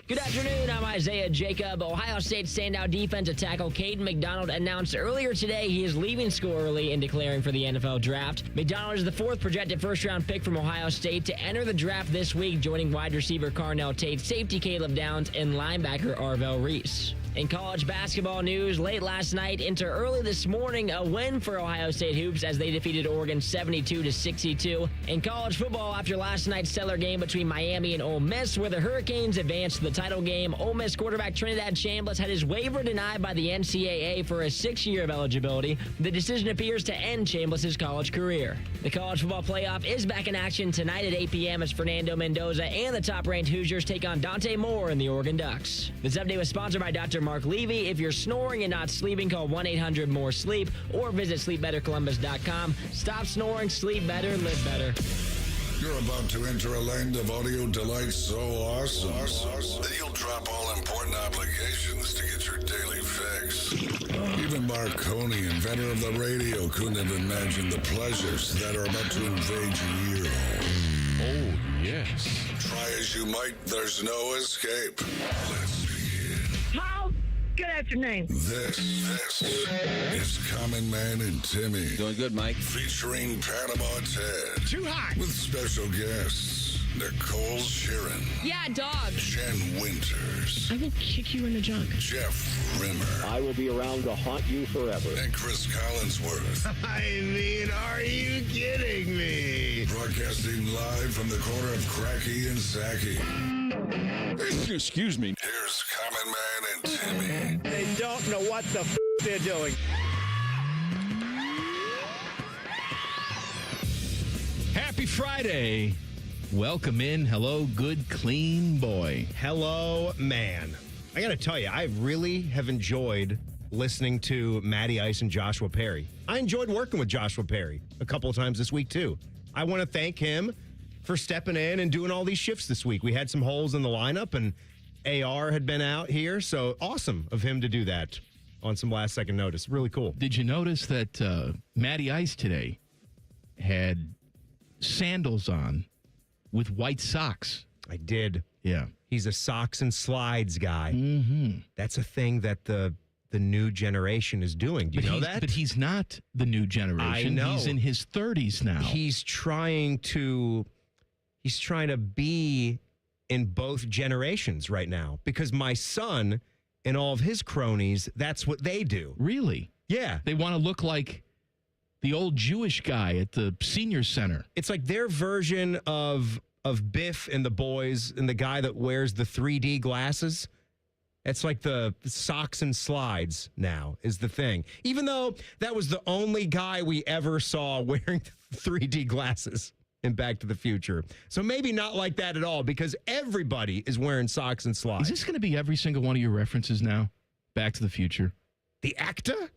Good afternoon, I'm Isaiah Jacob. Ohio State standout defensive tackle Caden McDonald announced earlier today he is leaving school early and declaring for the NFL draft. McDonald is the fourth projected first-round pick from Ohio State to enter the draft this week, joining wide receiver Carnell Tate, safety Caleb Downs, and linebacker Arvell Reese. In college basketball news, late last night into early this morning, a win for Ohio State Hoops as they defeated Oregon 72-62. In college football, after last night's stellar game between Miami and Ole Miss, where the Hurricanes advanced to the title game, Ole Miss quarterback Trinidad Chambliss had his waiver denied by the NCAA for a 6th year of eligibility. The decision appears to end Chambliss' college career. The college football playoff is back in action tonight at 8 p.m. as Fernando Mendoza and the top-ranked Hoosiers take on Dante Moore and the Oregon Ducks. This update was sponsored by Dr. Mark Levy. If you're snoring and not sleeping, call 1-800-MORE-SLEEP or visit sleepbettercolumbus.com. Stop snoring, sleep better, live better. You're about to enter a land of audio delight so awesome that you'll drop all important obligations to get your daily fix. Even Marconi, inventor of the radio, couldn't have imagined the pleasures that are about to invade your ear hole. Oh, yes. Try as you might, there's no escape. Let's begin. How? Good afternoon. This is Common Man and Timmy. Doing good, Mike. Featuring Panama Ted. Too hot. With special guests, Nicole Sheeran. Yeah, dog. Jen Winters. I will kick you in the junk. Jeff Rimmer. I will be around to haunt you forever. And Chris Collinsworth. I mean, are you kidding me? Broadcasting live from the corner of Cracky and Sacky. Excuse me. Here's Common Man and Timmy. They don't know what the they're doing. Happy Friday. Welcome in. Hello, good, clean boy. Hello, man. I got to tell you, I really have enjoyed listening to Matty Ice and Joshua Perry. I enjoyed working with Joshua Perry a couple of times this week, too. I want to thank him for stepping in and doing all these shifts this week. We had some holes in the lineup, and AR had been out here, so awesome of him to do that on some last-second notice. Really cool. Did you notice that Matty Ice today had sandals on with white socks? I did. Yeah. He's a socks and slides guy. Mm-hmm. That's a thing that the new generation is doing. Do you know that? But he's not the new generation. I know. He's in his 30s now. He's trying to be in both generations right now, because my son and all of his cronies, that's what they do. Really? Yeah. They want to look like the old Jewish guy at the senior center. It's like their version of Biff and the boys and the guy that wears the 3D glasses. It's like the socks and slides now is the thing. Even though that was the only guy we ever saw wearing 3D glasses in Back to the Future. So maybe not like that at all, because everybody is wearing socks and slides. Is this going to be every single one of your references now? Back to the Future. The actor?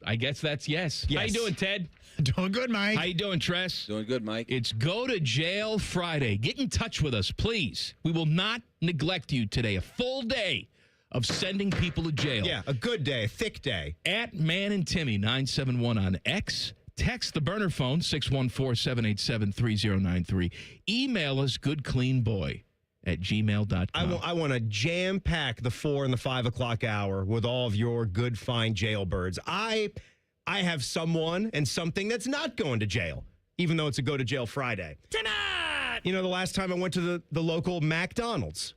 I guess that's yes. Yes. How you doing, Ted? Doing good, Mike. How you doing, Tress? Doing good, Mike. It's Go to Jail Friday. Get in touch with us, please. We will not neglect you today. A full day of sending people to jail. Yeah, a good day, a thick day. At Man and Timmy, 971 on X. Text the burner phone, 614-787-3093. Email us, goodcleanboy@gmail.com. I want to jam-pack the 4 and the 5 o'clock hour with all of your good, fine jailbirds. I have someone and something that's not going to jail, even though it's a Go to Jail Friday. Tonight! You know, the last time I went to the local McDonald's,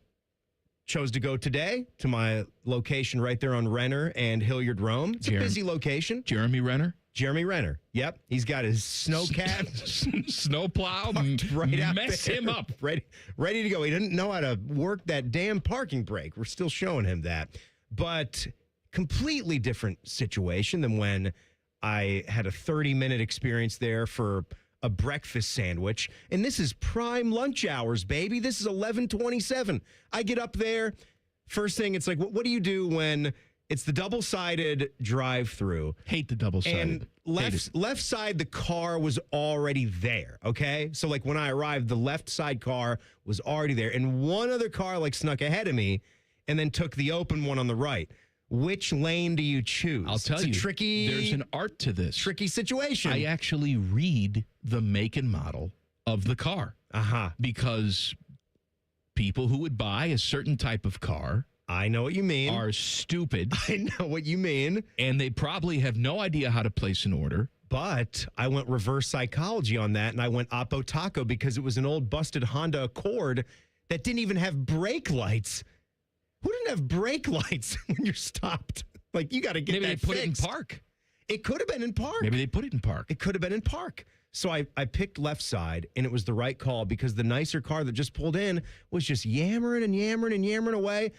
chose to go today to my location right there on Renner and Hilliard Rome. It's a busy location. Jeremy Renner? Jeremy Renner. Yep. He's got his snowcat. Snowplow. Right out Mess there. him up. Ready to go. He didn't know how to work that damn parking brake. We're still showing him that. But completely different situation than when I had a 30-minute experience there for a breakfast sandwich. And this is prime lunch hours, baby. This is 11:27. I get up there. First thing, it's like, what do you do when it's the double-sided drive-through? Hate the double-sided. And left side, the car was already there, okay? So, like, when I arrived, the left side car was already there. And one other car, like, snuck ahead of me and then took the open one on the right. Which lane do you choose? I'll tell you. There's an art to this. Tricky situation. I actually read the make and model of the car. Uh-huh. Because people who would buy a certain type of car I know what you mean. are stupid, I know what you mean. and they probably have no idea how to place an order. But I went reverse psychology on that, and I went Oppo Taco because it was an old busted Honda Accord that didn't even have brake lights. Who didn't have brake lights when you're stopped? Like, you got to get Maybe that they put fixed. it in park. It could have been in park. Maybe they put it in park. It could have been in park. So I picked left side, and it was the right call because the nicer car that just pulled in was just yammering and yammering and yammering away.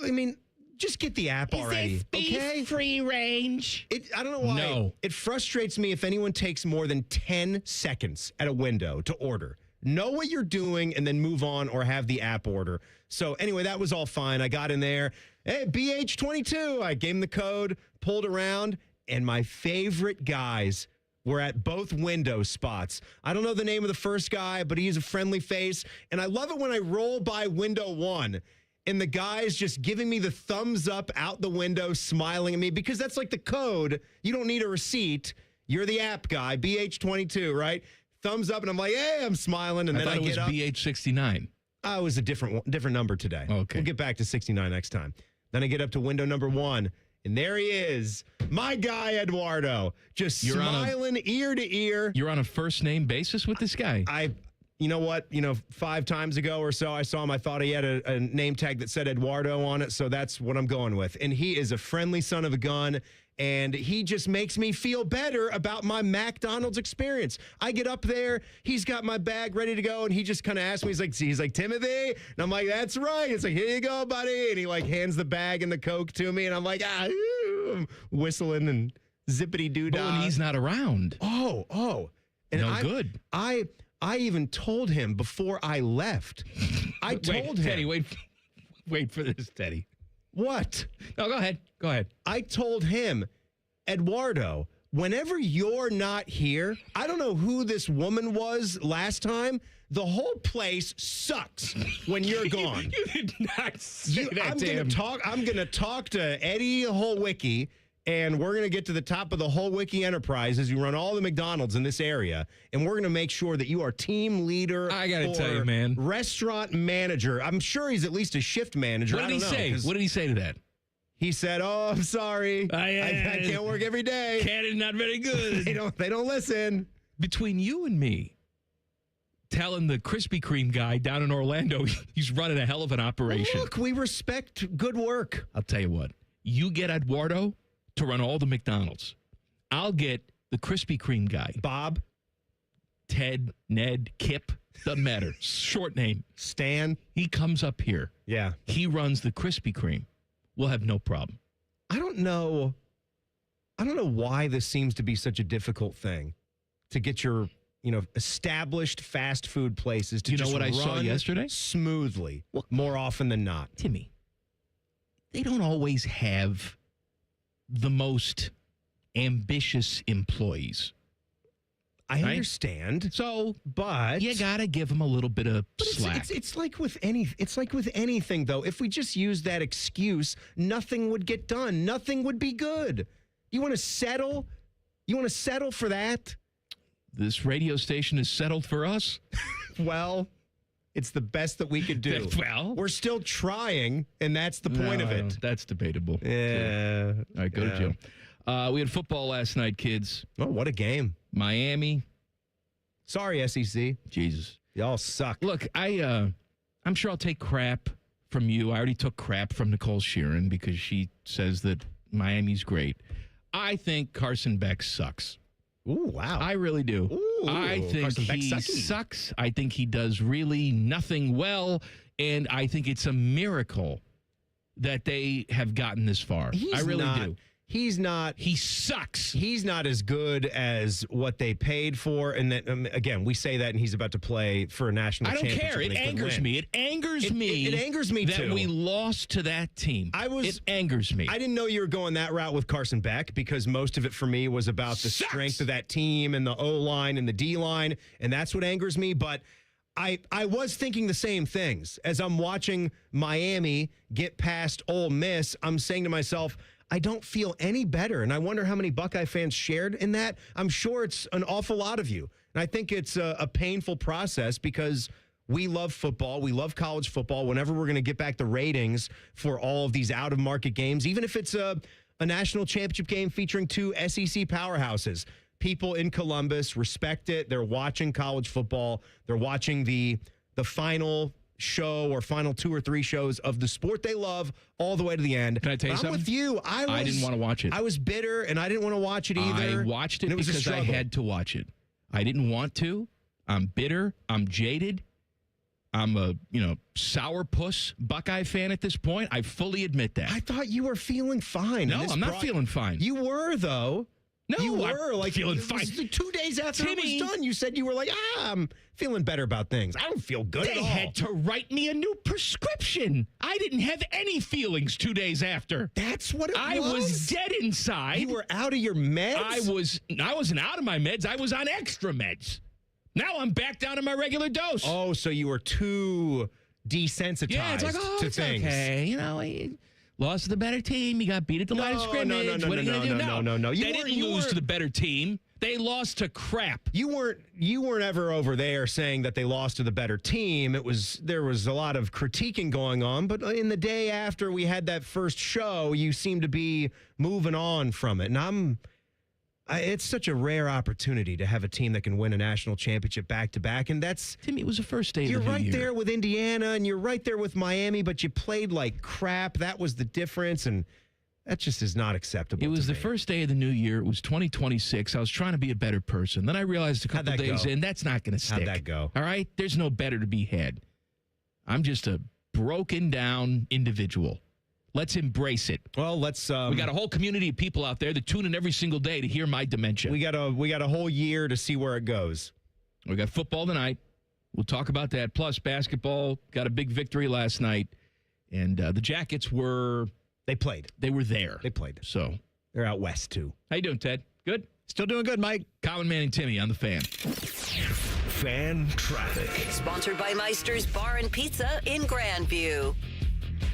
I mean, just get the app already. Okay? Free range. I don't know why. No. It frustrates me if anyone takes more than 10 seconds at a window to order. Know what you're doing and then move on or have the app order. So anyway, that was all fine. I got in there. Hey, BH22. I gave him the code, pulled around, and my favorite guys were at both window spots. I don't know the name of the first guy, but he's a friendly face. And I love it when I roll by window 1 and the guy's just giving me the thumbs up out the window, smiling at me because that's like the code. You don't need a receipt. You're the app guy, BH22, right? Thumbs up, and I'm like, hey, I'm smiling. And I then thought I it was get up. BH69. It was a different number today. Okay. We'll get back to 69 next time. Then I get up to window number 1, and there he is, my guy, Eduardo, just smiling ear to ear. You're on a first name basis with this guy. You know what? 5 times ago or so, I saw him. I thought he had a name tag that said Eduardo on it, so that's what I'm going with. And he is a friendly son of a gun, and he just makes me feel better about my McDonald's experience. I get up there, he's got my bag ready to go, and he just kind of asks me, he's like, Timothy? And I'm like, that's right. He's like, here you go, buddy. And he hands the bag and the Coke to me, and I'm like, I'm whistling and zippity-doo-dah. But when he's not around. Oh. And No good. I even told him before I left. I told him. Teddy, wait for this, Teddy. What? No, go ahead. I told him, Eduardo, whenever you're not here, I don't know who this woman was last time. The whole place sucks when you're gone. You did not say that to him. I'm gonna talk to Eddie Holwicki, and we're going to get to the top of the Holwicki Enterprises. You run all the McDonald's in this area, and we're going to make sure that you are team leader. I got to tell you, man. Restaurant manager. I'm sure he's at least a shift manager. What did he say? What did he say to that? He said, "Oh, I'm sorry. I can't work every day. Cat is not very good." They don't listen. Between you and me, telling the Krispy Kreme guy down in Orlando he's running a hell of an operation. Look, we respect good work. I'll tell you what. You get Eduardo to run all the McDonald's. I'll get the Krispy Kreme guy. Bob, Ted, Ned, Kip, doesn't matter. Short name. Stan. He comes up here. Yeah. He runs the Krispy Kreme. We'll have no problem. I don't know why this seems to be such a difficult thing to get your, established fast food places to just what I saw run yesterday? Smoothly, more often than not. Timmy, they don't always have the most ambitious employees. I right? understand. So, but you got to give them a little bit of slack. It's like with anything though. If we just use that excuse, nothing would get done. Nothing would be good. You want to settle? You want to settle for that? This radio station is settled for us. Well, it's the best that we could do. Well, we're still trying, and that's the point of it. That's debatable. Yeah. All right, go to Jim. We had football last night, kids. Oh, what a game. Miami. Sorry, SEC. Jesus. Y'all suck. Look, I'm sure I'll take crap from you. I already took crap from Nicole Sheeran because she says that Miami's great. I think Carson Beck sucks. Ooh, wow. I really do. Ooh, I think he sucks. I think he does really nothing well. And I think it's a miracle that they have gotten this far. I really do. He's not. He sucks. He's not as good as what they paid for. And then, again, we say that, and he's about to play for a national championship. I don't care. It angers me. It angers me. It angers me, too. That we lost to that team. It angers me. I didn't know you were going that route with Carson Beck because most of it for me was about the strength of that team and the O-line and the D-line, and that's what angers me. But I was thinking the same things. As I'm watching Miami get past Ole Miss, I'm saying to myself, I don't feel any better. And I wonder how many Buckeye fans shared in that. I'm sure it's an awful lot of you. And I think it's a painful process because We love football. We love college football. Whenever we're going to get back the ratings for all of these out-of-market games, even if it's a national championship game featuring 2 SEC powerhouses, people in Columbus respect it. They're watching college football. They're watching the final show or final 2 or 3 shows of the sport they love all the way to the end. Can I tell you I'm something? with you. I didn't want to watch it. I was bitter, and I didn't want to watch it either. I watched it and was a because I struggle. had to watch it. I didn't want to. I'm bitter. I'm jaded. I'm a, sourpuss Buckeye fan at this point. I fully admit that. I thought you were feeling fine. No, I'm not feeling fine. You were, though. No, you were I'm feeling it was fine. 2 days after Timmy, it was done, you said you were like, I'm feeling better about things. I don't feel good at They all. had to write me a new prescription. I didn't have any feelings 2 days after. That's what it was? I was dead inside. You were out of your meds? I wasn't out of my meds. I was on extra meds. Now I'm back down to my regular dose. Oh, so you were too desensitized Yeah, it's like, to it's things. okay. He lost to the better team. He got beat at the line of scrimmage. What are you going to do? No. They didn't lose to the better team. They lost to crap. You weren't ever over there saying that they lost to the better team. There was a lot of critiquing going on, but in the day after we had that first show, you seemed to be moving on from it. And it's such a rare opportunity to have a team that can win a national championship back-to-back, and that's... Timmy, it was the first day of You're the new right year. there with Indiana, and you're right there with Miami, but you played like crap. That was the difference, and that just is not acceptable. It was to the me. first day of the new year. It was 2026. I was trying to be a better person. Then I realized a couple days in, that's not going to stick. How'd that go? All right? There's no better to be had. I'm just a broken down individual. Let's embrace it. Well, let's... we got a whole community of people out there that tune in every single day to hear my dementia. We got a whole year to see where it goes. We got football tonight. We'll talk about that. Plus, basketball got a big victory last night. And the Jackets were... They played. They were there. They played. So... They're out west, too. How you doing, Ted? Good? Still doing good, Mike. Common Man and Timmy on the Fan. Fan Traffic. Sponsored by Meister's Bar and Pizza in Grandview.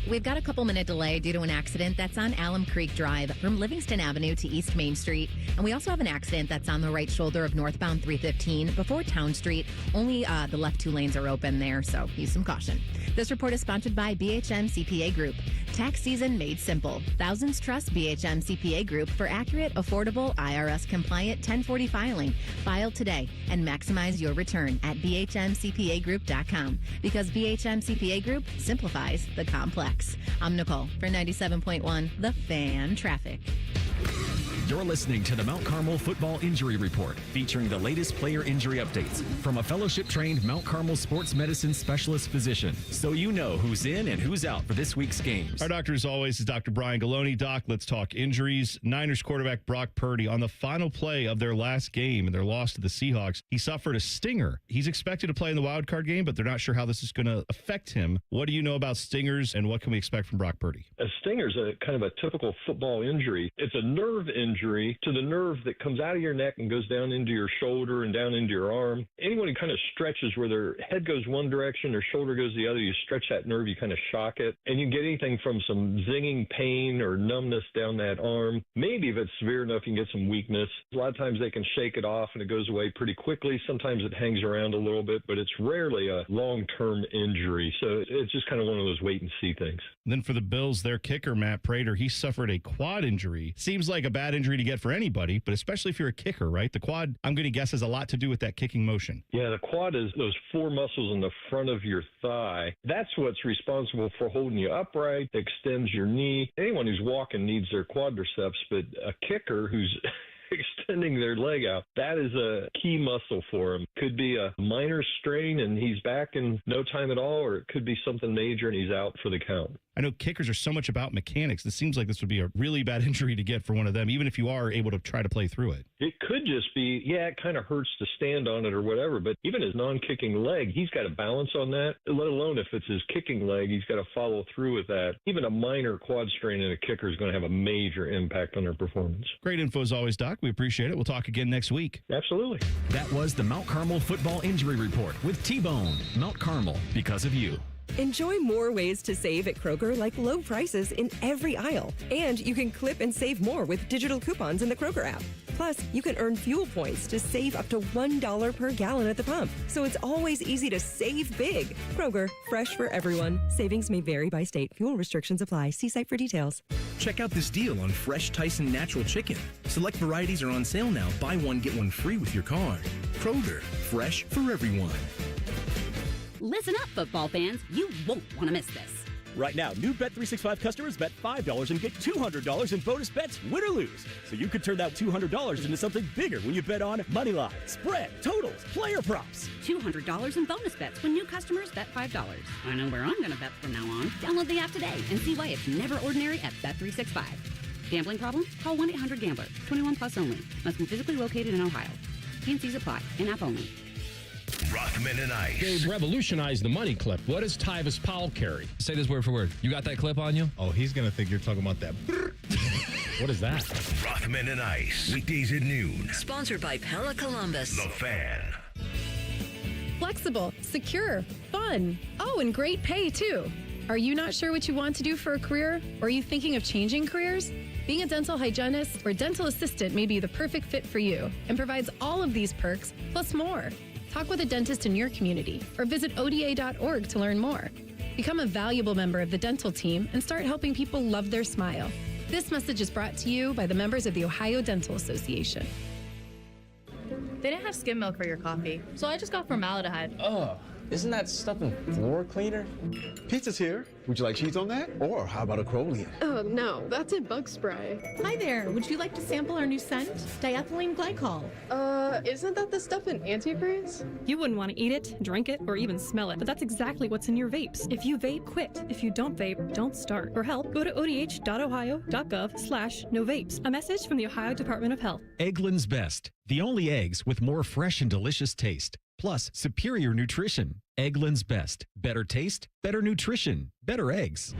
We've got a couple-minute delay due to an accident that's on Alum Creek Drive from Livingston Avenue to East Main Street. And we also have an accident that's on the right shoulder of northbound 315 before Town Street. Only the left 2 lanes are open there, so use some caution. This report is sponsored by BHM CPA Group. Tax season made simple. Thousands trust BHM CPA Group for accurate, affordable, IRS-compliant 1040 filing. File today and maximize your return at bhmcpagroup.com because BHM CPA Group simplifies the complex. I'm Nicole for 97.1 The Fan Traffic. You're listening to the Mount Carmel Football Injury Report, featuring the latest player injury updates from a fellowship-trained Mount Carmel sports medicine specialist physician, so you know who's in and who's out for this week's games. Our doctor, as always, is Dr. Brian Galoni. Doc, let's talk injuries. Niners quarterback Brock Purdy, on the final play of their last game and their loss to the Seahawks, he suffered a stinger. He's expected to play in the wild card game, but they're not sure how this is going to affect him. What do you know about stingers, and what can we expect from Brock Purdy? A stinger is a kind of a typical football injury. It's a nerve injury to the nerve that comes out of your neck and goes down into your shoulder and down into your arm. Anyone who kind of stretches where their head goes one direction, their shoulder goes the other, you stretch that nerve, you kind of shock it, and you get anything from some zinging pain or numbness down that arm. Maybe if it's severe enough, you can get some weakness. A lot of times they can shake it off and it goes away pretty quickly. Sometimes it hangs around a little bit, but it's rarely a long-term injury. So it's just kind of one of those wait-and-see things. And then for the Bills, their kicker, Matt Prater, he suffered a quad injury. Seems like a bad injury to get for anybody, but especially if you're a kicker, right? The quad, I'm going to guess, has a lot to do with that kicking motion. Yeah, the quad is those 4 muscles in the front of your thigh. That's what's responsible for holding you upright, extends your knee. Anyone who's walking needs their quadriceps, but a kicker who's extending their leg out, that is a key muscle for him. Could be a minor strain and he's back in no time at all, or it could be something major and he's out for the count. I know kickers are so much about mechanics. This seems like this would be a really bad injury to get for one of them, even if you are able to try to play through it. It could just be, yeah, it kind of hurts to stand on it or whatever, but even his non-kicking leg, he's got to balance on that, let alone if it's his kicking leg, he's got to follow through with that. Even a minor quad strain in a kicker is going to have a major impact on their performance. Great info as always, Doc. We appreciate it. We'll talk again next week. Absolutely. That was the Mount Carmel Football Injury Report with T-Bone. Mount Carmel, because of you. Enjoy more ways to save at Kroger, like low prices in every aisle. And you can clip and save more with digital coupons in the Kroger app. Plus, you can earn fuel points to save up to $1 per gallon at the pump. So it's always easy to save big. Kroger, fresh for everyone. Savings may vary by state. Fuel restrictions apply. See site for details. Check out this deal on fresh Tyson natural chicken. Select varieties are on sale now. Buy one, get one free with your card. Kroger, fresh for everyone. Listen up, football fans. You won't want to miss this. Right now, new Bet365 customers bet $5 and get $200 in bonus bets, win or lose. So you could turn that $200 into something bigger when you bet on money line, spread, totals, player props. $200 in bonus bets when new customers bet $5. I know where I'm going to bet from now on. Download the app today and see why it's never ordinary at Bet365. Gambling problem? Call 1-800-GAMBLER. 21 plus only. Must be physically located in Ohio. T&Cs apply. In-app only. Rothman and Ice. They revolutionized the money clip. What does Tyvis Powell carry? Say this word for word. You got that clip on you? Oh, he's going to think you're talking about that. What is that? Rothman and Ice. Weekdays at noon. Sponsored by Pella Columbus. The Fan. Flexible, secure, fun. Oh, and great pay, too. Are you not sure what you want to do for a career? Or are you thinking of changing careers? Being a dental hygienist or dental assistant may be the perfect fit for you and provides all of these perks, plus more. Talk with a dentist in your community or visit ODA.org to learn more. Become a valuable member of the dental team and start helping people love their smile. This message is brought to you by the members of the Ohio Dental Association. They didn't have skim milk for your coffee, so I just got formaldehyde. Oh, isn't that stuff in floor cleaner? Pizza's here. Would you like cheese on that? Or how about a Crolian? Oh, no, that's in bug spray. Hi there. Would you like to sample our new scent? Diethylene glycol. Isn't that the stuff in antifreeze? You wouldn't want to eat it, drink it, or even smell it, but that's exactly what's in your vapes. If you vape, quit. If you don't vape, don't start. For help, go to odh.ohio.gov/no vapes. A message from the Ohio Department of Health. Eggland's Best. The only eggs with more fresh and delicious taste. Plus, superior nutrition. Eggland's Best. Better taste, better nutrition, better eggs.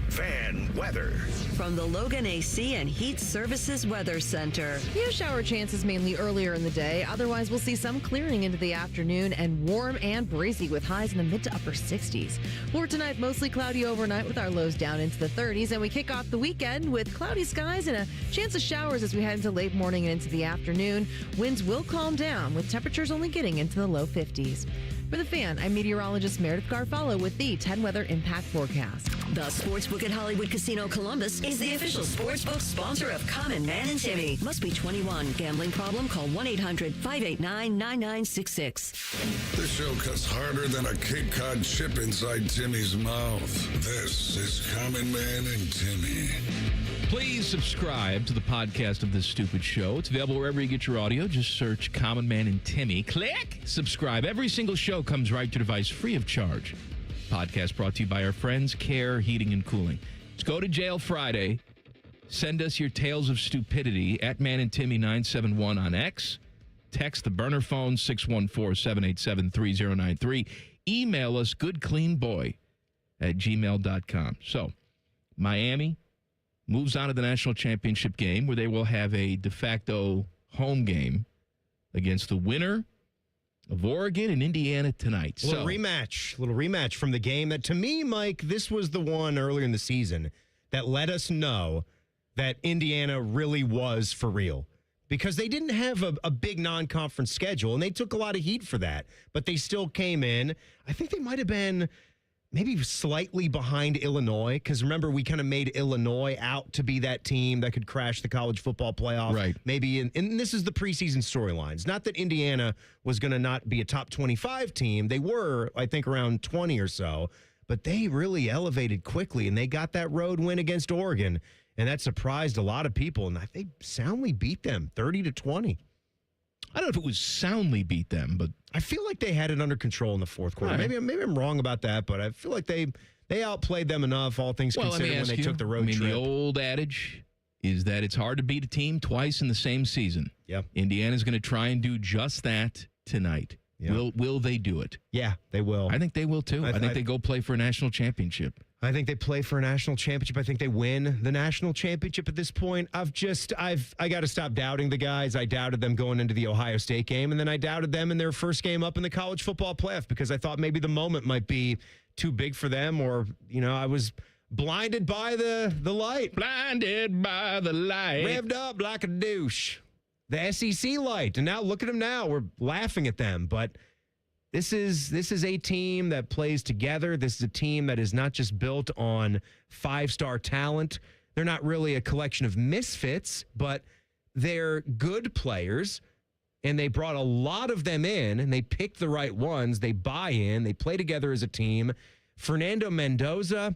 Fan weather. From the Logan AC and Heat Services Weather Center. Few shower chances mainly earlier in the day. Otherwise, we'll see some clearing into the afternoon and warm and breezy with highs in the mid to upper 60s. For tonight, mostly cloudy overnight with our lows down into the 30s. And we kick off the weekend with cloudy skies and a chance of showers as we head into late morning and into the afternoon. Winds will calm down with temperatures only getting into the low 50s. For the Fan, I'm meteorologist Meredith Garfalo with the 10 Weather Impact Forecast. The Sportsbook at Hollywood Casino Columbus is the official sportsbook sponsor of Common Man and Timmy. Must be 21. Gambling problem? Call 1-800-589-9966. This show cuts harder than a Cape Cod chip inside Timmy's mouth. This is Common Man and Timmy. Please subscribe to the podcast of this stupid show. It's available wherever you get your audio. Just search Common Man and Timmy. Click subscribe. Every single show comes right to your device free of charge. Podcast brought to you by our friends Care Heating and Cooling. Let's go to jail Friday. Send us your tales of stupidity at Man and Timmy 971 on X. Text the burner phone 614-787-3093. Email us goodcleanboy@gmail.com. So, Miami moves on to the national championship game where they will have a de facto home game against the winner of Oregon and Indiana tonight. Little rematch from the game that, to me, Mike, this was the one earlier in the season that let us know that Indiana really was for real. Because they didn't have a big non-conference schedule, and they took a lot of heat for that. But they still came in. I think they might have been maybe slightly behind Illinois, because remember, we kind of made Illinois out to be that team that could crash the college football playoff. Right. Maybe, and this is the preseason storylines. Not that Indiana was going to not be a top 25 team. They were, I think, around 20 or so. But they really elevated quickly, and they got that road win against Oregon, and that surprised a lot of people. And they soundly beat them, 30-20. I don't know if it was soundly beat them, but I feel like they had it under control in the fourth quarter. Right. Maybe I'm wrong about that, but I feel like they outplayed them enough, all things considered, when they took the road trip. The old adage is that it's hard to beat a team twice in the same season. Yeah. Indiana's going to try and do just that tonight. Yeah. Will they do it? Yeah, they will. I think they will, too. I think they go play for a national championship. I think they play for a national championship. I think they win the national championship at this point. I got to stop doubting the guys. I doubted them going into the Ohio State game, and then I doubted them in their first game up in the college football playoff because I thought maybe the moment might be too big for them, or, I was blinded by the light. Blinded by the light. Revved up like a douche. the SEC light. And now look at them now. We're laughing at them. But this is a team that plays together. This is a team that is not just built on 5-star talent. They're not really a collection of misfits, but they're good players. And they brought a lot of them in, and they picked the right ones. They buy in. They play together as a team. Fernando Mendoza,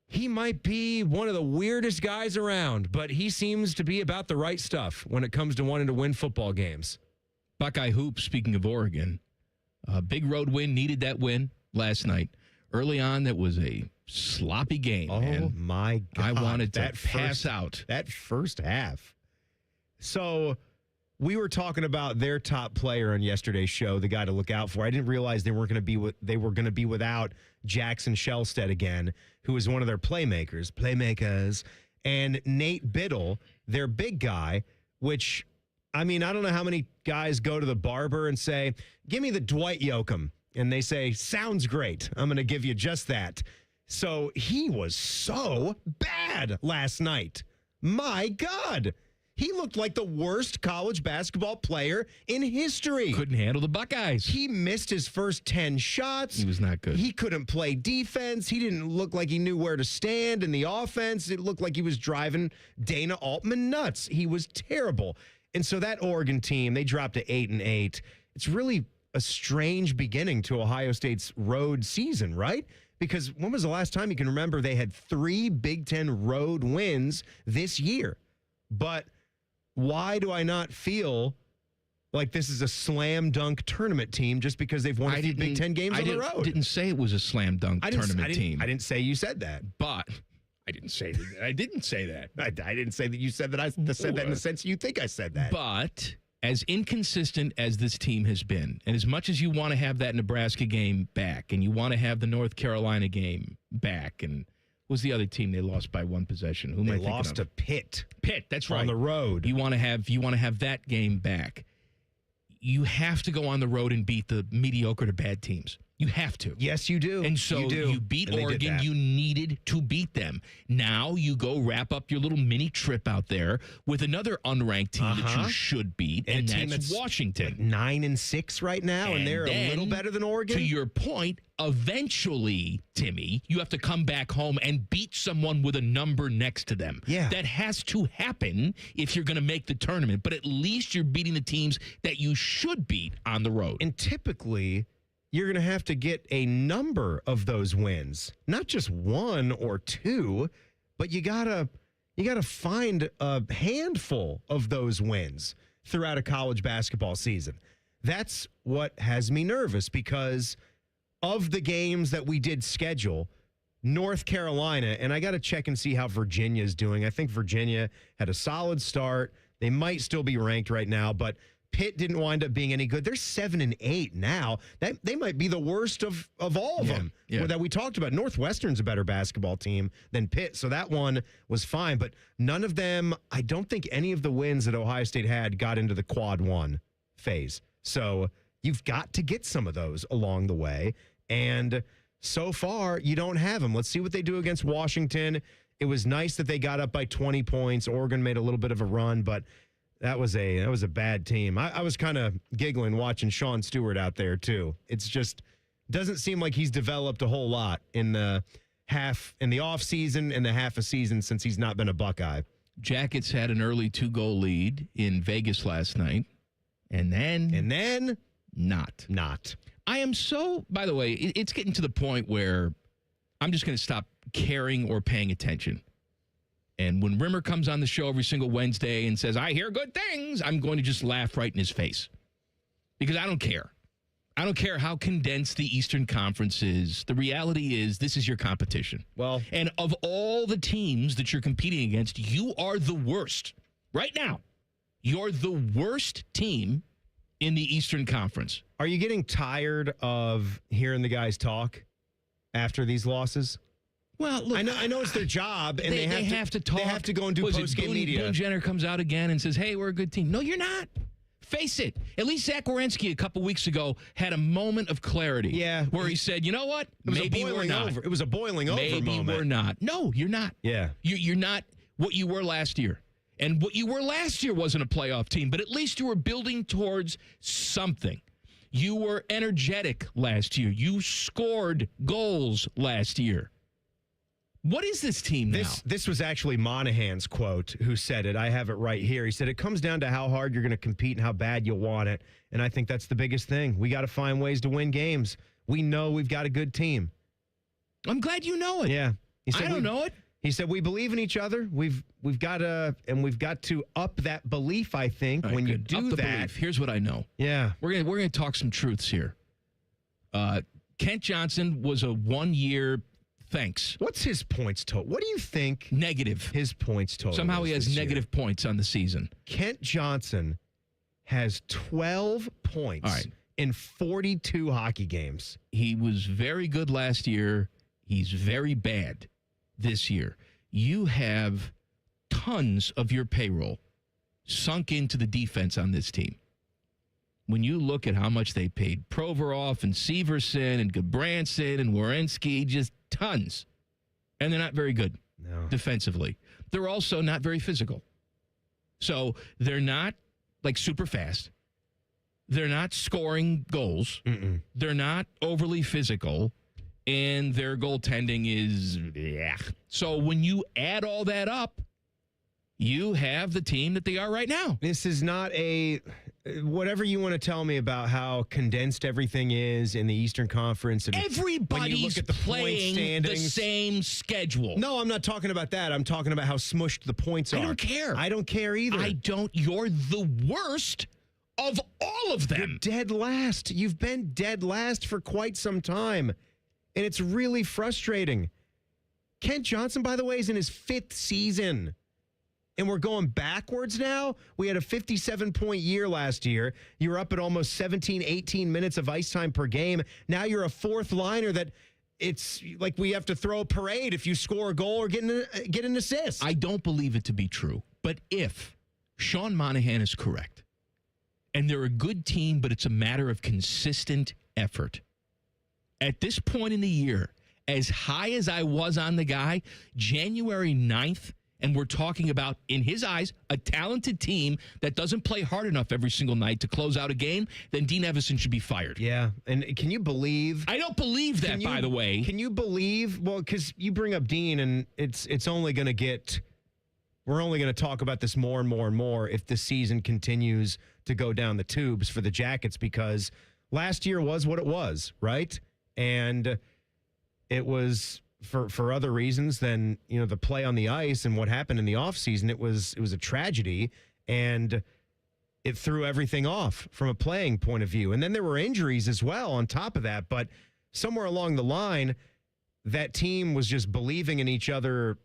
he might be one of the weirdest guys around, but he seems to be about the right stuff when it comes to wanting to win football games. Buckeye Hoops, speaking of Oregon, a big road win, needed that win last night. Early on, that was a sloppy game. Oh, man. my God. I wanted to pass out. That first half. So we were talking about their top player on yesterday's show, the guy to look out for. I didn't realize they were going to be without Jackson Shellstead again, who is one of their playmakers, and Nate Biddle, their big guy, which, I mean, I don't know how many guys go to the barber and say, give me the Dwight Yoakam. And they say, sounds great. I'm going to give you just that. So he was so bad last night. My God. He looked like the worst college basketball player in history. Couldn't handle the Buckeyes. He missed his first 10 shots. He was not good. He couldn't play defense. He didn't look like he knew where to stand in the offense. It looked like he was driving Dana Altman nuts. He was terrible. And so that Oregon team, they dropped to 8-8. It's really a strange beginning to Ohio State's road season, right? Because when was the last time you can remember they had 3 Big Ten road wins this year? But why do I not feel like this is a slam dunk tournament team just because they've won a few Big Ten games on the road? I didn't say it was a slam dunk tournament team. I didn't say you said that. But I didn't say that. I didn't say that. I didn't say that you said that. I said that in the sense you think I said that. But as inconsistent as this team has been, and as much as you want to have that Nebraska game back, and you want to have the North Carolina game back, and was the other team they lost by 1 possession? Who am I thinking of? They lost to Pitt. Pitt, that's right. On the road. You want to have that game back. You have to go on the road and beat the mediocre to bad teams. You have to. Yes, you do. And so you beat Oregon. You needed to beat them. Now you go wrap up your little mini trip out there with another unranked team that you should beat, and that's Washington. Like 9-6 right now, and they're a little better than Oregon. To your point, eventually, Timmy, you have to come back home and beat someone with a number next to them. Yeah. That has to happen if you're going to make the tournament, but at least you're beating the teams that you should beat on the road. And typically, you're going to have to get a number of those wins, not just 1 or 2, but you gotta find a handful of those wins throughout a college basketball season. That's what has me nervous, because of the games that we did schedule, North Carolina, and I got to check and see how Virginia is doing. I think Virginia had a solid start. They might still be ranked right now, but Pitt didn't wind up being any good. They're 7-8 now. They might be the worst of all of them that we talked about. Northwestern's a better basketball team than Pitt, so that one was fine. But none of them, I don't think any of the wins that Ohio State had got into the quad 1 phase. So you've got to get some of those along the way. And so far, you don't have them. Let's see what they do against Washington. It was nice that they got up by 20 points. Oregon made a little bit of a run, but that was a bad team. I was kind of giggling watching Sean Stewart out there, too. It's just doesn't seem like he's developed a whole lot in the off season and the half a season since he's not been a Buckeye. Jackets had an early 2-goal lead in Vegas last night, and then not. I am so, by the way, it's getting to the point where I'm just going to stop caring or paying attention. And when Rimmer comes on the show every single Wednesday and says, I hear good things, I'm going to just laugh right in his face. Because I don't care. I don't care how condensed the Eastern Conference is. The reality is this is your competition. Well, and of all the teams that you're competing against, you are the worst. Right now, you're the worst team in the Eastern Conference. Are you getting tired of hearing the guys talk after these losses? Well, look, I know it's their job, and they have to talk. They have to go and do post-game media. Boone Jenner comes out again and says, hey, we're a good team. No, you're not. Face it. At least Zach Wierenski a couple weeks ago had a moment of clarity. Yeah. Where he said, you know what? Maybe we're not. It was a boiling over moment. Maybe we're not. No, you're not. Yeah. You're not what you were last year. And what you were last year wasn't a playoff team, but at least you were building towards something. You were energetic last year. You scored goals last year. What is this team now? This was actually Monahan's quote who said it. I have it right here. He said, it comes down to how hard you're going to compete and how bad you want it. And I think that's the biggest thing. We got to find ways to win games. We know we've got a good team. I'm glad you know it. Yeah. He said, I don't know it. He said, we believe in each other. We've got to up that belief, I think, Right, when you good. do Up the that. belief. Here's what I know. Yeah. We're gonna talk some truths here. Kent Johnson was a 1-year thanks. What's his points total? What do you think? Negative. His points total. Somehow he is has this negative year? points on the season. Kent Johnson has 12 points All right. in 42 hockey games. He was very good last year. He's very bad this year. You have tons of your payroll sunk into the defense on this team. When you look at how much they paid Provorov and Severson and Gabranson and Werenski, just tons. And they're not very good defensively. They're also not very physical. So they're not like super fast. They're not scoring goals. They're not overly physical. And their goaltending is, So when you add all that up, you have the team that they are right now. This is not whatever you want to tell me about how condensed everything is in the Eastern Conference. And everybody's when you look at the playing point the same schedule. No, I'm not talking about that. I'm talking about how smushed the points are. I don't care. I don't care either. You're the worst of all of them. You're dead last. You've been dead last for quite some time. And it's really frustrating. Kent Johnson, by the way, is in his 5th season. And we're going backwards now. We had a 57-point year last year. You were up at almost 17, 18 minutes of ice time per game. Now you're a 4th liner that it's like we have to throw a parade if you score a goal or get an assist. I don't believe it to be true. But if Sean Monahan is correct, and they're a good team, but it's a matter of consistent effort. At this point in the year, as high as I was on the guy, January 9th, and we're talking about, in his eyes, a talented team that doesn't play hard enough every single night to close out a game, then Dean Evison should be fired. Yeah, and can you believe... I don't believe that, by the way. Can you believe... Well, because you bring up Dean, and it's only going to get... We're only going to talk about this more and more and more if the season continues to go down the tubes for the Jackets, because last year was what it was, right? And it was... For other reasons than, the play on the ice and what happened in the offseason, it was a tragedy, and it threw everything off from a playing point of view. And then there were injuries as well on top of that, but somewhere along the line, that team was just believing in each other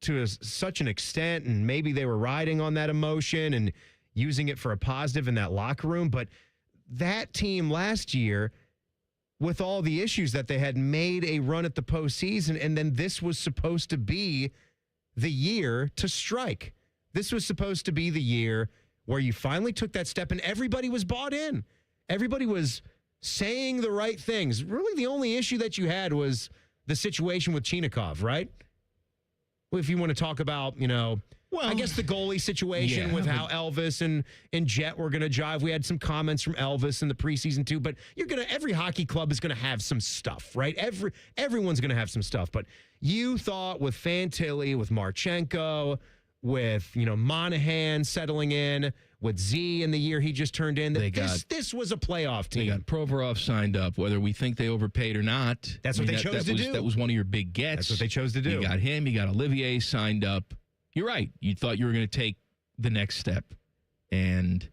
to such an extent, and maybe they were riding on that emotion and using it for a positive in that locker room. But that team last year, with all the issues that they had, made a run at the postseason, and then this was supposed to be the year to strike. This was supposed to be the year where you finally took that step, and everybody was bought in. Everybody was saying the right things. Really, the only issue that you had was the situation with Chinikov, right? Well, if you want to talk about, I guess the goalie situation with how Elvis and Jet were going to jive. We had some comments from Elvis in the preseason too, but every hockey club is going to have some stuff, right? Everyone's going to have some stuff, but you thought with Fantilli, with Marchenko, with, Monahan settling in, with Z in the year he just turned in, this was a playoff team. They got Provorov signed up, whether we think they overpaid or not. That's what they chose to do. That was one of your big gets. That's what they chose to do. You got him, you got Olivier signed up. You're right. You thought you were going to take the next step, and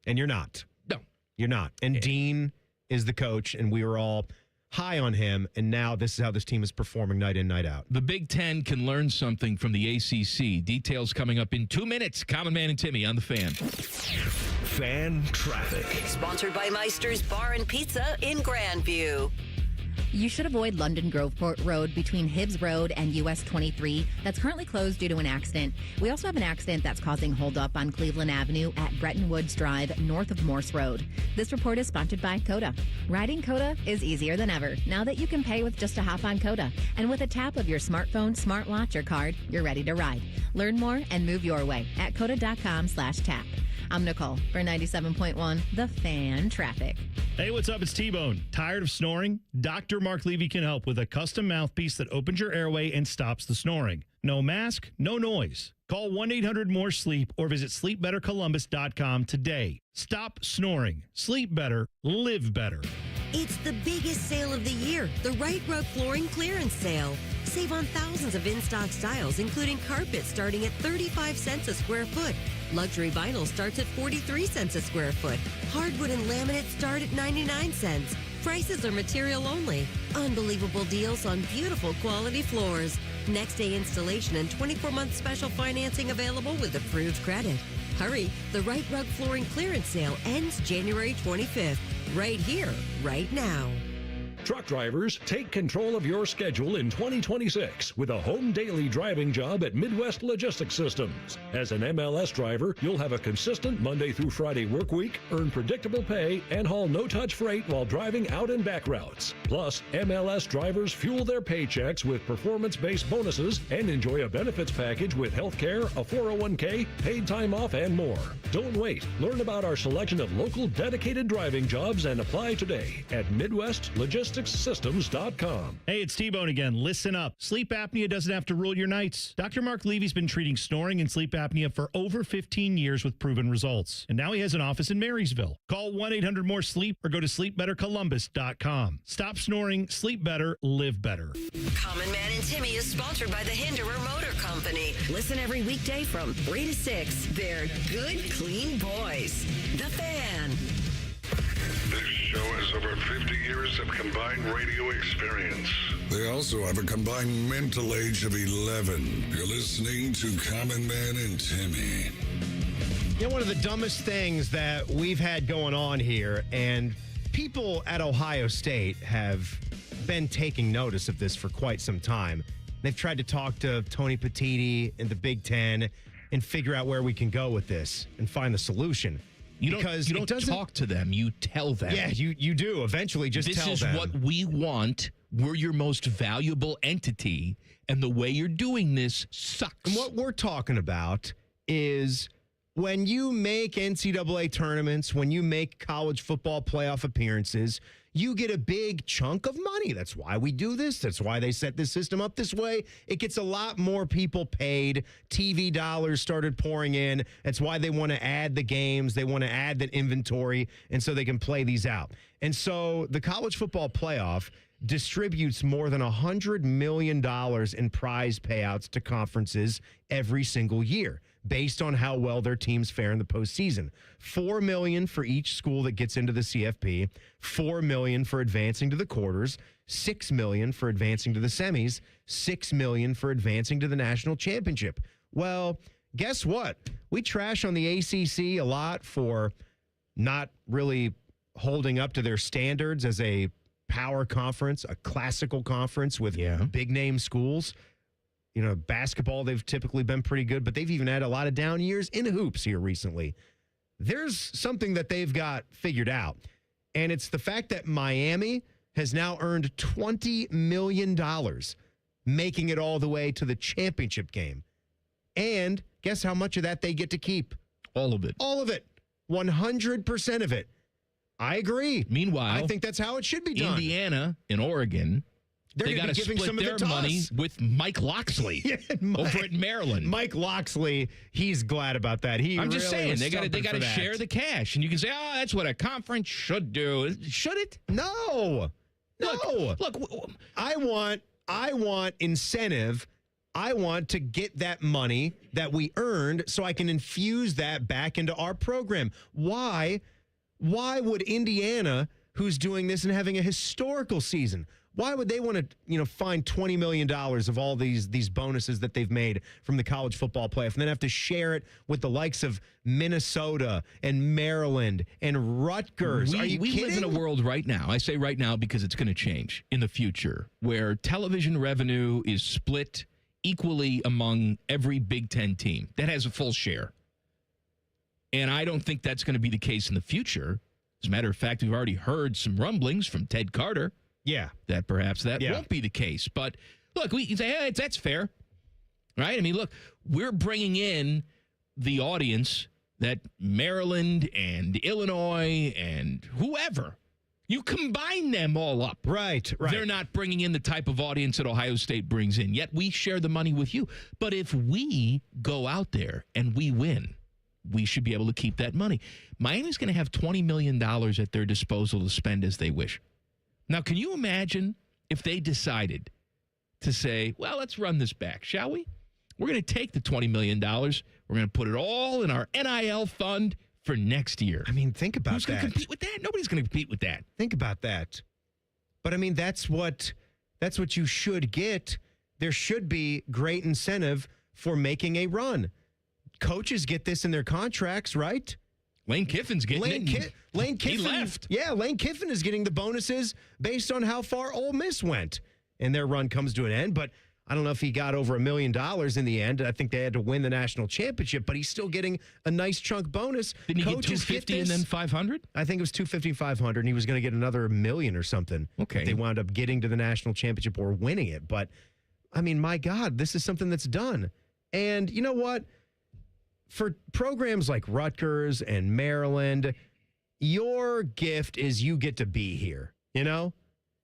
you're not. No, you're not. And Dean is the coach, and we were all high on him, and now this is how this team is performing night in, night out. The Big Ten can learn something from the ACC. Details coming up in 2 minutes. Common Man and Timmy on the Fan. Fan traffic. Sponsored by Meister's Bar and Pizza in Grandview. You should avoid London Grove Road between Hibbs Road and US 23. That's currently closed due to an accident. We also have an accident that's causing holdup on Cleveland Avenue at Bretton Woods Drive, north of Morse Road. This report is sponsored by Coda. Riding Coda is easier than ever now that you can pay with just a hop on Coda. And with a tap of your smartphone, smartwatch, or card, you're ready to ride. Learn more and move your way at coda.com/tap. I'm Nicole for 97.1 The Fan Traffic. Hey, what's up? It's T-Bone. Tired of snoring? Dr. Mark Levy can help with a custom mouthpiece that opens your airway and stops the snoring. No mask, no noise. Call 1-800-MORE-SLEEP or visit sleepbettercolumbus.com today. Stop snoring. Sleep better. Live better. It's the biggest sale of the year, the Right Rug Flooring Clearance Sale. Save on thousands of in-stock styles, including carpet starting at 35 cents a square foot. Luxury vinyl starts at 43 cents a square foot. Hardwood and laminate start at 99 cents. Prices are material only. Unbelievable deals on beautiful quality floors. Next day installation and 24-month special financing available with approved credit. Hurry, the Right Rug Flooring Clearance Sale ends January 25th. Right here, right now. Truck drivers, take control of your schedule in 2026 with a home daily driving job at Midwest Logistics Systems. As an MLS driver, you'll have a consistent Monday through Friday work week, earn predictable pay, and haul no-touch freight while driving out and back routes. Plus, MLS drivers fuel their paychecks with performance-based bonuses and enjoy a benefits package with health care, a 401k, paid time off, and more. Don't wait. Learn about our selection of local dedicated driving jobs and apply today at MidwestLogisticsSystems.com. Hey, it's T-Bone again. Listen up. Sleep apnea doesn't have to rule your nights. Dr. Mark Levy's been treating snoring and sleep apnea for over 15 years with proven results. And now he has an office in Marysville. Call 1-800-MORE-SLEEP or go to sleepbettercolumbus.com. Stop snoring, sleep better, live better. Common Man and Timmy is sponsored by the Hinderer Motor Company. Listen every weekday from 3 to 6. They're good, clean boys. The Fan. This show has over 50 years of combined radio experience. They also have a combined mental age of 11. You're listening to Common Man and Timmy. You know, one of the dumbest things that we've had going on here, and people at Ohio State have been taking notice of this for quite some time. They've tried to talk to Tony Petitti in the Big Ten and figure out where we can go with this and find the solution. You don't talk to them. You tell them. Yeah, you do. Eventually, just tell them. This is what we want. We're your most valuable entity, and the way you're doing this sucks. And what we're talking about is when you make NCAA tournaments, when you make college football playoff appearances, you get a big chunk of money. That's why we do this. That's why they set this system up this way. It gets a lot more people paid. TV dollars started pouring in. That's why they want to add the games. They want to add that inventory, and so they can play these out. And so the college football playoff distributes more than $100 million in prize payouts to conferences every single year, based on how well their teams fare in the postseason. $4 million for each school that gets into the CFP, $4 million for advancing to the quarters, $6 million for advancing to the semis, $6 million for advancing to the national championship. Well, guess what? We trash on the ACC a lot for not really holding up to their standards as a power conference, a classical conference with big name schools. You know, basketball, they've typically been pretty good, but they've even had a lot of down years in hoops here recently. There's something that they've got figured out, and it's the fact that Miami has now earned $20 million, making it all the way to the championship game. And guess how much of that they get to keep? All of it. All of it. 100% of it. I agree. Meanwhile, I think that's how it should be done. Indiana and Oregon, they got to split some of their it to money us. with Mike Loxley over at Maryland. Mike Loxley, he's glad about that. I'm just saying they got to share the cash, and you can say, "Oh, that's what a conference should do." Should it? No. Look. I want incentive. I want to get that money that we earned so I can infuse that back into our program. Why would Indiana, who's doing this and having a historical season, Why would they want to, find $20 million of all these bonuses that they've made from the college football playoff and then have to share it with the likes of Minnesota and Maryland and Rutgers? Are you kidding? We live in a world right now. I say right now because it's going to change in the future, where television revenue is split equally among every Big Ten team that has a full share. And I don't think that's going to be the case in the future. As a matter of fact, we've already heard some rumblings from Ted Carter. Yeah. That perhaps that won't be the case. But look, we say, hey, that's fair. Right? I mean, look, we're bringing in the audience that Maryland and Illinois and whoever, you combine them all up. Right. They're not bringing in the type of audience that Ohio State brings in. Yet we share the money with you. But if we go out there and we win, we should be able to keep that money. Miami's going to have $20 million at their disposal to spend as they wish. Now, can you imagine if they decided to say, well, let's run this back, shall we? We're going to take the $20 million. We're going to put it all in our NIL fund for next year. I mean, think about Who's that. Who's going to compete with that? Nobody's going to compete with that. Think about that. But, I mean, that's what you should get. There should be great incentive for making a run. Coaches get this in their contracts, right? Lane Kiffin's getting it. Lane Kiffin. He left. Yeah, Lane Kiffin is getting the bonuses based on how far Ole Miss went. And their run comes to an end. But I don't know if he got over $1 million in the end. I think they had to win the national championship, but he's still getting a nice chunk bonus. Didn't he get $250 and then $500? I think it was $250, $500, and he was going to get another $1 million or something. Okay. They wound up getting to the national championship or winning it. But, I mean, my God, this is something that's done. And you know what? For programs like Rutgers and Maryland, your gift is you get to be here,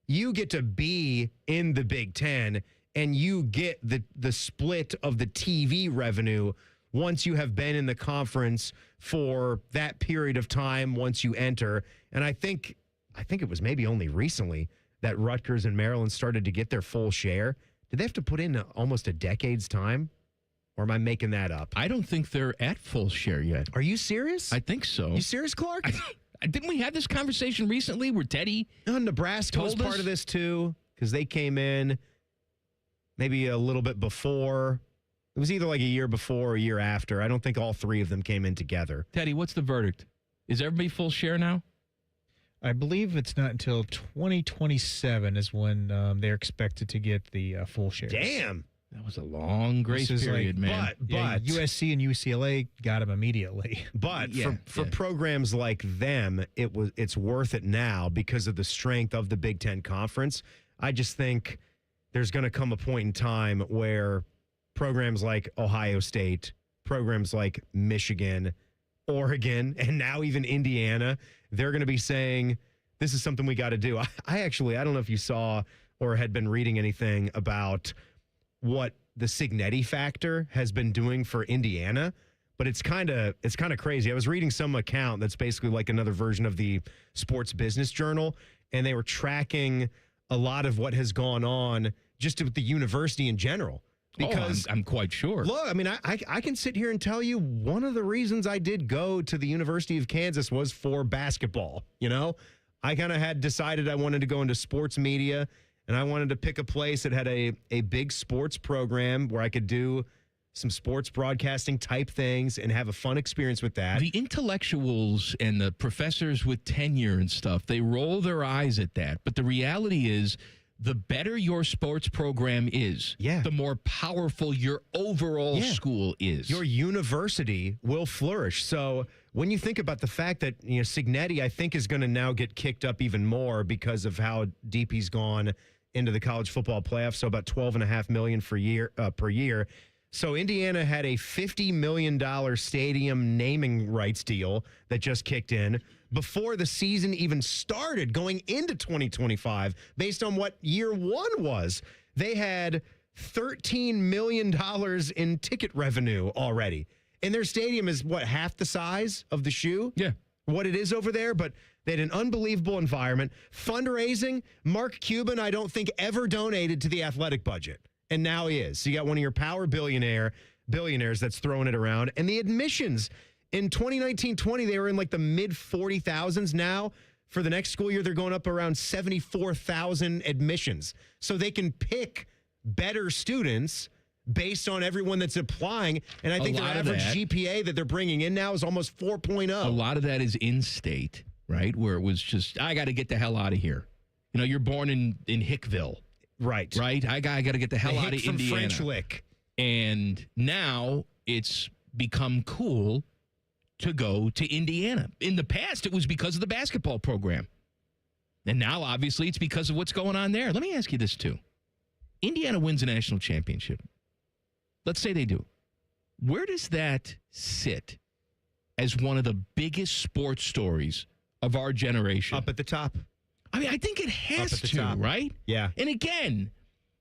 You get to be in the Big Ten, and you get the split of the TV revenue once you have been in the conference for that period of time once you enter. And I think it was maybe only recently that Rutgers and Maryland started to get their full share. Did they have to put in almost a decade's time? Or am I making that up? I don't think they're at full share yet. Are you serious? I think so. You serious, Clark? Didn't we have this conversation recently where Teddy Nebraska was part of this too, because they came in maybe a little bit before. It was either like a year before or a year after. I don't think all three of them came in together. Teddy, what's the verdict? Is everybody full share now? I believe it's not until 2027 is when they're expected to get the full shares. Damn. That was a long grace period, man. But USC and UCLA got them immediately. But for programs like them, it's worth it now because of the strength of the Big Ten Conference. I just think there's going to come a point in time where programs like Ohio State, programs like Michigan, Oregon, and now even Indiana, they're going to be saying, this is something we got to do. I don't know if you saw or had been reading anything about what the Signetti factor has been doing for Indiana, but it's kind of crazy. I was reading some account that's basically like another version of the Sports Business Journal, and they were tracking a lot of what has gone on just with the university in general. Because I'm quite sure. Look, I mean, I can sit here and tell you one of the reasons I did go to the University of Kansas was for basketball. I kind of had decided I wanted to go into sports media, and I wanted to pick a place that had a big sports program where I could do some sports broadcasting type things and have a fun experience with that. The intellectuals and the professors with tenure and stuff, they roll their eyes at that. But the reality is, the better your sports program is, the more powerful your overall school is. Your university will flourish. So when you think about the fact that Signetti, I think, is going to now get kicked up even more because of how deep he's gone into the college football playoffs, so about $12.5 million per year. So Indiana had a $50 million stadium naming rights deal that just kicked in before the season even started going into 2025. Based on what year one was, they had $13 million in ticket revenue already. And their stadium is, half the size of the shoe? Yeah. What it is over there, but they had an unbelievable environment. Fundraising, Mark Cuban, I don't think, ever donated to the athletic budget. And now he is. So you got one of your power billionaires that's throwing it around. And the admissions in 2019-20, they were in like the mid 40,000s. Now for the next school year, they're going up around 74,000 admissions. So they can pick better students based on everyone that's applying. And I think their average GPA that they're bringing in now is almost 4.0. A lot of that is in-state, right? Where it was just, I got to get the hell out of here. You know, you're born in Hickville. Right. I got to get the hell out of Indiana. French Lick. And now it's become cool to go to Indiana. In the past, it was because of the basketball program. And now, obviously, it's because of what's going on there. Let me ask you this, too. Indiana wins a national championship. Let's say they do. Where does that sit as one of the biggest sports stories of our generation? Up at the top. I mean, I think it has to, top. right? Yeah. And again,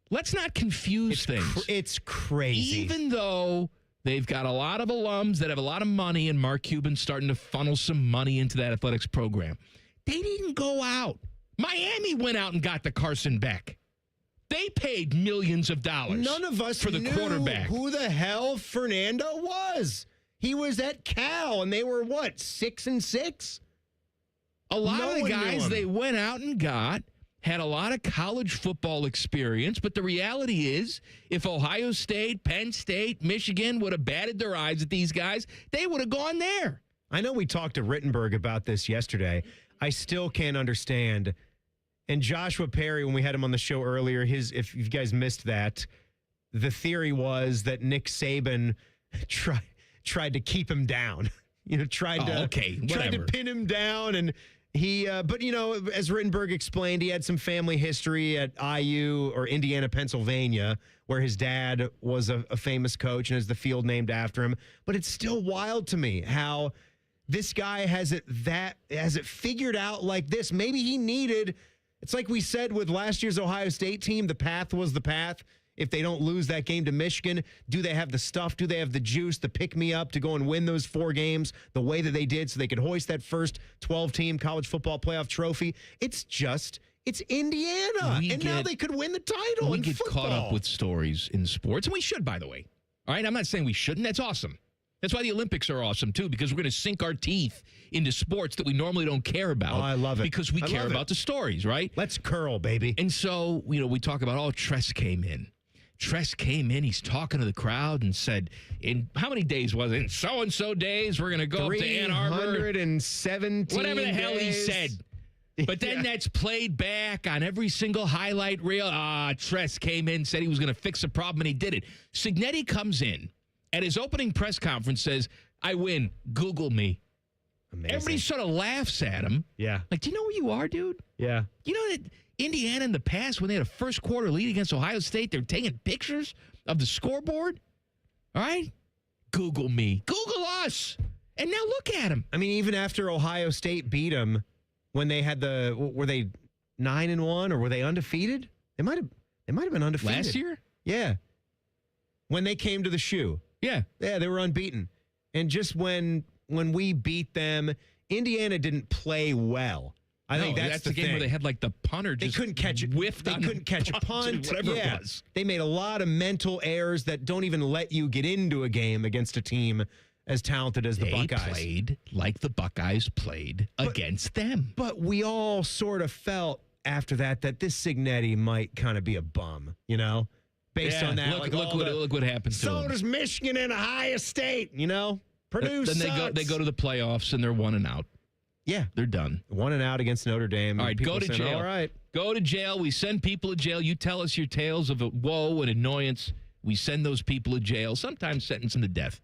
let's not confuse things. It's crazy. Even though they've got a lot of alums that have a lot of money, and Mark Cuban's starting to funnel some money into that athletics program, they didn't go out. Miami went out and got the Carson Beck. They paid millions of dollars. None of us for the knew quarterback. Who the hell Fernando was. He was at Cal, and they were, 6-6? A lot of the guys they went out and got had a lot of college football experience, but the reality is if Ohio State, Penn State, Michigan would have batted their eyes at these guys, they would have gone there. I know we talked to Rittenberg about this yesterday. I still can't understand. And Joshua Perry, when we had him on the show earlier, if you guys missed that, the theory was that Nick Saban tried to keep him down. Tried to pin him down, and he. But as Rittenberg explained, he had some family history at IU or Indiana, Pennsylvania, where his dad was a famous coach and has the field named after him. But it's still wild to me how this guy has it figured out like this. Maybe he needed. It's like we said with last year's Ohio State team, the path was the path. If they don't lose that game to Michigan, do they have the stuff? Do they have the juice, the pick-me-up to go and win those 4 games the way that they did so they could hoist that first 12-team college football playoff trophy? It's Indiana. Now they could win the title We in get football. caught up with stories in sports, and we should, by the way. All right, I'm not saying we shouldn't. That's awesome. That's why the Olympics are awesome, too, because we're going to sink our teeth into sports that we normally don't care about. Oh, I love it. Because we care about the stories, right? Let's curl, baby. And so, we talk about, Tress came in. He's talking to the crowd and said, in how many days was it? In so-and-so days, we're going to go up to Ann Arbor. 317 Whatever the hell he days. said. But then that's played back on every single highlight reel. Tress came in, said he was going to fix a problem, and he did it. Cignetti comes in. At his opening press conference says, I win. Google me. Amazing. Everybody sort of laughs at him. Yeah. Like, do you know where you are, dude? Yeah. You know that Indiana in the past, when they had a first quarter lead against Ohio State, they're taking pictures of the scoreboard? All right? Google me. Google us. And now look at him. I mean, even after Ohio State beat them, when they had were they 9-1 or were they undefeated? They might have been undefeated. Last year? Yeah. When they came to the shoe. Yeah, they were unbeaten. And just when we beat them, Indiana didn't play well. I think that's the game thing. where they had like the punter just couldn't catch it. whiffed. They couldn't catch a punt. Whatever it was. They made a lot of mental errors that don't even let you get into a game against a team as talented as the Buckeyes. They played like the Buckeyes played against them. But we all sort of felt after that this Cignetti might kind of be a bum, Based on that, look what happened to so them. does Michigan and Ohio State, Purdue Then they go to the playoffs and they're 1-out. Yeah, they're done. 1-out against Notre Dame. All right, go to jail. All right, go to jail. We send people to jail. You tell us your tales of woe and annoyance. We send those people to jail. Sometimes sentence them to death.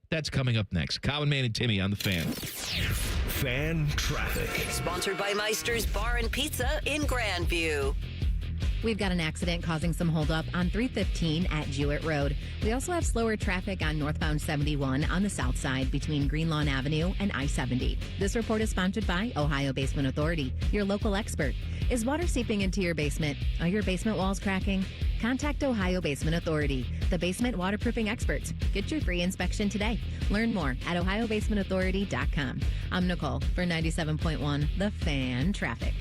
That's coming up next. Common Man and Timmy on the Fan. Fan traffic. Sponsored by Meister's Bar and Pizza in Grandview. We've got an accident causing some holdup on 315 at Jewett Road. We also have slower traffic on northbound 71 on the south side between Greenlawn Avenue and I-70. This report is sponsored by Ohio Basement Authority, your local expert. Is water seeping into your basement? Are your basement walls cracking? Contact Ohio Basement Authority, the basement waterproofing experts. Get your free inspection today. Learn more at ohiobasementauthority.com. I'm Nicole for 97.1 The Fan Traffic.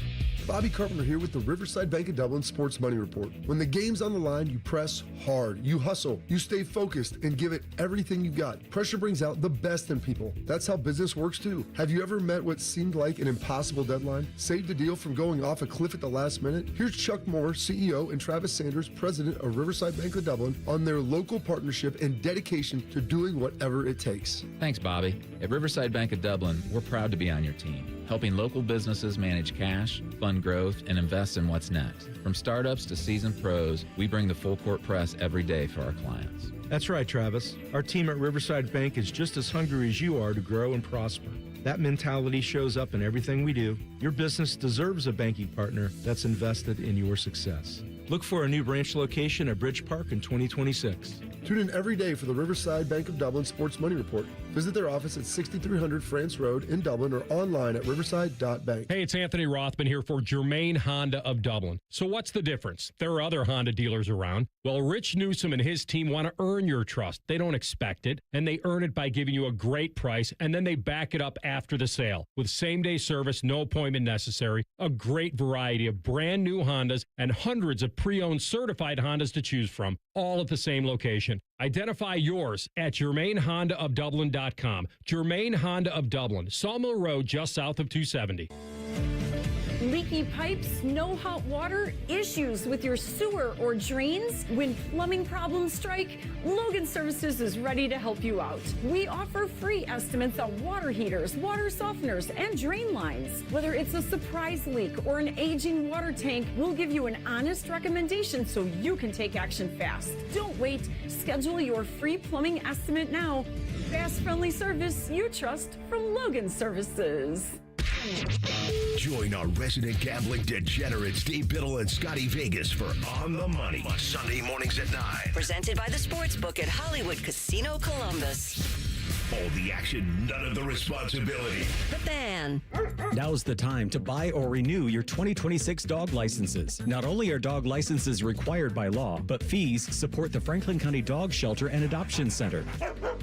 Bobby Carpenter here with the Riverside Bank of Dublin Sports Money Report. When the game's on the line, you press hard, you hustle, you stay focused, and give it everything you've got. Pressure brings out the best in people. That's how business works too. Have you ever met what seemed like an impossible deadline? Saved a deal from going off a cliff at the last minute? Here's Chuck Moore, CEO, and Travis Sanders, president of Riverside Bank of Dublin, on their local partnership and dedication to doing whatever it takes. Thanks, Bobby. At Riverside Bank of Dublin, we're proud to be on your team, helping local businesses manage cash, fund growth, and invest in what's next. From startups to seasoned pros, we bring the full court press every day for our clients. That's right, Travis. Our team at Riverside Bank is just as hungry as you are to grow and prosper. That mentality shows up in everything we do. Your business deserves a banking partner that's invested in your success. Look for a new branch location at Bridge Park in 2026. Tune in every day for the Riverside Bank of Dublin Sports Money Report. Visit their office at 6300 France Road in Dublin or online at riverside.bank. Hey, it's Anthony Rothman here for Germain Honda of Dublin. So what's the difference? There are other Honda dealers around. Well, Rich Newsom and his team want to earn your trust. They don't expect it, and they earn it by giving you a great price, and then they back it up after the sale with same-day service, no appointment necessary, a great variety of brand new Hondas, and hundreds of pre-owned certified Hondas to choose from, all at the same location. Identify yours at GermainHondaofDublin.com. Germain Honda of Dublin, Sawmill Road, just south of 270. Leaky pipes, no hot water, issues with your sewer or drains? When plumbing problems strike, Logan Services is ready to help you out. We offer free estimates on water heaters, water softeners, and drain lines. Whether it's a surprise leak or an aging water tank, we'll give you an honest recommendation so you can take action fast. Don't wait. Schedule your free plumbing estimate now. Fast, friendly service you trust from Logan Services. Join our resident gambling degenerates Dave Biddle and Scotty Vegas for On the Money, Sunday mornings at 9. Presented by the Sportsbook at Hollywood Casino Columbus. All the action, none of the responsibility. The Fan. Now's the time to buy or renew your 2026 dog licenses. Not only are dog licenses required by law, but fees support the Franklin County Dog Shelter and Adoption Center.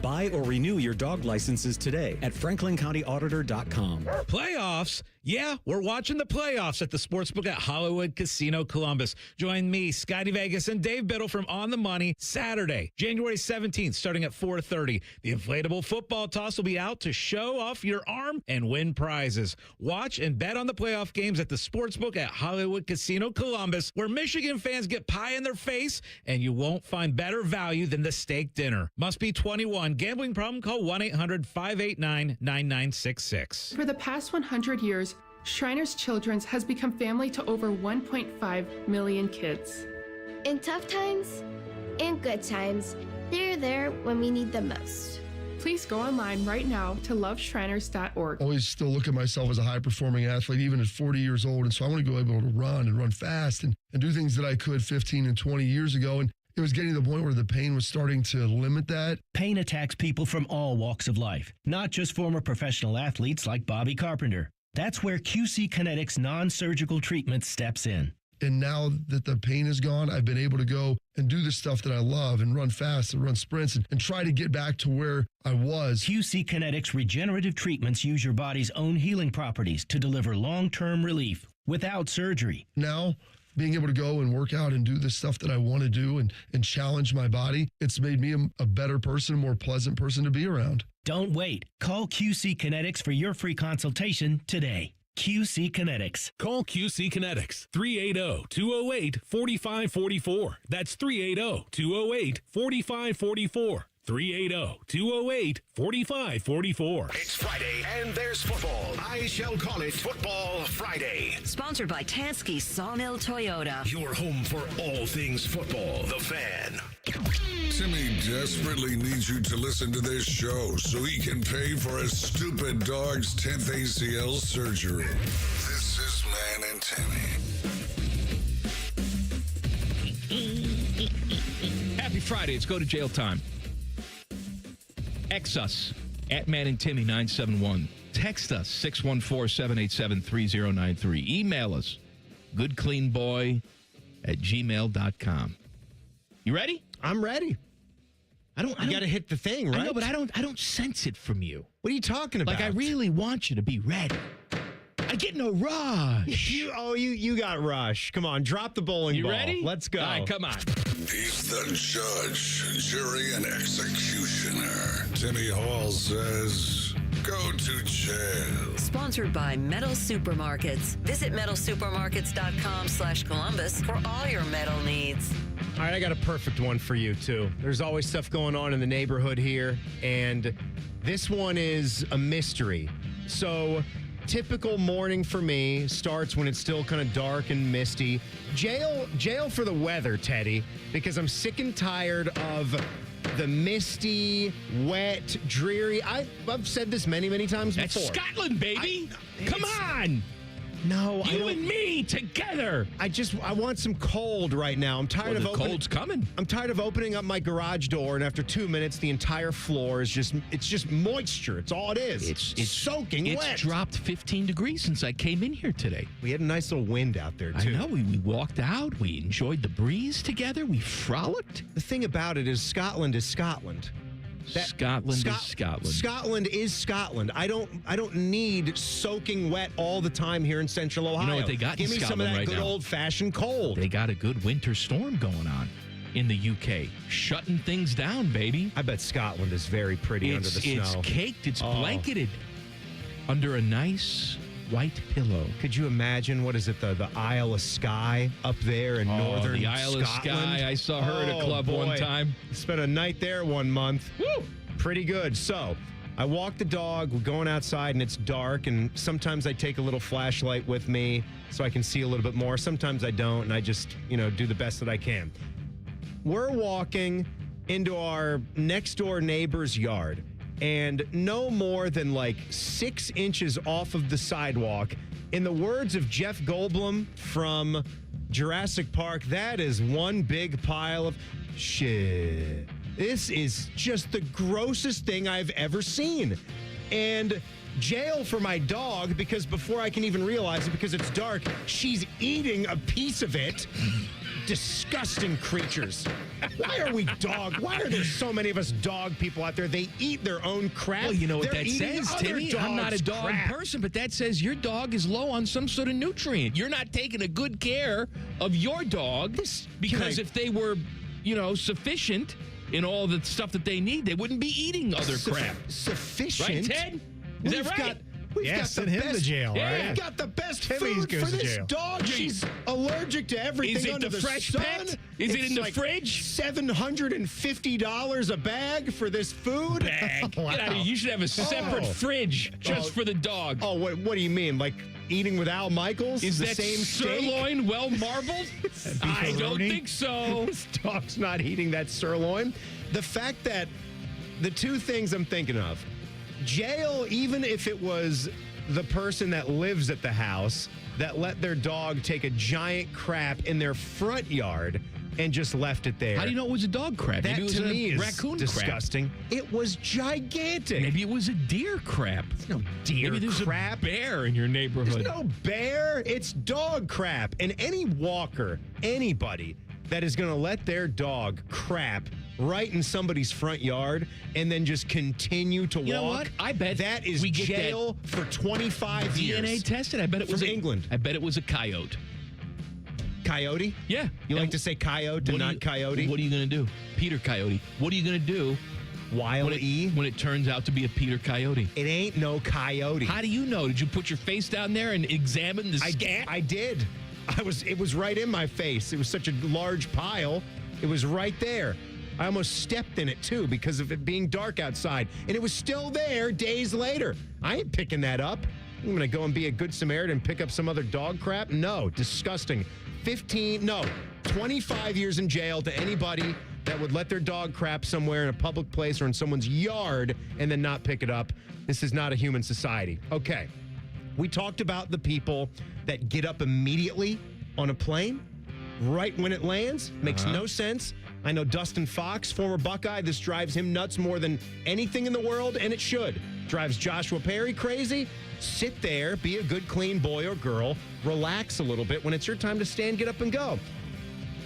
Buy or renew your dog licenses today at franklincountyauditor.com. Playoffs? Yeah, we're watching the playoffs at the Sportsbook at Hollywood Casino Columbus. Join me, Scotty Vegas, and Dave Biddle from On the Money Saturday, January 17th, starting at 4:30. The inflatable football toss will be out to show off your arm and win prizes. Watch and bet on the playoff games at the Sportsbook at Hollywood Casino Columbus, where Michigan fans get pie in their face, and you won't find better value than the steak dinner. Must be 21. Gambling problem? Call 1-800-589-9966. For the past 100 years, Shriners Children's has become family to over 1.5 million kids. In tough times and good times, they're there when we need them most. Please go online right now to loveshriners.org. Always still look at myself as a high-performing athlete, even at 40 years old, and so I want to go able to run fast and do things that I could 15 and 20 years ago, and it was getting to the point where the pain was starting to limit that. Pain attacks people from all walks of life, not just former professional athletes like Bobby Carpenter. That's where QC Kinetics non-surgical treatment steps in. And now that the pain is gone, I've been able to go and do the stuff that I love and run fast and run sprints and try to get back to where I was. QC Kinetics regenerative treatments use your body's own healing properties to deliver long-term relief without surgery. Now, being able to go and work out and do the stuff that I want to do and challenge my body, it's made me a better person, a more pleasant person to be around. Don't wait. Call QC Kinetics for your free consultation today. QC Kinetics. Call QC Kinetics, 380-208-4544. That's 380-208-4544. 380-208-4544. It's Friday and there's football. I shall call it Football Friday. Sponsored by Tansky Sawmill Toyota. Your home for all things football. The Fan. Timmy desperately needs you to listen to this show so he can pay for his stupid dog's 10th ACL surgery. This is Man and Timmy. Happy Friday. It's go to jail time. X us at Man and Timmy 971. Text us 614-787-3093. Email us goodcleanboy@gmail.com. You ready? I'm ready. You got to hit the thing, right? I know, but I don't sense it from you. What are you talking about? Like, I really want you to be ready. I Get no rush. You got rush. Come on, drop the bowling ball. You ready? Let's go. All right, come on. He's the judge, jury, and executioner. Timmy Hall says, go to jail. Sponsored by Metal Supermarkets. Visit metalsupermarkets.com/Columbus for all your metal needs. All right, I got a perfect one for you, too. There's always stuff going on in the neighborhood here, and this one is a mystery. So, typical morning for me starts when it's still kind of dark and misty. Jail for the weather, Teddy, because I'm sick and tired of the misty, wet, dreary. I've said this many, many times before. That's Scotland, baby. Come on. No, you and me together. I want some cold right now. I'm tired of cold's coming. I'm tired of opening up my garage door, and after 2 minutes, the entire floor is just moisture. It's all it is. It's soaking wet. It's dropped 15 degrees since I came in here today. We had a nice little wind out there, too. I know. We walked out. We enjoyed the breeze together. We frolicked. The thing about it is Scotland is Scotland. Scotland is Scotland. Scotland is Scotland. I don't need soaking wet all the time here in Central Ohio. You know what they got Give in me Scotland some of that right good now? old-fashioned cold. They got a good winter storm going on in the UK. Shutting things down, baby. I bet Scotland is very pretty under the snow. It's caked. It's blanketed under a nice white pillow. Could you imagine, what is it, the Isle of Skye up there in northern the Isle of Scotland? Skye. I saw her at a club one time. Spent a night there 1 month. Woo! Pretty good. So I walk the dog. We're going outside, and it's dark, and sometimes I take a little flashlight with me so I can see a little bit more. Sometimes I don't, and I just, do the best that I can. We're walking into our next-door neighbor's yard, and no more than like 6 inches off of the sidewalk, in the words of Jeff Goldblum from Jurassic Park, that is one big pile of shit. This is just the grossest thing I've ever seen. And jail for my dog, because before I can even realize it, because it's dark, she's eating a piece of it. Disgusting creatures. Why are we Why are there so many of us dog people out there? They eat their own crap. Well, you know what They're that eating says, other Timmy? I'm not a dogs' dog crap. person, but that says your dog is low on some sort of nutrient. You're not taking a good care of your dog because if they were, sufficient in all the stuff that they need, they wouldn't be eating other crap. Sufficient? Right, Ted? Is that right? We've got send him to jail, right? We've got the best Timmy food goes for to this jail. dog. She's allergic to everything Is it under the fresh sun. pet? Is it in the like fridge? $750 a bag for this food? Bag. Wow. Get out of here. You should have a separate fridge just for the dog. Oh, what do you mean? Like eating with Al Michaels? Is the that same sirloin steak? well marbled? I don't think so. This dog's not eating that sirloin. The fact that the two things I'm thinking of, jail, even if it was the person that lives at the house that let their dog take a giant crap in their front yard and just left it there. How do you know it was a dog crap? That Maybe it was to a me is raccoon disgusting. It was gigantic. Crap. Maybe it was a deer crap. It's no deer Maybe there's crap. a bear in your neighborhood. There's no bear. It's dog crap. And any walker, anybody that is going to let their dog crap right in somebody's front yard and then just continue to walk. You know what? I bet that is we get jail for 25 years. DNA tested. I bet it was from England. I bet it was a coyote. Coyote? Yeah. You like to say coyote and not coyote? What are you going to do? Peter Coyote. What are you going to do? When it turns out to be a Peter Coyote. It ain't no coyote. How do you know? Did you put your face down there and examine the scat? I did. It was right in my face. It was such a large pile. It was right there. I almost stepped in it, too, because of it being dark outside. And it was still there days later. I ain't picking that up. I'm going to go and be a good Samaritan and pick up some other dog crap? No, disgusting. 25 years in jail to anybody that would let their dog crap somewhere in a public place or in someone's yard and then not pick it up. This is not a human society. Okay. We talked about the people that get up immediately on a plane right when it lands. Makes no sense. I know Dustin Fox, former Buckeye, this drives him nuts more than anything in the world, and it should. Drives Joshua Perry crazy. Sit there, be a good, clean boy or girl, relax a little bit when it's your time to stand, get up, and go.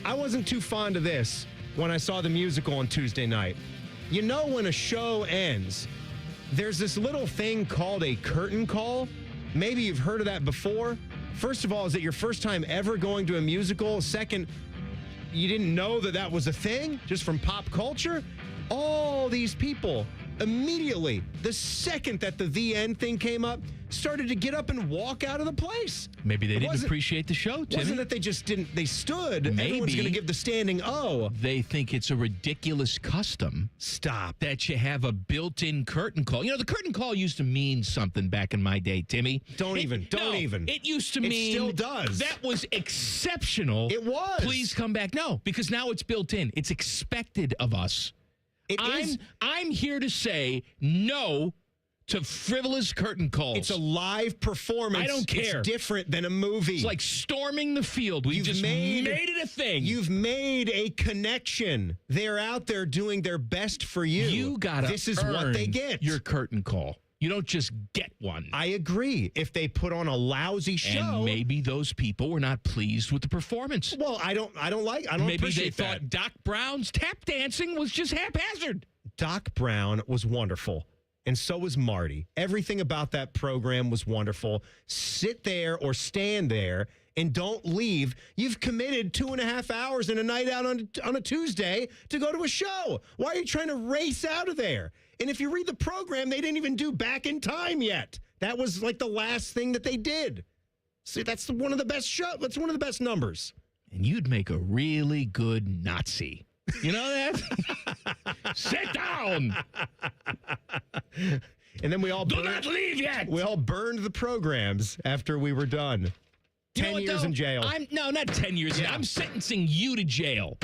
I wasn't too fond of this when I saw the musical on Tuesday night. You know, when a show ends, there's this little thing called a curtain call Maybe you've heard of that before. First of all, is it your first time ever going to a musical? Second, you didn't know that was a thing just from pop culture? All these people immediately, the second that the VN thing came up, started to get up and walk out of the place. Maybe they didn't appreciate the show, Timmy. Wasn't that they just didn't, they stood. Maybe everyone's going to give the standing O. They think it's a ridiculous custom. Stop. That you have a built-in curtain call. You know, the curtain call used to mean something back in my day, Timmy. Don't even. It used to mean. It still does. That was exceptional. It was. Please come back. No, because now it's built in. It's expected of us. I'm here to say no to frivolous curtain calls. It's a live performance. I don't care. It's different than a movie. It's like storming the field. We've just made it a thing. You've made a connection. They're out there doing their best for you. You gotta This is what they get. Your curtain call. You don't just get one. I agree. If they put on a lousy show, and maybe those people were not pleased with the performance. Well, I don't maybe appreciate they thought Doc Brown's tap dancing was just haphazard. Doc Brown was wonderful. And so was Marty. Everything about that program was wonderful. Sit there or stand there and don't leave. You've committed 2.5 hours and a night out on a Tuesday to go to a show. Why are you trying to race out of there? And if you read the program, they didn't even do Back in Time yet. That was like the last thing that they did. See, that's one of the best shows. That's one of the best numbers. And you'd make a really good Nazi. You know that? Sit down. And then we all do not leave yet. We all burned the programs after we were done. 10 years in jail. No, not 10 years. I'm sentencing you to jail.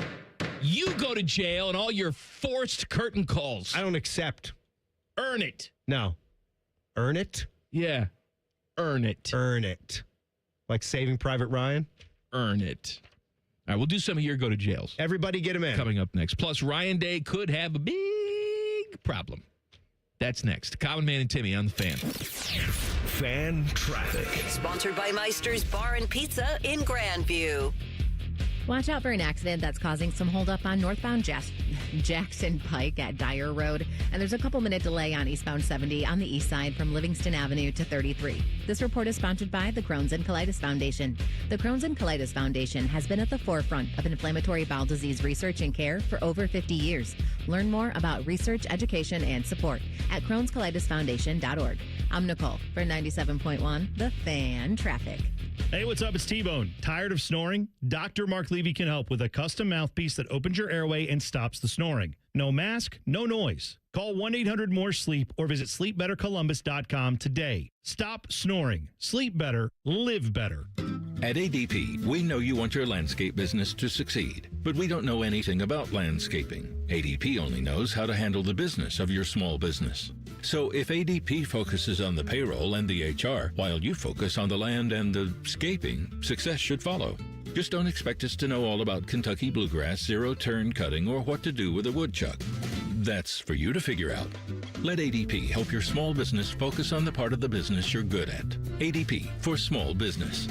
You go to jail and all your forced curtain calls. I don't accept. Earn it. No. Earn it? Yeah. Earn it. Earn it. Like Saving Private Ryan? Earn it. All right, we'll do some of your go to jails. Everybody get him in. Coming up next. Plus, Ryan Day could have a big problem. That's next. Common Man and Timmy on the Fan. Fan Traffic. Sponsored by Meister's Bar and Pizza in Grandview. Watch out for an accident that's causing some holdup on northbound Jackson Pike at Dyer Road. And there's a couple-minute delay on eastbound 70 on the east side from Livingston Avenue to 33. This report is sponsored by the Crohn's and Colitis Foundation. The Crohn's and Colitis Foundation has been at the forefront of inflammatory bowel disease research and care for over 50 years. Learn more about research, education, and support at Crohn'sColitisFoundation.org. I'm Nicole for 97.1 The Fan Traffic. Hey, what's up? It's T-Bone. Tired of snoring? Dr. Mark Levy can help with a custom mouthpiece that opens your airway and stops the snoring. No mask, no noise. Call 1-800-MORE-SLEEP or visit sleepbettercolumbus.com today. Stop snoring. Sleep better. Live better. At ADP, we know you want your landscape business to succeed, but we don't know anything about landscaping. ADP only knows how to handle the business of your small business. So if ADP focuses on the payroll and the HR, while you focus on the land and the scaping, success should follow. Just don't expect us to know all about Kentucky bluegrass, zero-turn cutting, or what to do with a woodchuck. That's for you to figure out. Let ADP help your small business focus on the part of the business you're good at. ADP for small business.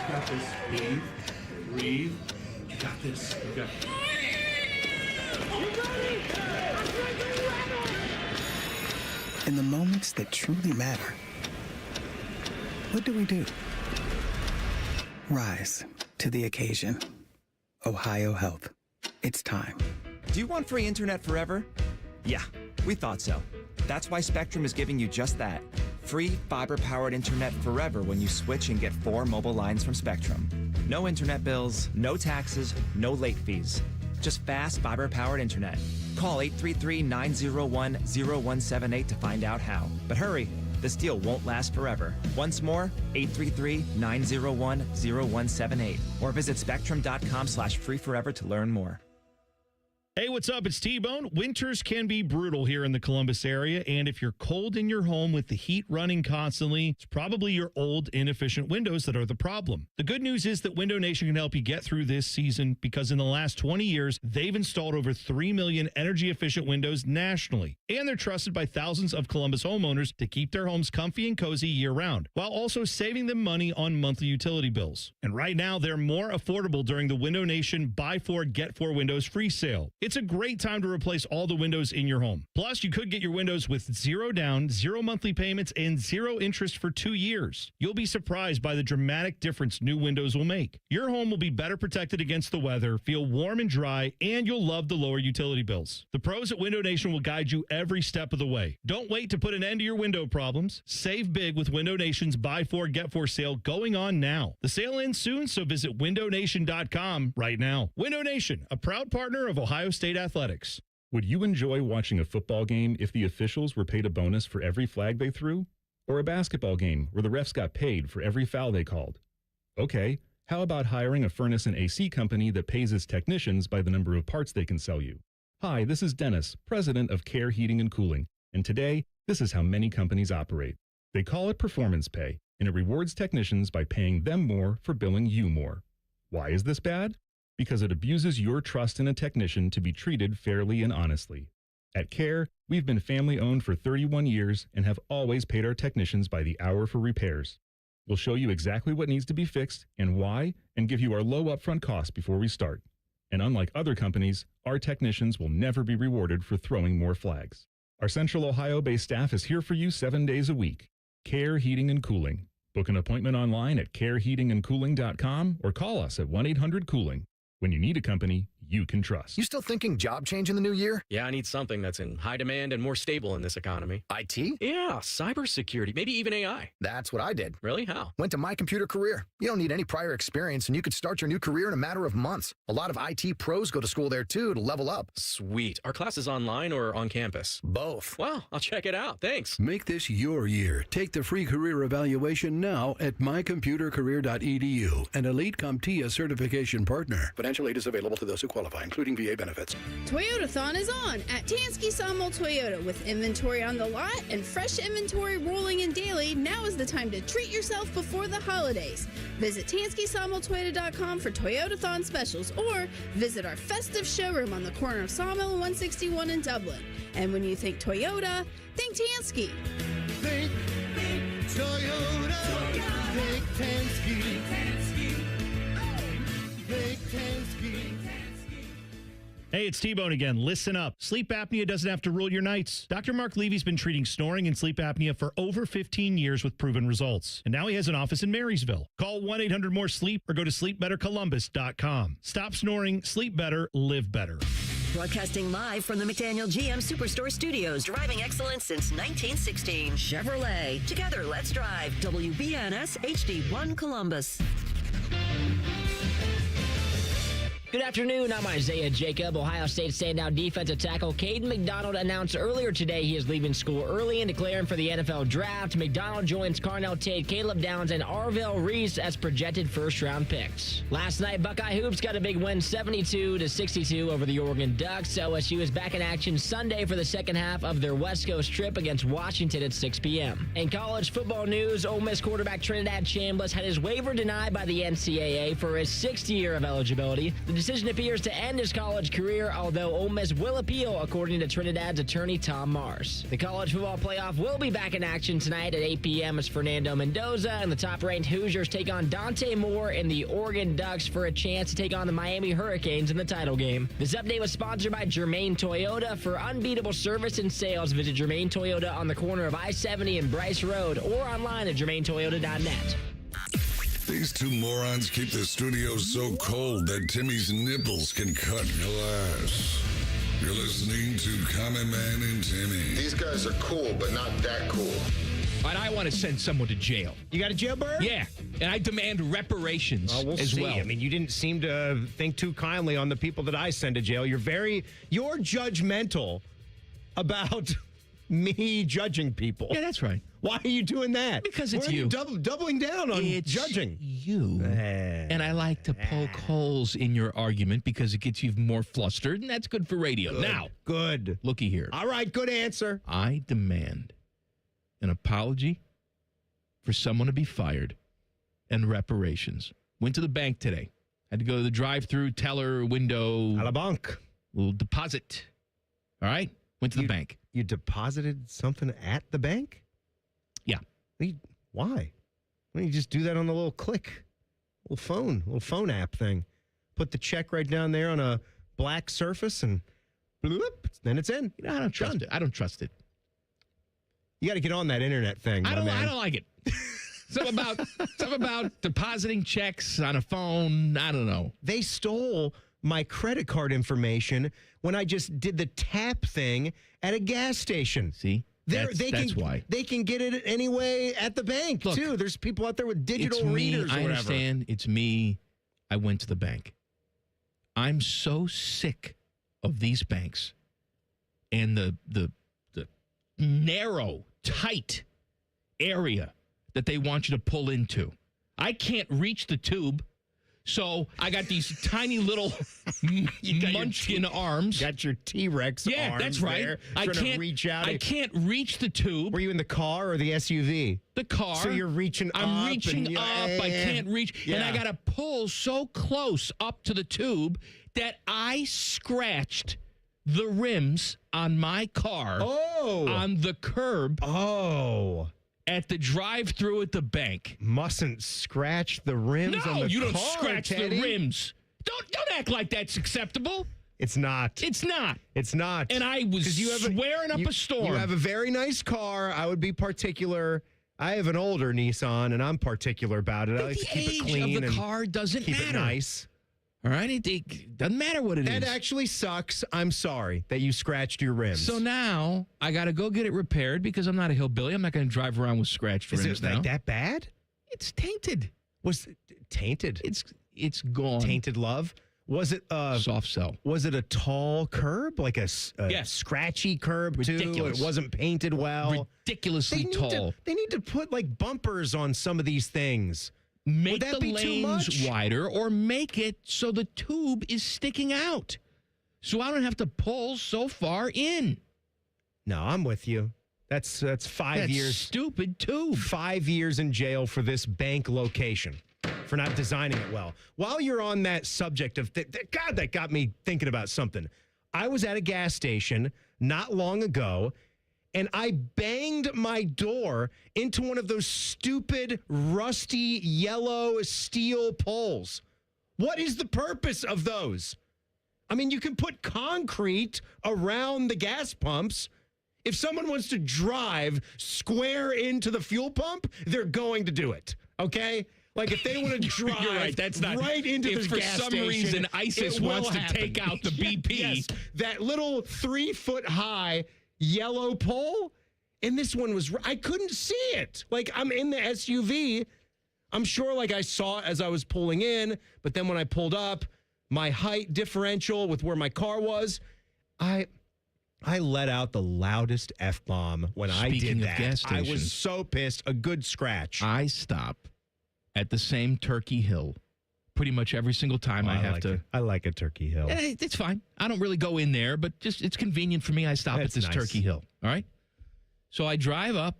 Got this. Breathe. You got this. You got this. In the moments that truly matter, what do? Rise to the occasion. Ohio Health. It's time. Do you want free internet forever? Yeah, we thought so. That's why Spectrum is giving you just that. Free fiber-powered internet forever when you switch and get 4 mobile lines from Spectrum. No internet bills, no taxes, no late fees. Just fast fiber-powered internet. Call 833-901-0178 to find out how. But hurry, this deal won't last forever. Once more, 833-901-0178. Or visit spectrum.com/freeforever to learn more. Hey, what's up? It's T-Bone. Winters can be brutal here in the Columbus area, and if you're cold in your home with the heat running constantly, it's probably your old, inefficient windows that are the problem. The good news is that Window Nation can help you get through this season because in the last 20 years, they've installed over 3 million energy-efficient windows nationally, and they're trusted by thousands of Columbus homeowners to keep their homes comfy and cozy year-round, while also saving them money on monthly utility bills. And right now, they're more affordable during the Window Nation Buy 4, Get 4 Windows free sale. It's a great time to replace all the windows in your home. Plus, you could get your windows with 0 down, 0 monthly payments, and 0 interest for 2 years. You'll be surprised by the dramatic difference new windows will make. Your home will be better protected against the weather, feel warm and dry, and you'll love the lower utility bills. The pros at Window Nation will guide you every step of the way. Don't wait to put an end to your window problems. Save big with Window Nation's Buy 4, Get 4 sale going on now. The sale ends soon, so visit windownation.com right now. Window Nation, a proud partner of Ohio State Athletics. Would you enjoy watching a football game if the officials were paid a bonus for every flag they threw? Or a basketball game where the refs got paid for every foul they called? Okay, how about hiring a furnace and AC company that pays its technicians by the number of parts they can sell you? Hi, this is Dennis, president of Care Heating and Cooling, and today, this is how many companies operate. They call it performance pay, and it rewards technicians by paying them more for billing you more. Why is this bad? Because it abuses your trust in a technician to be treated fairly and honestly. At Care, we've been family-owned for 31 years and have always paid our technicians by the hour for repairs. We'll show you exactly what needs to be fixed and why, and give you our low upfront cost before we start. And unlike other companies, our technicians will never be rewarded for throwing more flags. Our Central Ohio-based staff is here for you 7 days a week. Care Heating and Cooling. Book an appointment online at careheatingandcooling.com or call us at 1-800-COOLING. When you need a company you can trust. You still thinking job change in the new year? Yeah, I need something that's in high demand and more stable in this economy. IT? Yeah, cybersecurity, maybe even AI. That's what I did. Really? How? Went to My Computer Career. You don't need any prior experience, and you could start your new career in a matter of months. A lot of IT pros go to school there, too, to level up. Sweet. Are classes online or on campus? Both. Well, I'll check it out. Thanks. Make this your year. Take the free career evaluation now at mycomputercareer.edu, an Elite CompTIA certification partner. Financial aid is available to those who qualify, including VA benefits. Toyotathon is on at Tansky Sawmill Toyota. With inventory on the lot and fresh inventory rolling in daily, now is the time to treat yourself before the holidays. Visit TanskySawmillToyota.com for Toyotathon specials or visit our festive showroom on the corner of Sawmill and 161 in Dublin. And when you think Toyota, think Tansky. Think Toyota. Think Tansky. Think Tansky. Hey, it's T-Bone again. Listen up. Sleep apnea doesn't have to rule your nights. Dr. Mark Levy's been treating snoring and sleep apnea for over 15 years with proven results. And now he has an office in Marysville. Call 1-800-MORE-SLEEP or go to sleepbettercolumbus.com. Stop snoring, sleep better, live better. Broadcasting live from the McDaniel GM Superstore Studios. Driving excellence since 1916. Chevrolet. Together, let's drive. WBNS HD1 Columbus. Good afternoon. I'm Isaiah Jacob. Ohio State standout defensive tackle Caden McDonald announced earlier today he is leaving school early and declaring for the NFL draft. McDonald joins Carnell Tate, Caleb Downs, and Arvell Reese as projected first-round picks. Last night, Buckeye Hoops got a big win, 72-62 over the Oregon Ducks. OSU is back in action Sunday for the second half of their West Coast trip against Washington at 6 p.m. In college football news, Ole Miss quarterback Trinidad Chambliss had his waiver denied by the NCAA for his 6th year of eligibility. The decision appears to end his college career, although Ole Miss will appeal, according to Trinidad's attorney Tom Mars. The college football playoff will be back in action tonight at 8 p.m. as Fernando Mendoza and the top-ranked Hoosiers take on Dante Moore and the Oregon Ducks for a chance to take on the Miami Hurricanes in the title game. This update was sponsored by Germain Toyota. For unbeatable service and sales, visit Germain Toyota on the corner of I-70 and Bryce Road or online at germaintoyota.net. These two morons keep the studio so cold that Timmy's nipples can cut glass. You're listening to Common Man and Timmy. These guys are cool, but not that cool. And I want to send someone to jail. You got a jailbird? Yeah, and I demand reparations as see. well. I mean, you didn't seem to think too kindly on the people that I send to jail. You're judgmental about me judging people. Yeah, that's right. Why are you doing that? Because it's Why are you. Doubling down on It's judging. you. And I like to poke holes in your argument because it gets you more flustered, and that's good for radio. Now, good. Looky here. All right, good answer. I demand an apology for someone to be fired and reparations. Went to the bank today. Had to go to the drive-through teller window. A la banque. Little deposit. All right? Went to the bank. You deposited something at the bank? Yeah. Why? Why don't you just do that on the little little phone app thing? Put the check right down there on a black surface and bloop, then it's in. I don't trust it. I don't trust it. You got to get on that internet thing. I don't like it. Something about depositing checks on a phone. I don't know. They stole my credit card information when I just did the tap thing at a gas station. See? That's why. They can get it anyway at the bank, too. There's people out there with digital readers or whatever. I understand. It's me. I went to the bank. I'm so sick of these banks and the narrow, tight area that they want you to pull into. I can't reach the tube. So I got these tiny little munchkin arms. Got your T-Rex arms. Yeah, that's right. There, I can't reach out. I can't reach the tube. Were you in the car or the SUV? The car. So you're reaching up. I'm reaching up. I can't reach. Yeah. And I got to pull so close up to the tube that I scratched the rims on my car on the curb. At the drive-through at the bank. Mustn't scratch the rims on the car, No, you don't scratch Teddy. the rims. Don't act like that's acceptable. It's not. It's not. It's not. And I was swearing up a storm. You have a very nice car. I would be particular. I have an older Nissan, and I'm particular about it. I like to keep it clean. The age of the and car doesn't keep matter. it nice. All right? It doesn't matter what it is. That actually sucks. I'm sorry that you scratched your rims. So now I got to go get it repaired because I'm not a hillbilly. I'm not going to drive around with scratched rims Is it now. that bad? It's tainted. Was tainted? It's gone. Tainted love? Was it soft sell? Was it a tall curb, like a scratchy curb Ridiculous. too? It wasn't painted well. Ridiculously tall. They need to put like bumpers on some of these things. Make Would that the be too lanes much? wider or make it so the tube is sticking out. So I don't have to pull so far in. No, I'm with you. That's 5 years. Stupid tube. 5 years in jail for this bank location for not designing it well. While you're on that subject of God, that got me thinking about something. I was at a gas station not long ago, and I banged my door into one of those stupid, rusty, yellow steel poles. What is the purpose of those? I mean, you can put concrete around the gas pumps. If someone wants to drive square into the fuel pump, they're going to do it, okay? Like, if they want to drive You're right. That's not, right into if the for gas some station, reason ISIS it will wants to happen. take out the BP. Yes, that little 3-foot-high yellow pole, and this one was, I couldn't see it. Like, I'm in the SUV. I'm sure, like, I saw it as I was pulling in, but then when I pulled up, my height differential with where my car was, I let out the loudest F-bomb when I did Speaking of that. gas I was stations, so pissed. A good scratch. I stop at the same Turkey Hill pretty much every single time I have to. I like a Turkey Hill. Yeah, it's fine. I don't really go in there, but just it's convenient for me. I stop That's at this nice. Turkey Hill. All right. So I drive up,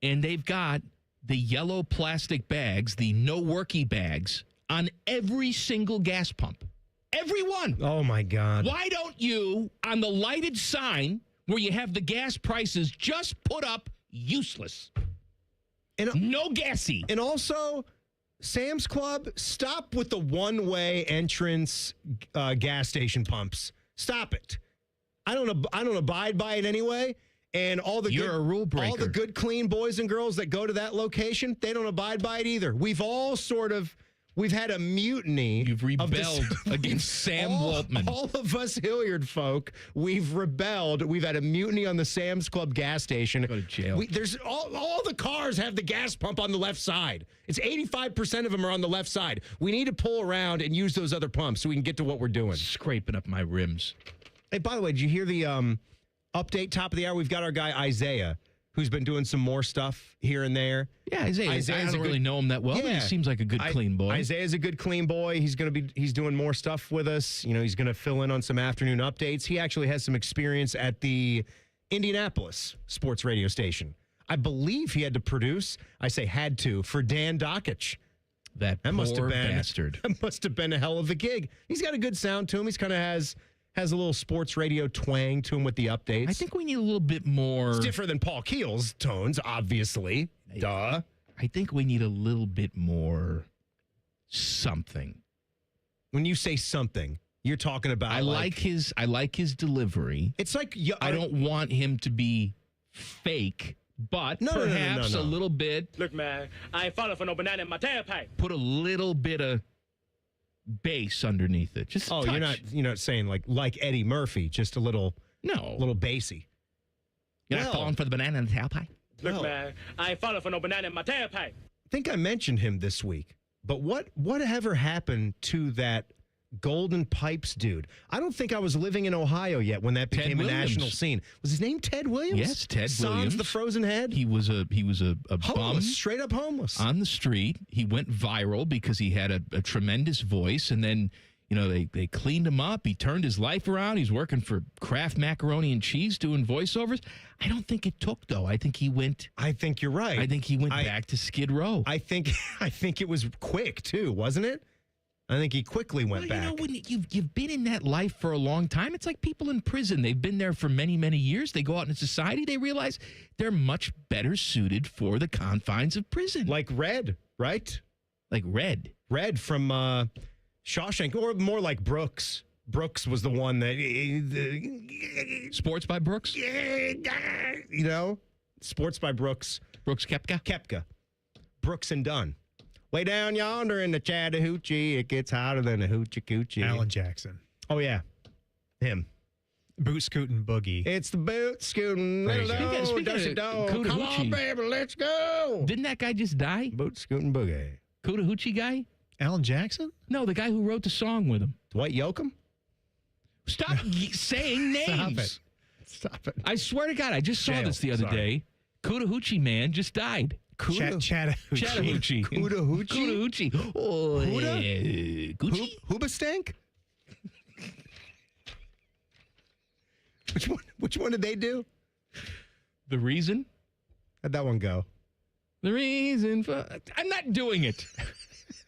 and they've got the yellow plastic bags, the no worky bags, on every single gas pump. Every one. Oh, my God. Why don't you, on the lighted sign where you have the gas prices, just put up useless? And no gassy. And also, Sam's Club, stop with the one-way entrance gas station pumps. Stop it. I don't abide by it anyway. And all the You're a rule breaker. All the good, clean boys and girls that go to that location, they don't abide by it either. We've all we've had a mutiny. You've rebelled against Sam Waltman. All of us Hilliard folk, we've rebelled. We've had a mutiny on the Sam's Club gas station. Go to jail. There's all the cars have the gas pump on the left side. It's 85% of them are on the left side. We need to pull around and use those other pumps so we can get to what we're doing. Scraping up my rims. Hey, by the way, did you hear the update top of the hour? We've got our guy Isaiah, who's been doing some more stuff here and there. Yeah, Isaiah. I don't really know him that well, but he seems like a good, clean boy. Isaiah's a good, clean boy. He's doing more stuff with us. He's going to fill in on some afternoon updates. He actually has some experience at the Indianapolis sports radio station. I believe he had to produce, for Dan Dockich. That must have been bastard. That must have been a hell of a gig. He's got a good sound to him. He's kind of has a little sports radio twang to him with the updates. I think we need a little bit more. It's different than Paul Keel's tones, obviously. Duh. I think we need a little bit more something. When you say something, you're talking about. I like his delivery. It's like I don't want him to be fake. But perhaps a little bit. Look, man, I ain't falling for no banana in my tailpipe. Put a little bit of bass underneath it. Just you're not saying like Eddie Murphy, just a little bassy. You're not falling for the banana in the tailpipe? Look, man, I ain't falling for no banana in my tailpipe. I think I mentioned him this week, but whatever happened to that Golden Pipes dude? I don't think I was living in Ohio yet when that became a national scene. Was his name Ted Williams? Yes, Ted Sans Williams. the Frozen Head? He was a homeless, bum. straight up homeless. On the street. He went viral because he had a tremendous voice, and then they cleaned him up. He turned his life around. He's working for Kraft Macaroni and Cheese doing voiceovers. I don't think it took, though. I think you're right. I think he went back to Skid Row. I think it was quick, too, wasn't it? I think he quickly went back. When you've been in that life for a long time, it's like people in prison. They've been there for many, many years. They go out into society. They realize they're much better suited for the confines of prison. Like Red, right? Like Red. Red from Shawshank, or more like Brooks. Brooks was the one that... Sports by Brooks? Sports by Brooks. Brooks Koepka? Koepka. Brooks and Dunn. Way down yonder in the Chattahoochee, it gets hotter than a hoochie coochie. Alan Jackson. Oh, yeah. Him. Boot scooting boogie. It's the boot scooting. Come on, baby, let's go. Didn't that guy just die? Boot scooting boogie. Cuttahoochee guy? Alan Jackson? No, the guy who wrote the song with him. Dwight Yoakam? Stop saying names. Stop it. I swear to God, I just saw this the other day. Cuttahoochee man just died. Chattahoochee. Cuttahoochee? Oh, Gucci? Hoobastank? Which one did they do? The Reason? How'd that one go? The Reason for... I'm not doing it.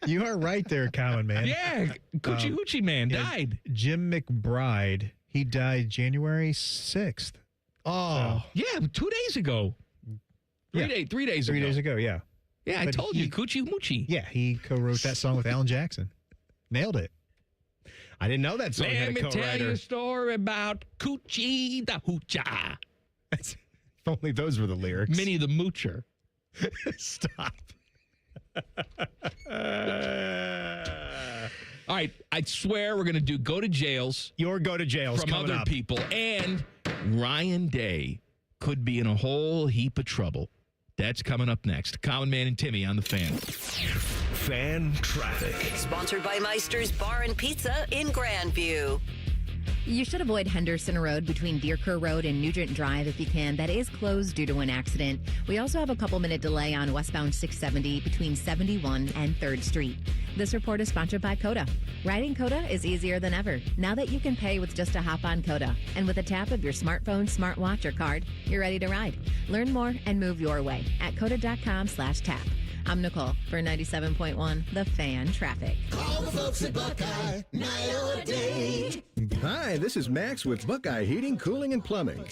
You are right there, Common Man. Yeah, Coochie Hoochie Man died. Jim McBride, he died January 6th. Oh. Yeah, 2 days ago. 3 days ago. 3 days ago, yeah. Yeah, I told you, Coochie Moochie. Yeah, he co-wrote that song with Alan Jackson. Nailed it. I didn't know that song had a co-writer. Let me tell you a story about Coochie the Hoocha. If only those were the lyrics. Minnie the Moocher. Stop. All right, I swear we're going to do Go to Jails. Your Go to Jails from coming other up. people. And Ryan Day could be in a whole heap of trouble. That's coming up next. Common Man and Timmy on the Fan. Fan Traffic. Sponsored by Meister's Bar and Pizza in Grandview. You should avoid Henderson Road between Deerker Road and Nugent Drive if you can. That is closed due to an accident. We also have a couple-minute delay on westbound 670 between 71 and 3rd Street. This report is sponsored by Coda. Riding Coda is easier than ever. Now that you can pay with just a hop on Coda. And with a tap of your smartphone, smartwatch, or card, you're ready to ride. Learn more and move your way at coda.com/tap. I'm Nicole for 97.1 The Fan Traffic. Call the folks at Buckeye, night or day. Hi, this is Max with Buckeye Heating, Cooling, and Plumbing.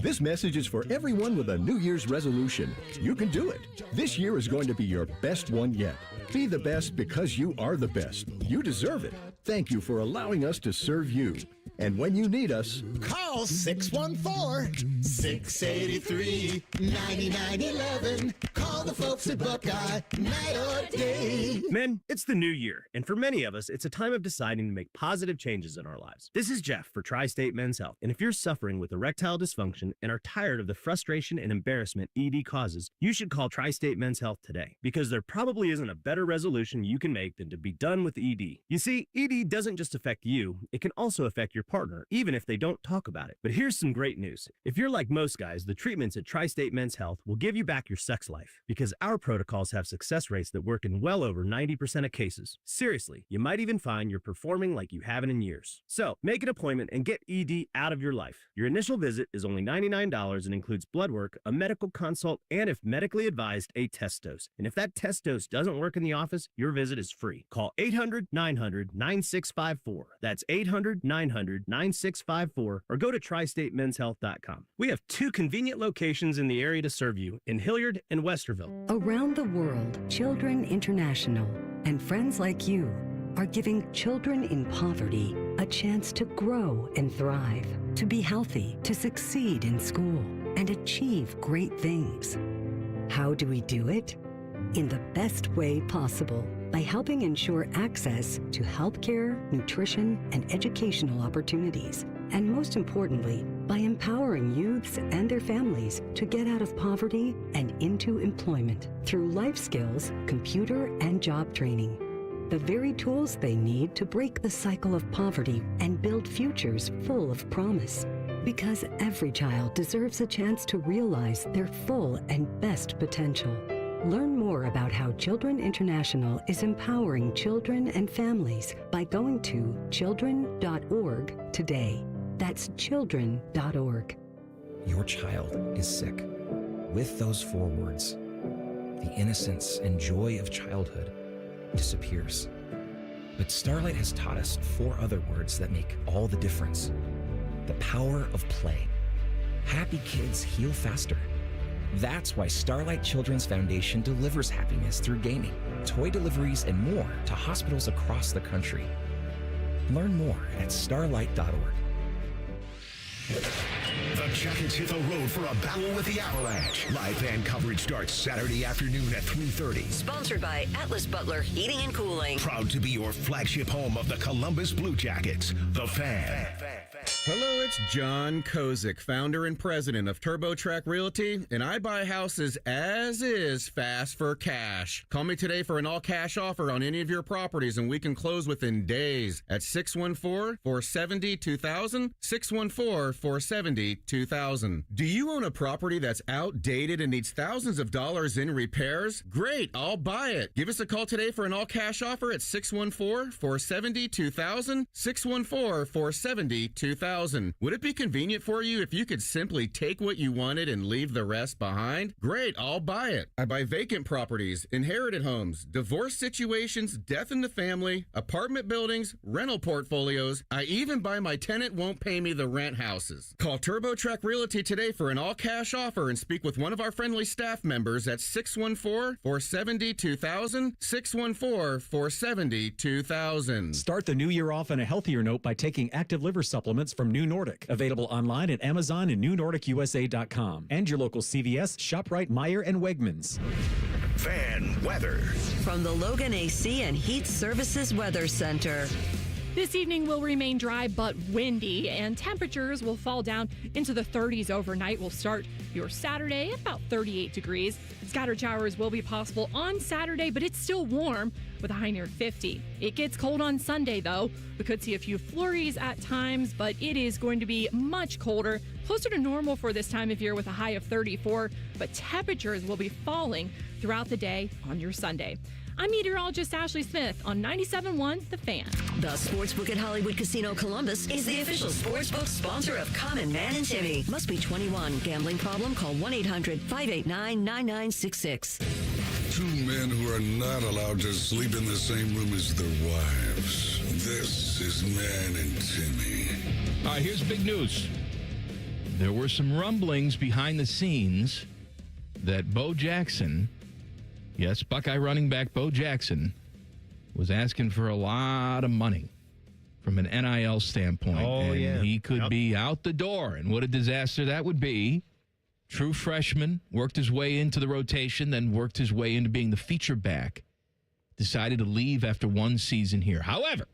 This message is for everyone with a New Year's resolution. You can do it. This year is going to be your best one yet. Be the best because you are the best. You deserve it. Thank you for allowing us to serve you. And when you need us, call 614-683-9911. Call the folks at Buckeye, night or day. Men, it's the new year, and for many of us, it's a time of deciding to make positive changes in our lives. This is Jeff for Tri-State Men's Health, and if you're suffering with erectile dysfunction and are tired of the frustration and embarrassment ED causes, you should call Tri-State Men's Health today, because there probably isn't a better resolution you can make than to be done with ED. You see, ED doesn't just affect you, it can also affect your partner, even if they don't talk about it. But here's some great news. If you're like most guys, the treatments at Tri-State Men's Health will give you back your sex life, because our protocols have success rates that work in well over 90% of cases. Seriously, you might even find you're performing like you haven't in years. So, make an appointment and get ED out of your life. Your initial visit is only $99 and includes blood work, a medical consult, and if medically advised, a test dose. And if that test dose doesn't work in the office, your visit is free. Call 800-900-9654. That's 800-900-9654 or go to tristatemenshealth.com. We have 2 convenient locations in the area to serve you in Hilliard and Westerville. Around the world, Children International and friends like you are giving children in poverty a chance to grow and thrive, to be healthy, to succeed in school, and achieve great things. How do we do it? In the best way possible, by helping ensure access to healthcare, nutrition, and educational opportunities. And most importantly, by empowering youths and their families to get out of poverty and into employment through life skills, computer, and job training. The very tools they need to break the cycle of poverty and build futures full of promise. Because every child deserves a chance to realize their full and best potential. Learn more about how Children International is empowering children and families by going to children.org today. That's children.org. Your child is sick. With those 4 words, the innocence and joy of childhood disappears. But Starlight has taught us 4 other words that make all the difference. The power of play. Happy kids heal faster. That's why Starlight Children's Foundation delivers happiness through gaming, toy deliveries, and more to hospitals across the country. Learn more at starlight.org. The Jackets hit the road for a battle with the Avalanche. Live fan coverage starts Saturday afternoon at 3:30. Sponsored by Atlas Butler Heating and Cooling. Proud to be your flagship home of the Columbus Blue Jackets. The Fan. Hello, it's John Kozik, founder and president of TurboTrack Realty, and I buy houses as is fast for cash. Call me today for an all-cash offer on any of your properties, and we can close within days at 614-470-2000, 614-470-2000. Do you own a property that's outdated and needs thousands of dollars in repairs? Great, I'll buy it. Give us a call today for an all-cash offer at 614-470-2000, 614-470-2000. Would it be convenient for you if you could simply take what you wanted and leave the rest behind? Great, I'll buy it. I buy vacant properties, inherited homes, divorce situations, death in the family, apartment buildings, rental portfolios. I even buy my tenant won't pay me the rent houses. Call TurboTrack Realty today for an all-cash offer and speak with one of our friendly staff members at 614-470-2000, 614-470-2000. Start the new year off on a healthier note by taking active liver supplements from New Nordic. Available online at Amazon and NewNordicUSA.com. And your local CVS, ShopRite, Meijer, and Wegmans. Fan weather. From the Logan AC and Heat Services Weather Center. This evening will remain dry but windy, and temperatures will fall down into the 30s overnight. We'll start your Saturday at about 38 degrees. Scattered showers will be possible on Saturday, but it's still warm with a high near 50. It gets cold on Sunday, though. We could see a few flurries at times, but it is going to be much colder, closer to normal for this time of year with a high of 34, but temperatures will be falling throughout the day on your Sunday. I'm meteorologist Ashley Smith on 97.1 The Fan. The Sportsbook at Hollywood Casino Columbus is the official sportsbook sponsor of Common Man and Timmy. Must be 21. Gambling problem? Call 1-800-589-9966. 2 men who are not allowed to sleep in the same room as their wives. This is Man and Timmy. All right, here's big news. There were some rumblings behind the scenes that Bo Jackson, yes, Buckeye running back Bo Jackson, was asking for a lot of money from an NIL standpoint. And he could be out the door. And what a disaster that would be. True freshman, worked his way into the rotation, then worked his way into being the feature back. decided to leave after one season here. However,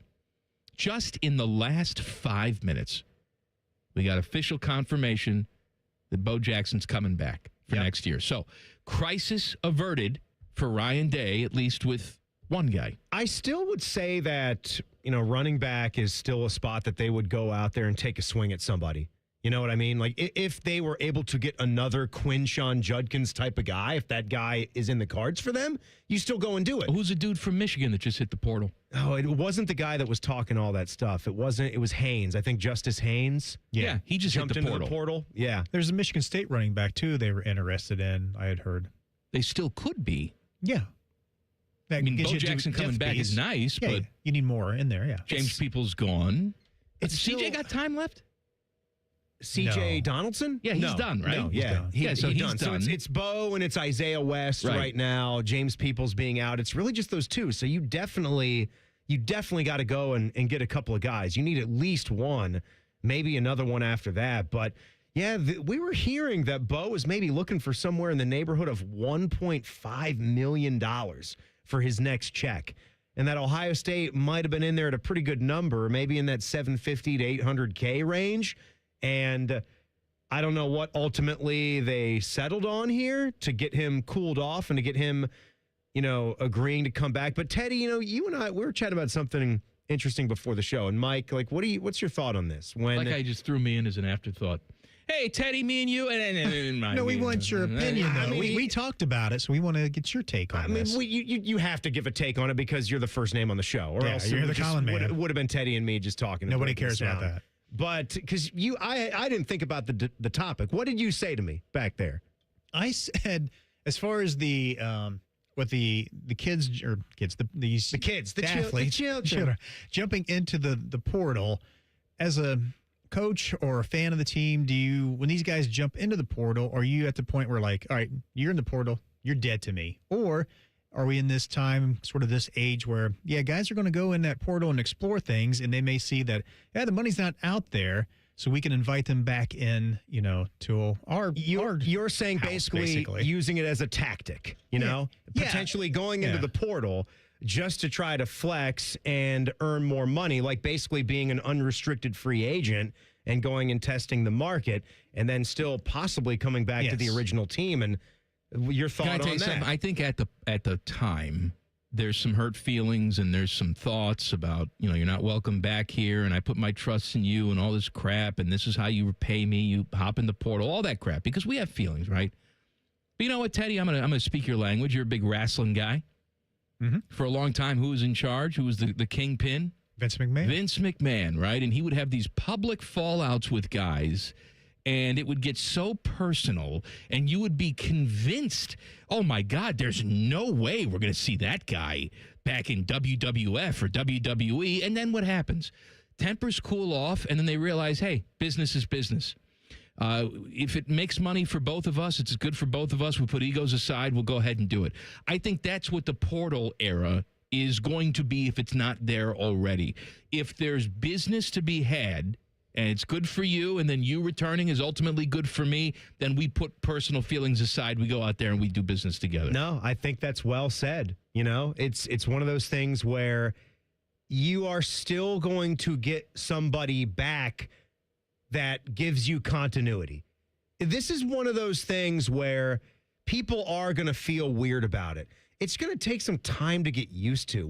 just in the last 5 minutes, we got official confirmation that Bo Jackson's coming back for next year. So, crisis averted for Ryan Day, at least with one guy. I still would say that, running back is still a spot that they would go out there and take a swing at somebody. You know what I mean? Like, if they were able to get another Quinshon Judkins type of guy, if that guy is in the cards for them, you still go and do it. Who's a dude from Michigan that just hit the portal? Oh, it wasn't the guy that was talking all that stuff. It was Haynes. I think Justice Haynes. Yeah, he just jumped hit the into the portal. Yeah. There's a Michigan State running back, too, they were interested in, I had heard. They still could be. Yeah. I mean, Bo Jackson coming back is nice, but you need more in there, yeah. James Peoples gone. CJ got time left? CJ Donaldson? Yeah, he's done, right? No, He's yeah. done. He's done. So it's Bo and it's Isaiah West right now. James Peoples being out. It's really just those two. So you definitely got to go and get a couple of guys. You need at least one, maybe another one after that. But yeah, we were hearing that Bo is maybe looking for somewhere in the neighborhood of $1.5 million for his next check. And that Ohio State might have been in there at a pretty good number, maybe in that $750 to $800K range. And I don't know what ultimately they settled on here to get him cooled off and to get him, agreeing to come back. But Teddy, you and I, we were chatting about something interesting before the show. And Mike, what's your thought on this? I just threw me in as an afterthought. Hey, Teddy, me and you, and no, we want your opinion, though. We talked about it, so we want to get your take on this. You have to give a take on it because you're the first name on the show, or else you're the common man. It would have been Teddy and me just talking. Nobody cares about that. But because I didn't think about the topic. What did you say to me back there? I said, as far as the children jumping into the portal, as a coach or a fan of the team, when these guys jump into the portal, are you at the point where all right, you're in the portal, you're dead to me, or are we in this time, sort of this age where, guys are going to go in that portal and explore things, and they may see that, the money's not out there, so we can invite them back in, to our You're saying house, basically using it as a tactic, potentially going into the portal just to try to flex and earn more money, like basically being an unrestricted free agent and going and testing the market, and then still possibly coming back to the original team. And your thought on that? Something? I think at the time, there's some hurt feelings and there's some thoughts about, you're not welcome back here, and I put my trust in you and all this crap, and this is how you repay me. You hop in the portal, all that crap, because we have feelings, right? But you know what, Teddy? I'm gonna speak your language. You're a big wrestling guy. Mm-hmm. For a long time, who was in charge? Who was the kingpin? Vince McMahon. Vince McMahon, right? And he would have these public fallouts with guys, and it would get so personal, and you would be convinced, oh, my God, there's no way we're going to see that guy back in WWF or WWE. And then what happens? Tempers cool off, and then they realize, hey, business is business. If it makes money for both of us, it's good for both of us. We put egos aside. We'll go ahead and do it. I think that's what the portal era is going to be if it's not there already. If there's business to be had, and it's good for you, and then you returning is ultimately good for me, then we put personal feelings aside. We go out there and we do business together. No, I think that's well said. It's one of those things where you are still going to get somebody back that gives you continuity. This is one of those things where people are going to feel weird about it. It's going to take some time to get used to.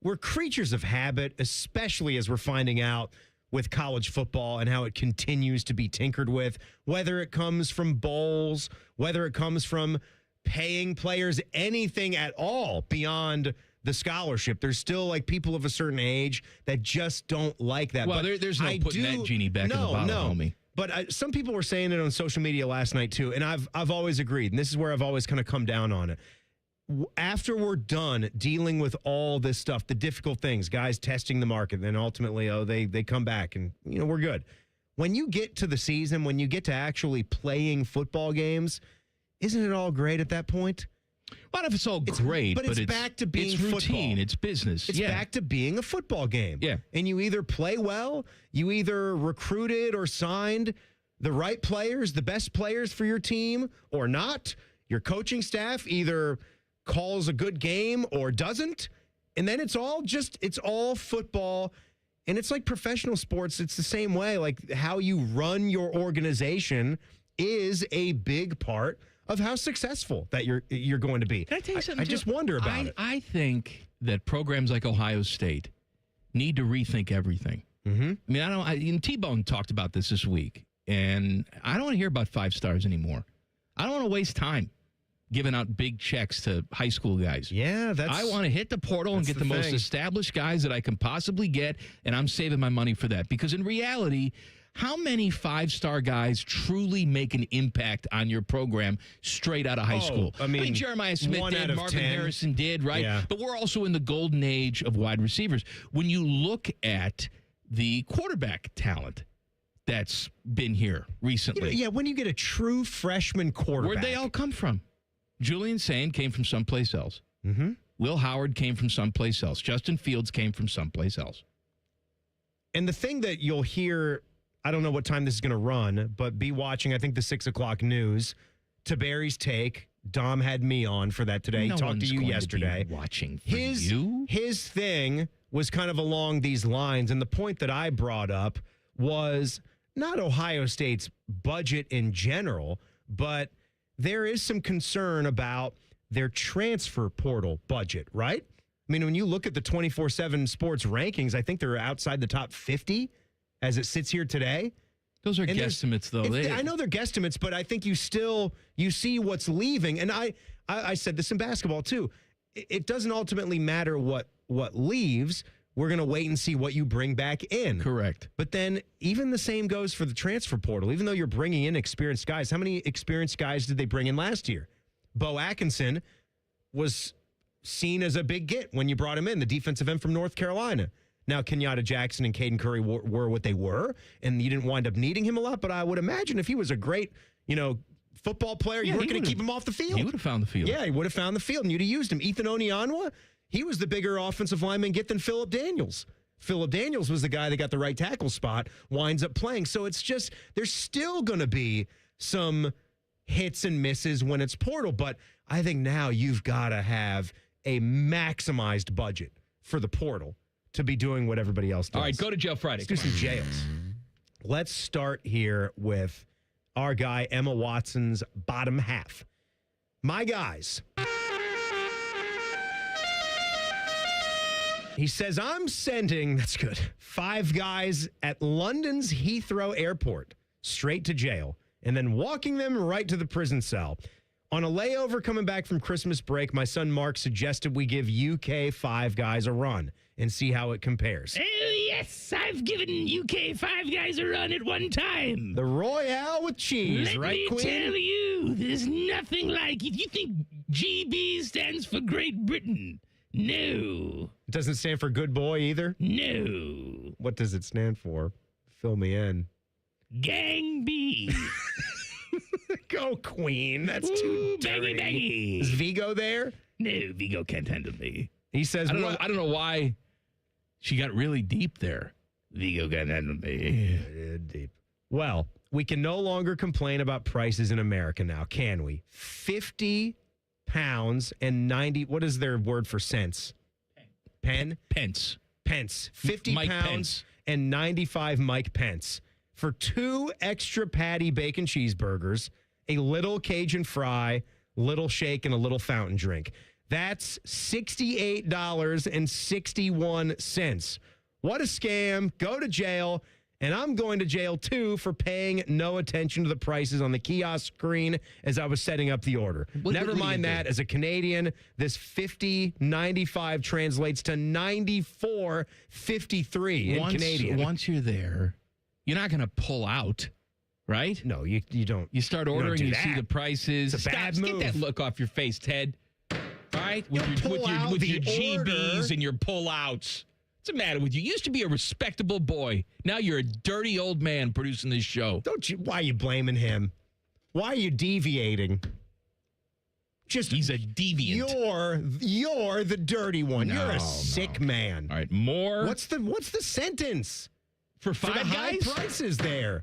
We're creatures of habit, especially as we're finding out with college football and how it continues to be tinkered with, whether it comes from bowls, whether it comes from paying players anything at all beyond the scholarship. There's still people of a certain age that just don't like that. Well, there's no putting that genie back in the bottle, homie. But some people were saying it on social media last night too, and I've always agreed, and this is where I've always kind of come down on it. After we're done dealing with all this stuff, the difficult things, guys testing the market, then ultimately, they come back and, we're good. When you get to the season, when you get to actually playing football games, isn't it all great at that point? Well, if it's all great, but it's back to being it's routine, football. It's business. It's back to being a football game. Yeah. And you either play well, you either recruited or signed the right players, the best players for your team, or not. Your coaching staff either calls a good game or doesn't. And then it's all football. And it's like professional sports. It's the same way. Like how you run your organization is a big part of how successful that you're going to be. Can I tell you something? I just wonder about it. I think that programs like Ohio State need to rethink everything. Mm-hmm. I mean, T-Bone talked about this week, and I don't want to hear about 5 stars anymore. I don't want to waste time giving out big checks to high school guys. Yeah, I want to hit the portal and get the most established guys that I can possibly get, and I'm saving my money for that. Because in reality, how many 5-star guys truly make an impact on your program straight out of high school? I mean, Jeremiah Smith did, Marvin 10. Harrison did, right? Yeah. But we're also in the golden age of wide receivers. When you look at the quarterback talent that's been here recently. Yeah, when you get a true freshman quarterback. Where'd they all come from? Julian Sain came from someplace else. Mm-hmm. Will Howard came from someplace else. Justin Fields came from someplace else. And the thing that you'll hear, I don't know what time this is going to run, but be watching, I think, the 6 o'clock news. To Barry's take, Dom had me on for that today. No he talked to you yesterday. Watching for you. His thing was kind of along these lines. And the point that I brought up was not Ohio State's budget in general, but there is some concern about their transfer portal budget, right? I mean, when you look at the 24/7 sports rankings, I think they're outside the top 50 as it sits here today. Those are guesstimates, though. I know they're guesstimates, but I think you see what's leaving. And I said this in basketball, too. It doesn't ultimately matter what leaves. We're going to wait and see what you bring back in. Correct. But then even the same goes for the transfer portal. Even though you're bringing in experienced guys, how many experienced guys did they bring in last year? Bo Atkinson was seen as a big get when you brought him in, the defensive end from North Carolina. Now, Kenyatta Jackson and Caden Curry were what they were, and you didn't wind up needing him a lot. But I would imagine if he was a great, football player, you weren't going to keep him off the field. He would have found the field. Yeah, he would have found the field, and you'd have used him. Ethan Onyanwa, he was the bigger offensive lineman get than Phillip Daniels. Phillip Daniels was the guy that got the right tackle spot, winds up playing. So it's just, there's still going to be some hits and misses when it's portal. But I think now you've got to have a maximized budget for the portal to be doing what everybody else does. All right, go to jail Friday. Let's do some jails. Let's start here with our guy, Emma Watson's bottom half. My guys. He says, I'm sending, that's good, 5 guys at London's Heathrow Airport straight to jail and then walking them right to the prison cell. On a layover coming back from Christmas break, my son Mark suggested we give UK 5 guys a run and see how it compares. Oh, yes, I've given UK 5 guys a run at one time. The Royale with cheese, Let right, me Queen? tell you, there's nothing like, if you think GB stands for Great Britain, no. It doesn't stand for good boy either? No. What does it stand for? Fill me in. Gang B. Go, Queen. That's too dirty. Baggy. Is Vigo there? No, Vigo can't handle me. He says, I don't know why she got really deep there. Vigo can't handle me. Deep. Well, we can no longer complain about prices in America now, can we? 50 pounds and 90, what is their word for cents? Pen? Pence. 50 Mike pounds Pence. and 95 Mike Pence for 2 extra patty bacon cheeseburgers, a little Cajun fry, little shake, and a little fountain drink. That's $68.61. What a scam. Go to jail. And I'm going to jail, too, for paying no attention to the prices on the kiosk screen as I was setting up the order. Never mind that. As a Canadian, this $50.95 translates to $94.53 in Canadian. Once you're there, you're not going to pull out, right? No, you don't. You start ordering, you see the prices. It's a bad move. Get that look off your face, Ted. All right? With your GBs and your pullouts. What's the matter with you? You used to be a respectable boy. Now you're a dirty old man producing this show. Why are you blaming him? Why are you deviating? He's a deviant. You're the dirty one. No, you're a sick man. All right, more. What's the sentence? For 5 the guys? High prices there.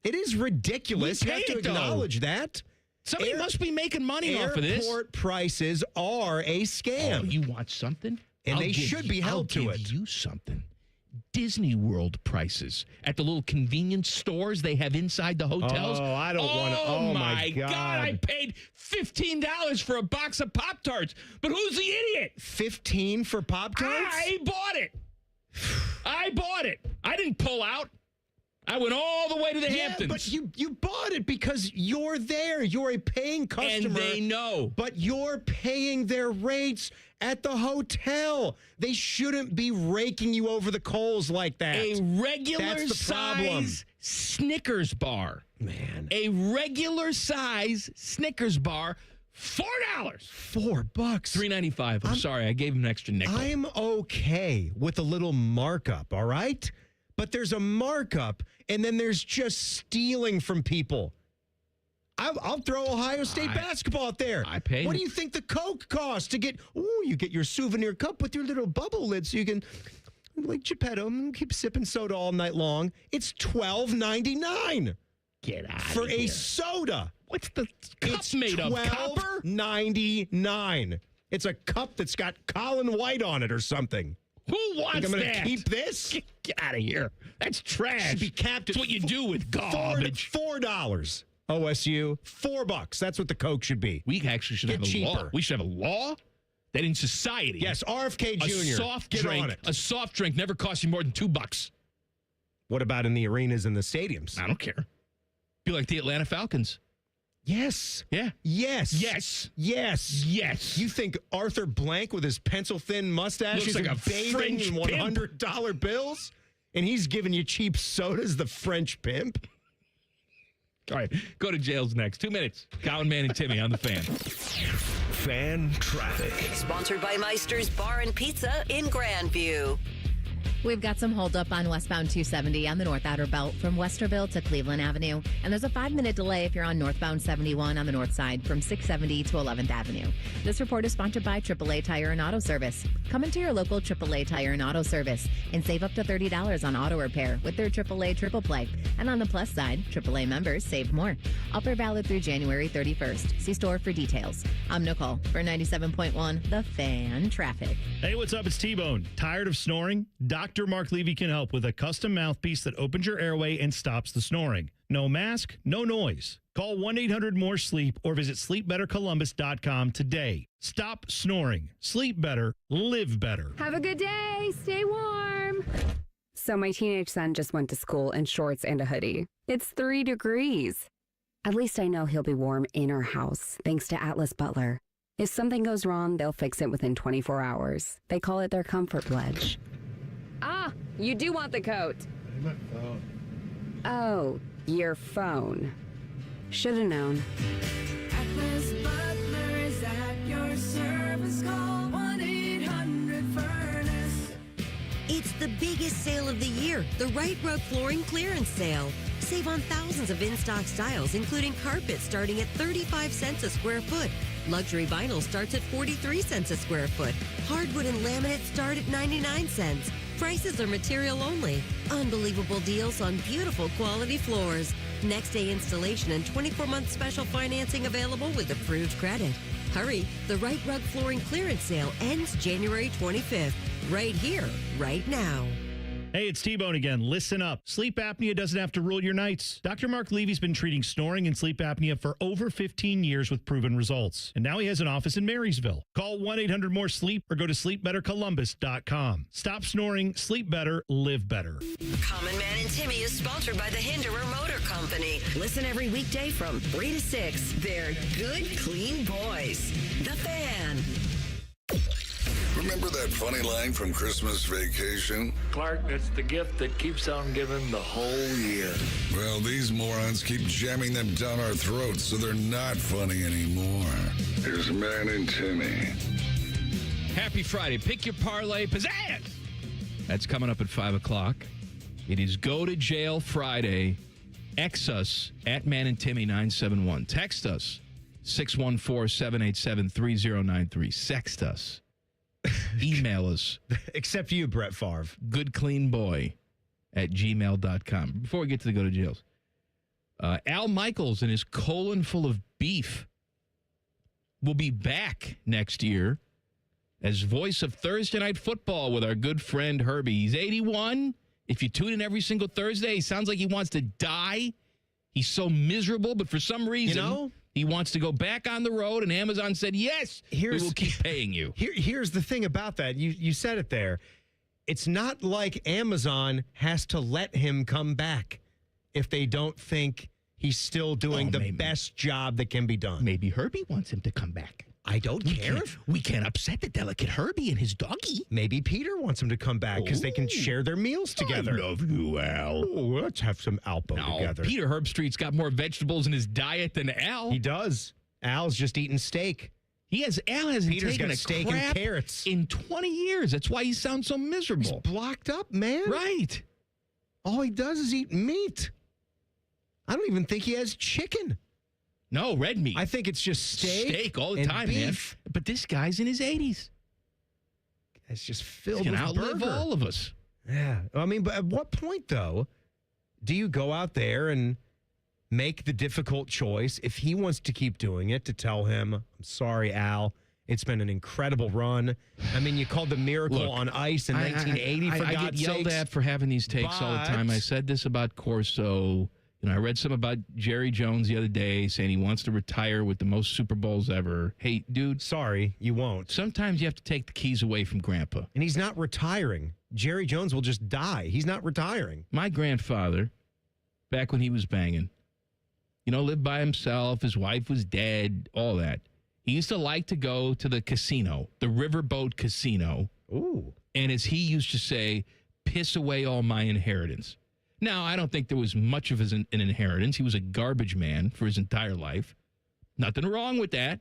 It is ridiculous. You have to acknowledge that. Somebody must be making money off of this. Airport prices are a scam. Oh, you want something? And they should be held to it. I'll give you something. Disney World prices at the little convenience stores they have inside the hotels. Oh, I don't want to. Oh, my God. I paid $15 for a box of Pop-Tarts. But who's the idiot? $15 for Pop-Tarts? I bought it. I didn't pull out. I went all the way to the Hamptons. But you bought it because you're there. You're a paying customer. And they know. But you're paying their rates at the hotel. They shouldn't be raking you over the coals like that. A regular size Snickers bar. Man. A regular size Snickers bar, $4. $4. $3.95. I'm sorry, I gave him an extra nickel. I'm okay with a little markup, all right? But there's a markup, and then there's just stealing from people. I'll throw Ohio State basketball out there. I paid. What do you think the Coke costs to get? Ooh, you get your souvenir cup with your little bubble lid, so you can, like Geppetto, keep sipping soda all night long. It's $12.99. Get out for of here. A soda. What's the cup made of? Copper? $12.99. It's a cup that's got Colin White on it or something. Who wants I'm going that? to keep this? Get out of here. That's trash. Should be capped at That's what you do with garbage. $4. OSU, $4. That's what the Coke should be. We actually should have a law. We should have a law that in society. Yes, RFK Jr. A soft drink never costs you more than $2. What about in the arenas and the stadiums? I don't care. Be like the Atlanta Falcons. Yes. Yeah. Yes. Yes. Yes. Yes. You think Arthur Blank with his pencil-thin mustache looks like a bathing French in $100 bills? And he's giving you cheap sodas, the French pimp? All right, go to jails next. 2 minutes. Colin, Man, and Timmy on the Fan. Fan traffic. Sponsored by Meister's Bar and Pizza in Grandview. We've got some holdup on westbound 270 on the North Outer Belt from Westerville to Cleveland Avenue. And there's a 5-minute delay if you're on northbound 71 on the north side from 670 to 11th Avenue. This report is sponsored by AAA Tire and Auto Service. Come into your local AAA Tire and Auto Service and save up to $30 on auto repair with their AAA Triple Play. And on the plus side, AAA members save more. Offer valid through January 31st. See store for details. I'm Nicole for 97.1 The Fan Traffic. Hey, what's up? It's T-Bone. Tired of snoring? Dr. Mark Levy can help with a custom mouthpiece that opens your airway and stops the snoring. No mask, no noise. Call 1-800-MORE-SLEEP or visit sleepbettercolumbus.com today. Stop snoring. Sleep better. Live better. Have a good day. Stay warm. So my teenage son just went to school in shorts and a hoodie. It's 3 degrees. At least I know he'll be warm in our house, thanks to Atlas Butler. If something goes wrong, they'll fix it within 24 hours. They call it their comfort pledge. Ah, you do want the coat. My phone. Oh, your phone. Should have known. Atlas Butler is at your service. Call 1-800-FURNACE. It's the biggest sale of the year, the Right Rug Flooring Clearance Sale. Save on thousands of in-stock styles, including carpet starting at 35 cents a square foot. Luxury vinyl starts at 43 cents a square foot. Hardwood and laminate start at 99 cents. Prices are material only. Unbelievable deals on beautiful quality floors. Next day installation and 24-month special financing available with approved credit. Hurry, the Right Rug Flooring Clearance Sale ends January 25th. Right here, right now. Hey, it's T-Bone again. Listen up. Sleep apnea doesn't have to rule your nights. Dr. Mark Levy's been treating snoring and sleep apnea for over 15 years with proven results. And now he has an office in Marysville. Call 1-800-MORE-SLEEP or go to sleepbettercolumbus.com. Stop snoring, sleep better, live better. Common Man and Timmy is sponsored by the Hinderer Motor Company. Listen every weekday from 3 to 6. They're good, clean boys. The Fan. Remember that funny line from Christmas Vacation? Clark, it's the gift that keeps on giving the whole year. Well, these morons keep jamming them down our throats, so they're not funny anymore. Here's Man and Timmy. Happy Friday. Pick your parlay. Pizzazz! That's coming up at 5 o'clock. It is Go to Jail Friday. X us at Man and Timmy 971. Text us 614-787-3093. Sext us. Email us. Except you, Brett Favre. goodcleanboy at gmail.com. Before we get to the Go to Jails, Al Michaels and his colon full of beef will be back next year as voice of Thursday Night Football with our good friend Herbie. He's 81. If you tune in every single Thursday, he sounds like he wants to die. He's so miserable, but for some reason, he wants to go back on the road, and Amazon said, yes, we will keep paying you. Here's the thing about that. You said it there. It's not like Amazon has to let him come back if they don't think he's still doing the best job that can be done. Maybe Herbie wants him to come back. I don't care. We can't upset the delicate Herbie and his doggy. Maybe Peter wants him to come back because they can share their meals together. I love you, Al. Oh, let's have some Alpo together. Peter Herbstreit's got more vegetables in his diet than Al. He does. Al's just eating steak. Al hasn't Peter's taken got a steak crap and carrots in 20 years. That's why he sounds so miserable. He's blocked up, man. Right. All he does is eat meat. I don't even think he has chicken. No, red meat. I think it's just steak all the and time, beef. man. But this guy's in his 80s. It's just filled He's with gonna outlive burger. all of us. Yeah. I mean, but at what point, though, do you go out there and make the difficult choice, if he wants to keep doing it, to tell him, I'm sorry, Al, it's been an incredible run. I mean, you called the Miracle on Ice in 1980, for God's sakes. I get yelled at for having these takes all the time. I said this about Corso. I read some about Jerry Jones the other day saying he wants to retire with the most Super Bowls ever. Hey, dude. Sorry, you won't. Sometimes you have to take the keys away from Grandpa. And he's not retiring. Jerry Jones will just die. He's not retiring. My grandfather, back when he was banging, lived by himself. His wife was dead, all that. He used to like to go to the casino, the Riverboat Casino. Ooh. And as he used to say, piss away all my inheritance. Now, I don't think there was much of an inheritance. He was a garbage man for his entire life. Nothing wrong with that.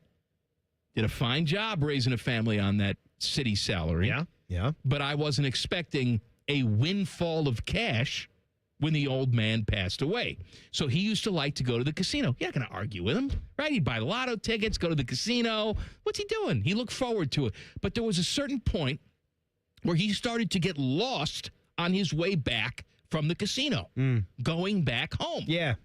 Did a fine job raising a family on that city salary. Yeah. But I wasn't expecting a windfall of cash when the old man passed away. So he used to like to go to the casino. You're not going to argue with him, right? He'd buy lotto tickets, go to the casino. What's he doing? He looked forward to it. But there was a certain point where he started to get lost on his way back from the casino, going back home. Yeah.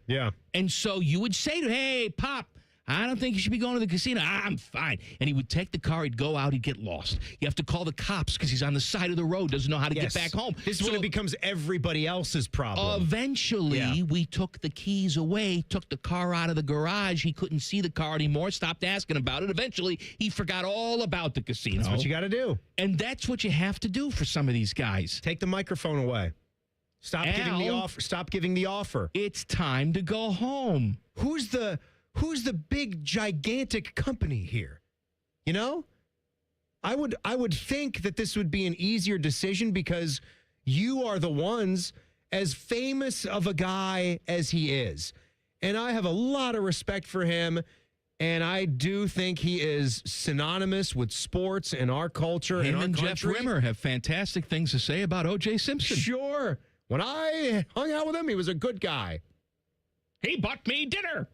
And so you would say to him, hey, Pop, I don't think you should be going to the casino. I'm fine. And he would take the car. He'd go out. He'd get lost. You have to call the cops because he's on the side of the road, doesn't know how to get back home. This is when it becomes everybody else's problem. Eventually, we took the keys away, took the car out of the garage. He couldn't see the car anymore, stopped asking about it. Eventually, he forgot all about the casino. That's what you got to do. And that's what you have to do for some of these guys. Take the microphone away. Stop giving the offer. It's time to go home. Who's the big gigantic company here? I would think that this would be an easier decision because you are the ones as famous of a guy as he is. And I have a lot of respect for him. And I do think he is synonymous with sports and our culture and our country. Jeff Rimmer have fantastic things to say about O.J. Simpson. Sure. When I hung out with him, he was a good guy. He bought me dinner.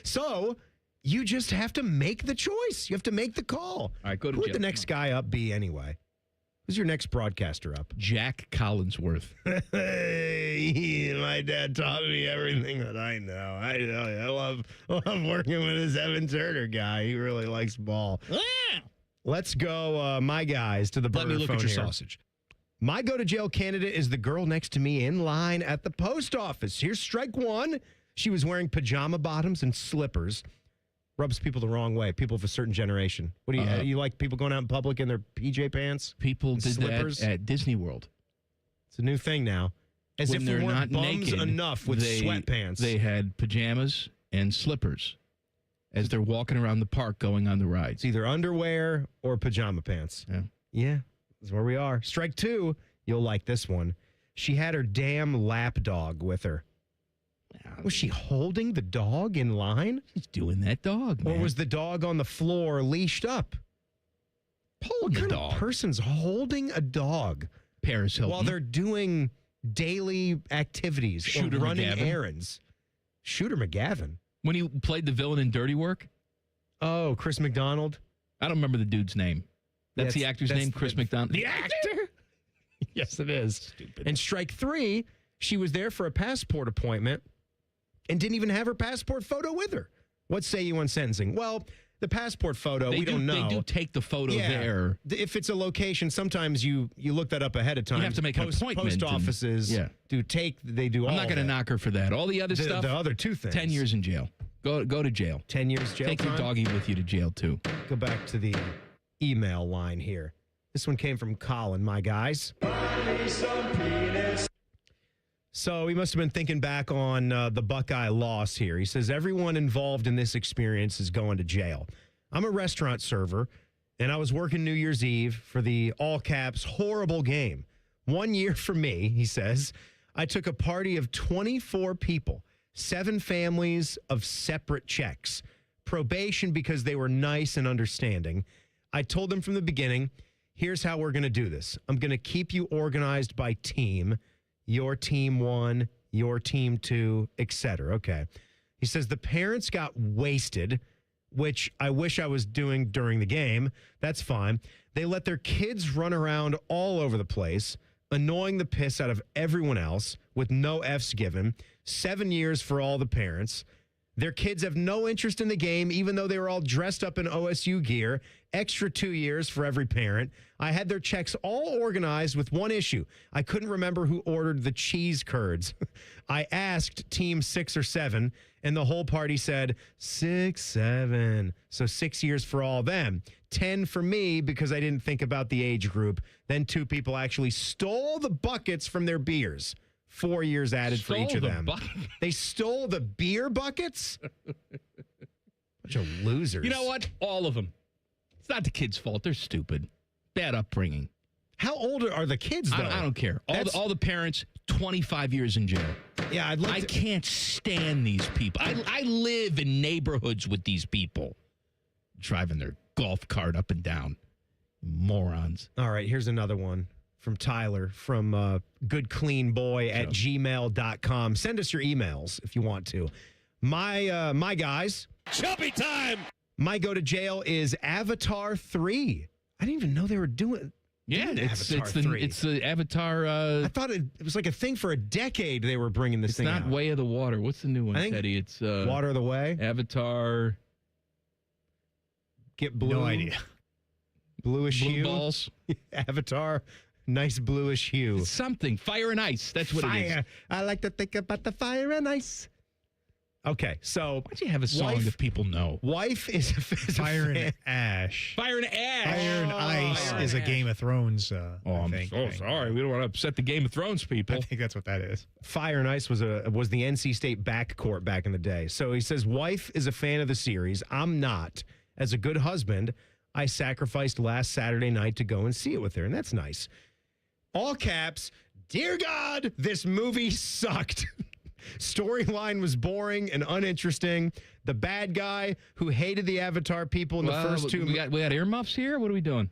So you just have to make the choice. You have to make the call. All right, go to Who would the next guy up be anyway? Who's your next broadcaster up? Jack Collinsworth. Hey, my dad taught me everything that I know. I love working with this Evan Turner guy. He really likes ball. Let's go, my guys, to the burner phone. Let me look at your here. sausage. My go-to-jail candidate is the girl next to me in line at the post office. Here's strike one. She was wearing pajama bottoms and slippers. Rubs people the wrong way. People of a certain generation. What do you like people going out in public in their PJ pants? People did slippers? that at Disney World. It's a new thing now. As when if they're we weren't not bums naked, enough with sweatpants. They had pajamas and slippers as they're walking around the park going on the rides. It's either underwear or pajama pants. Yeah, that's where we are. Strike two. You'll like this one. She had her damn lap dog with her. Was she holding the dog in line? She's doing that dog, man. Or was the dog on the floor leashed up? What kind of person's holding a dog? Paris Hilton. While they're doing daily activities Shooter or running McGavin. errands. Shooter McGavin. When he played the villain in Dirty Work? Oh, Chris McDonald? I don't remember the dude's name. That's the actor's name, Chris McDonald. The actor? Yes, it is. Stupid. And strike three, she was there for a passport appointment, and didn't even have her passport photo with her. What say you on sentencing? Well, the passport photo, we don't know. They do take the photo there. If it's a location, sometimes you look that up ahead of time. You have to make an appointment. Post offices I'm not going to knock her for that. All the other stuff. The other two things. 10 years in jail. Go to jail. 10 years jail Take time? your doggy with you to jail, too. Go back to the email line here. This one came from Colin, my guys. So he must have been thinking back on the Buckeye loss here. He says, everyone involved in this experience is going to jail. I'm a restaurant server, and I was working New Year's Eve for the all-caps horrible game. 1 year for me, he says, I took a party of 24 people, 7 families of separate checks, probation because they were nice and understanding. I told them from the beginning, here's how we're going to do this. I'm going to keep you organized by team. Your team 1, your team 2, etc. Okay. He says the parents got wasted, which I wish I was doing during the game. That's fine. They let their kids run around all over the place, annoying the piss out of everyone else with no Fs given. 7 years for all the parents. Their kids have no interest in the game, even though they were all dressed up in OSU gear. Extra 2 years for every parent. I had their checks all organized with one issue. I couldn't remember who ordered the cheese curds. I asked team 6 or 7, and the whole party said 6, 7. So 6 years for all of them. 10 for me because I didn't think about the age group. Then 2 people actually stole the buckets from their beers. 4 years added for each of them. They stole the beer buckets? Bunch of losers. You know what? All of them. It's not the kids' fault. They're stupid. Bad upbringing. How old are the kids, though? I don't care. All the parents, 25 years in jail. Yeah, I can't stand these people. I live in neighborhoods with these people driving their golf cart up and down. Morons. All right, here's another one from Tyler from goodcleanboy@gmail.com. Send us your emails if you want to. My guys. Chubby time! My go to jail is Avatar 3. I didn't even know they were doing it's Avatar 3. It's the Avatar. I thought it was like a thing for a decade they were bringing this thing out. It's not Way of the Water. What's the new one, Teddy? It's Water of the Way? Avatar. Get blue. No idea. Bluish Blue hue. balls. Avatar. Nice bluish hue. It's something. Fire and ice. That's what it is. I like to think about the fire and ice. Okay, so... Why don't you have a song that people know? Wife is Fire and Ash. Fire and Ash. Fire and Ice is a Game of Thrones, I'm so sorry. We don't want to upset the Game of Thrones people. I think that's what that is. Fire and Ice was the NC State backcourt back in the day. So he says, wife is a fan of the series. I'm not. As a good husband, I sacrificed last Saturday night to go and see it with her, and that's nice. All caps, dear God, this movie sucked. Storyline was boring and uninteresting. The bad guy who hated the Avatar people in the first two... We got earmuffs here? What are we doing?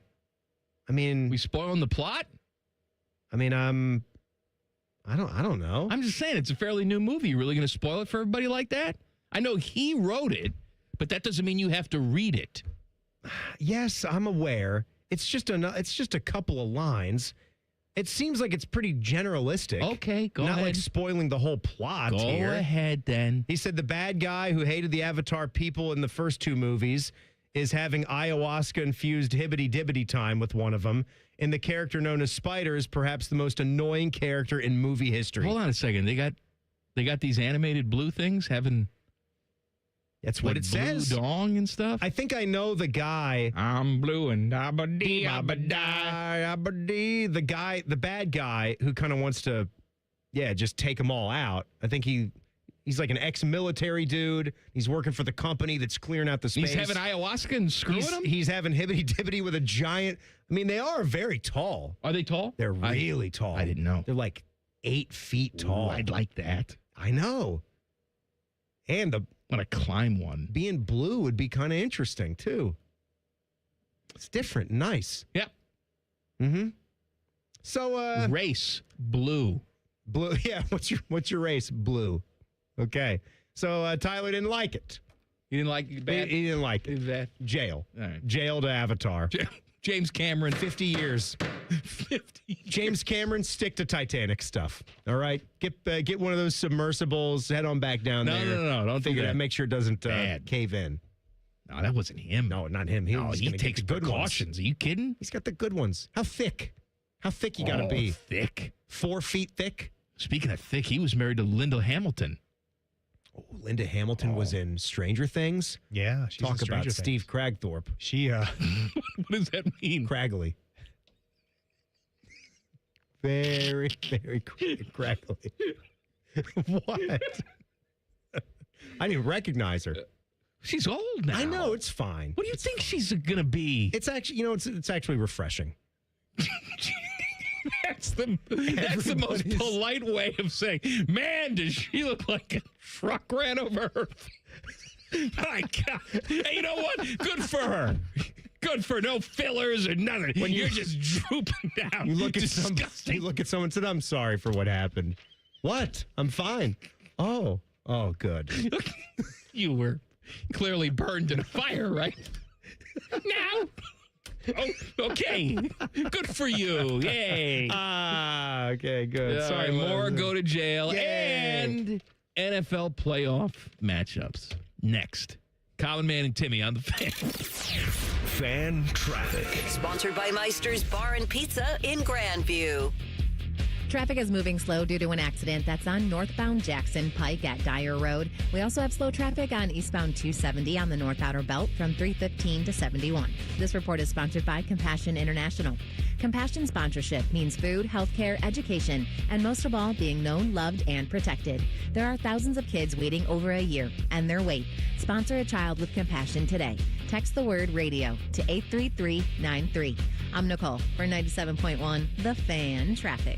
I mean... We spoiling the plot? I mean, I don't know. I'm just saying, it's a fairly new movie. You really going to spoil it for everybody like that? I know he wrote it, but that doesn't mean you have to read it. Yes, I'm aware. It's just a couple of lines. It seems like it's pretty generalistic. Okay, go ahead. Not like spoiling the whole plot here. Go ahead, then. He said the bad guy who hated the Avatar people in the first 2 movies is having ayahuasca-infused hibbity-dibbity time with one of them. And the character known as Spider is perhaps the most annoying character in movie history. Hold on a second. They got these animated blue things having... That's what it says. Blue dong and stuff. I think I know the guy. I'm blue and abba-dee, abba-dee. The bad guy who kind of wants to, just take them all out. I think he's like an ex-military dude. He's working for the company that's clearing out the space. He's having ayahuasca and screwing them? He's having hibbity-dibbity with a giant. I mean, they are very tall. Are they tall? They're really tall. I didn't know. They're like 8 feet tall. Ooh, I'd like that. I know. And I want to climb one. Being blue would be kind of interesting, too. It's different. Nice. Yep. Mm-hmm. So, race. Blue. Blue. Yeah. What's your race? Blue. Okay. So, Tyler didn't like it. He didn't like it bad? He didn't like it. Bad. Jail. All right. Jail to Avatar. James Cameron. 50 years James Cameron, stick to Titanic stuff. All right, get one of those submersibles. Head on back down there. No, don't figure do that. Make sure it doesn't cave in. No, that wasn't him. No, not him. He takes good precautions. Ones. Are you kidding? He's got the good ones. How thick? How thick you got to be? Thick. 4 feet thick. Speaking of thick, he was married to Linda Hamilton. Oh, Linda Hamilton was in Stranger Things. Yeah, she's talk in Stranger about Things. Steve Cragthorpe. She what does that mean? Craggly. Very, very craggly. What? I didn't recognize her. She's old now. I know, it's fine. What do you think she's gonna be? It's actually, it's actually refreshing. That's the most polite way of saying, man, does she look like a truck ran over her? My God. Hey, you know what? Good for her. Good for no fillers or nothing. When you're just drooping down. You look at someone and say, I'm sorry for what happened. What? I'm fine. Oh, good. You were clearly burned in a fire, right? Now. Oh, okay. Good for you. Yay. Okay, good. Sorry, more go to jail. Yay. And NFL playoff matchups. Next. Common Man and Timmy on the Fan. Fan Traffic. Sponsored by Meister's Bar and Pizza in Grandview. Traffic is moving slow due to an accident that's on northbound Jackson Pike at Dyer Road. We also have slow traffic on eastbound 270 on the North Outer Belt from 315 to 71. This report is sponsored by Compassion International. Compassion sponsorship means food, healthcare, education, and most of all, being known, loved, and protected. There are thousands of kids waiting over a year, and their wait. Sponsor a child with compassion today. Text the word radio to 83393. I'm Nicole for 97.1 The Fan Traffic.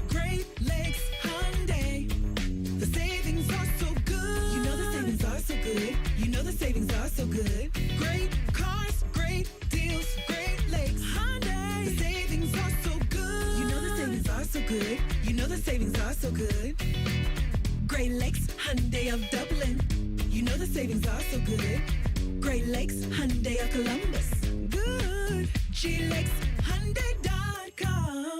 Great Lakes Hyundai. The savings are so good. You know the savings are so good. You know the savings are so good. Great cars, great deals, Great Lakes Hyundai. The savings are so good. You know the savings are so good. You know the savings are so good. Great Lakes Hyundai of Dublin. You know the savings are so good. Great Lakes Hyundai of Columbus. Good. GLakesHyundai.com.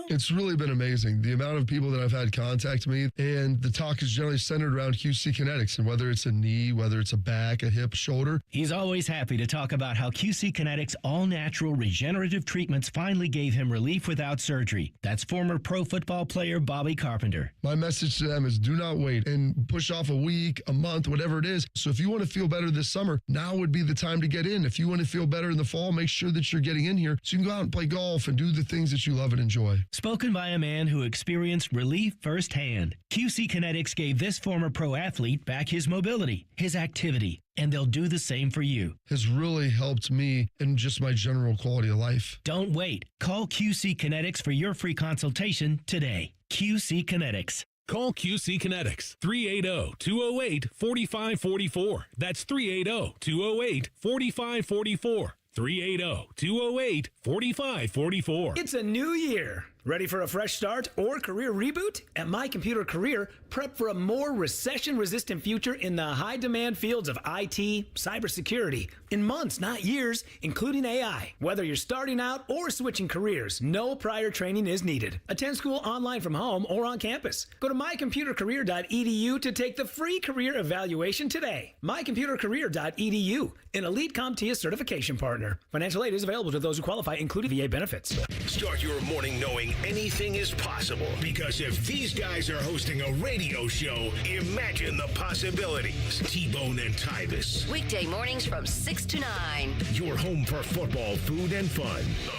It's really been amazing, the amount of people that I've had contact me, and the talk is generally centered around QC Kinetics, and whether it's a knee, whether it's a back, a hip, shoulder. He's always happy to talk about how QC Kinetics all-natural regenerative treatments finally gave him relief without surgery. That's former pro football player Bobby Carpenter. My message to them is do not wait and push off a week, a month, whatever it is. So if you want to feel better this summer, now would be the time to get in. If you want to feel better in the fall, make sure that you're getting in here so you can go out and play golf and do the things that you love and enjoy. Spoken by a man who experienced relief firsthand. QC Kinetics gave this former pro athlete back his mobility, his activity, and they'll do the same for you. Has really helped me in just my general quality of life. Don't wait. Call QC Kinetics for your free consultation today. QC Kinetics. Call QC Kinetics, 380-208-4544. That's 380-208-4544. 380-208-4544. It's a new year. Ready for a fresh start or career reboot? At My Computer Career, prep for a more recession-resistant future in the high-demand fields of IT, cybersecurity, in months, not years, including AI. Whether you're starting out or switching careers, no prior training is needed. Attend school online from home or on campus. Go to mycomputercareer.edu to take the free career evaluation today. mycomputercareer.edu, an elite CompTIA certification partner. Financial aid is available to those who qualify, including VA benefits. Start your morning knowing anything is possible, because if these guys are hosting a radio show, imagine the possibilities. T-Bone and Tyvis. Weekday mornings from 6 to 9. Your home for football, food, and fun. The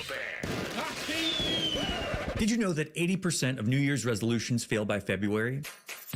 Fan. Did you know that 80% of New Year's resolutions fail by February?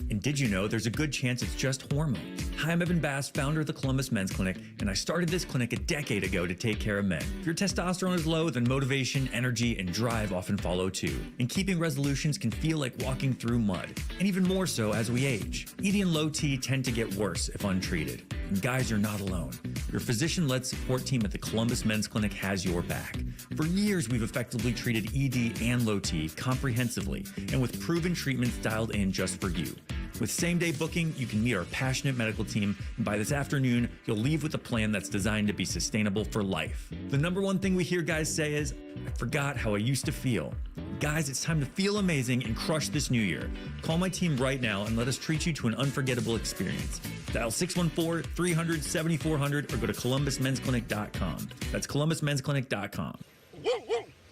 And did you know there's a good chance it's just hormones? Hi, I'm Evan Bass, founder of the Columbus Men's Clinic, and I started this clinic a decade ago to take care of men. If your testosterone is low, then motivation, energy, and drive often follow too. And keeping resolutions can feel like walking through mud, and even more so as we age. ED and low T tend to get worse if untreated. And guys, you're not alone. Your physician-led support team at the Columbus Men's Clinic has your back. For years, we've effectively treated ED and low T comprehensively, and with proven treatments dialed in just for you. With same-day booking, you can meet our passionate medical team, and by this afternoon, you'll leave with a plan that's designed to be sustainable for life. The number one thing we hear guys say is, I forgot how I used to feel. Guys, it's time to feel amazing and crush this new year. Call my team right now and let us treat you to an unforgettable experience. Dial 614-300-7400 or go to columbusmensclinic.com. That's columbusmensclinic.com.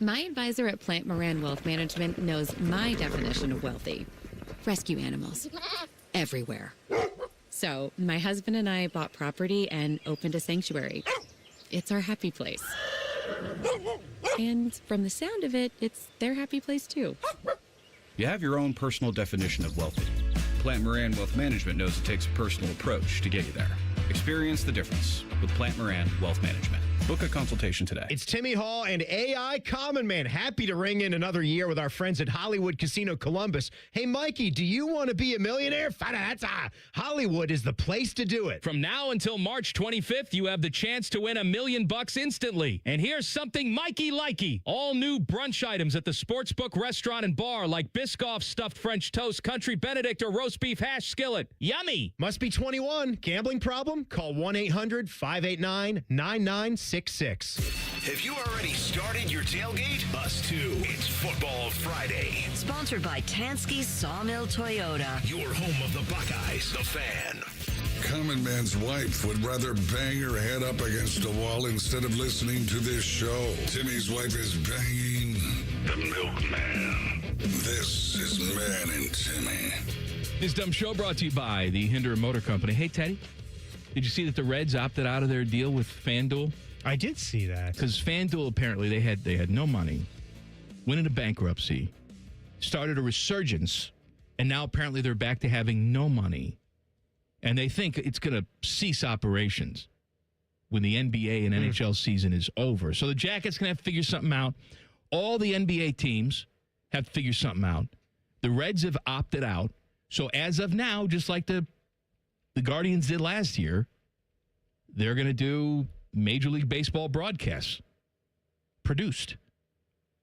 My advisor at Plant Moran Wealth Management knows my definition of wealthy. Rescue animals. Everywhere. So, my husband and I bought property and opened a sanctuary. It's our happy place. And from the sound of it, it's their happy place too. You have your own personal definition of wealthy. Plant Moran Wealth Management knows it takes a personal approach to get you there. Experience the difference with Plant Moran Wealth Management. Book a consultation today. It's Timmy Hall and AI Common Man. Happy to ring in another year with our friends at Hollywood Casino Columbus. Hey, Mikey, do you want to be a millionaire? Hollywood is the place to do it. From now until March 25th, you have the chance to win $1 million instantly. And here's something Mikey likey. All new brunch items at the Sportsbook Restaurant and Bar like Biscoff Stuffed French Toast, Country Benedict, or Roast Beef Hash Skillet. Yummy. Must be 21. Gambling problem? Call 1-800-589-9966. Have you already started your tailgate? Us too. It's Football Friday. Sponsored by Tansky Sawmill Toyota. Your home of the Buckeyes, the Fan. Common Man's wife would rather bang her head up against a wall instead of listening to this show. Timmy's wife is banging the milkman. This is Man and Timmy. This dumb show brought to you by the Hinder Motor Company. Hey, Teddy, did you see that the Reds opted out of their deal with FanDuel? I did see that. Because FanDuel, apparently, they had no money, went into bankruptcy, started a resurgence, and now apparently they're back to having no money. And they think it's going to cease operations when the NBA and NHL season is over. So the Jackets going to have to figure something out. All the NBA teams have to figure something out. The Reds have opted out. So as of now, just like the Guardians did last year, they're going to do Major League Baseball broadcasts produced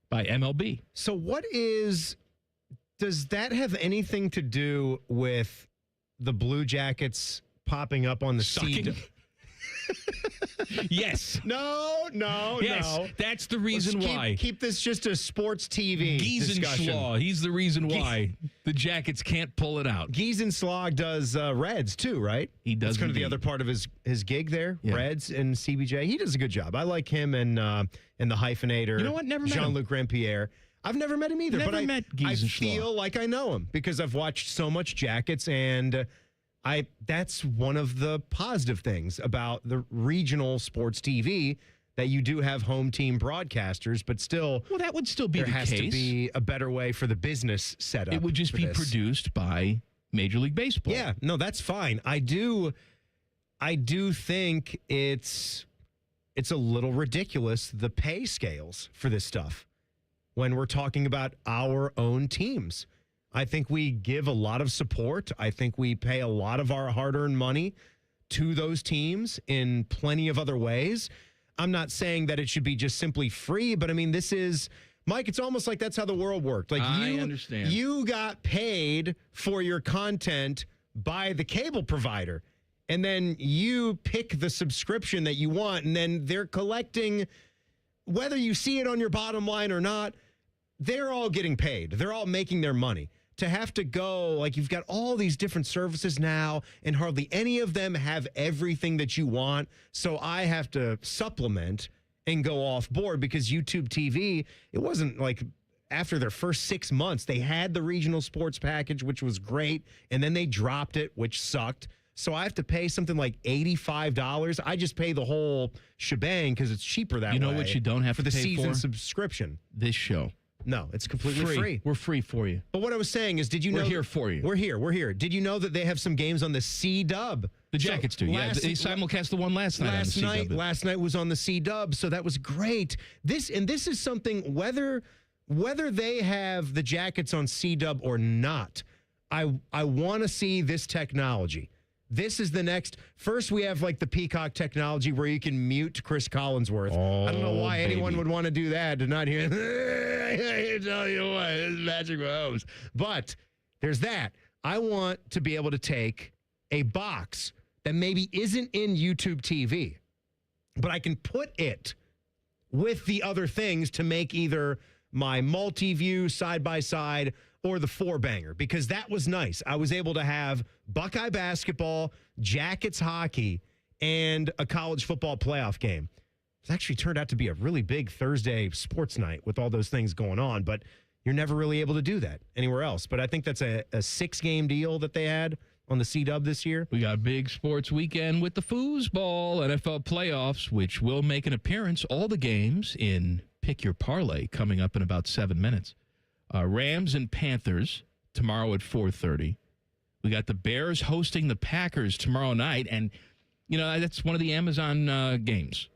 by MLB. So does that have anything to do with the Blue Jackets popping up on the seed? Yes. No. Yes, that's the reason why. Keep this just a sports TV discussion. Giesenschlaw, he's the reason why the Jackets can't pull it out. Giesenschlaw does Reds too, right? He does. That's kind of the other part of his gig there, yeah. Reds and CBJ. He does a good job. I like him and the hyphenator. You know what? Never met Jean-Luc Rampierre. I've never met him either, Never but met I Giesenschlaw. feel like I know him because I've watched so much Jackets, and that's one of the positive things about the regional sports TV, that you do have home team broadcasters, but still, well, that would still be the case. There has to be a better way for the business setup. It would just be produced by Major League Baseball. Yeah, no, that's fine. I do think it's a little ridiculous, the pay scales for this stuff, when we're talking about our own teams. I think we give a lot of support. I think we pay a lot of our hard-earned money to those teams in plenty of other ways. I'm not saying that it should be just simply free, but I mean, this is, Mike, it's almost like that's how the world worked. Like I understand. You got paid for your content by the cable provider, and then you pick the subscription that you want, and then they're collecting, whether you see it on your bottom line or not, they're all getting paid. They're all making their money. To have to go, like, you've got all these different services now, and hardly any of them have everything that you want. So I have to supplement and go off board, because YouTube TV, it wasn't like after their first 6 months, they had the regional sports package, which was great, and then they dropped it, which sucked. So I have to pay something like $85. I just pay the whole shebang because it's cheaper that way. You know what you don't have for to the pay season for? Subscription. This show. No, it's completely free. We're free for you. But what I was saying is, did you know... We're here for you. We're here. Did you know that they have some games on the C-Dub? The Jackets do. Yeah, they simulcast the one last night on the C-Dub. Last night was on the C-Dub, so that was great. This is something, whether they have the Jackets on C-Dub or not, I want to see this technology. This is the next. First, we have like the Peacock technology where you can mute Chris Collinsworth. I don't know why anyone would want to do that, to not hear. I tell you what, this is Patrick Mahomes. But there's that. I want to be able to take a box that maybe isn't in YouTube TV, but I can put it with the other things to make either my multi-view side-by-side or the four-banger, because that was nice. I was able to have Buckeye basketball, Jackets hockey, and a college football playoff game. It actually turned out to be a really big Thursday sports night with all those things going on, but you're never really able to do that anywhere else. But I think that's a 6-game deal that they had on the C-Dub this year. We got a big sports weekend with the foosball NFL playoffs, which will make an appearance. All the games in Pick Your Parlay coming up in about 7 minutes. Rams and Panthers tomorrow at 4:30. We got the Bears hosting the Packers tomorrow night, and that's one of the Amazon games,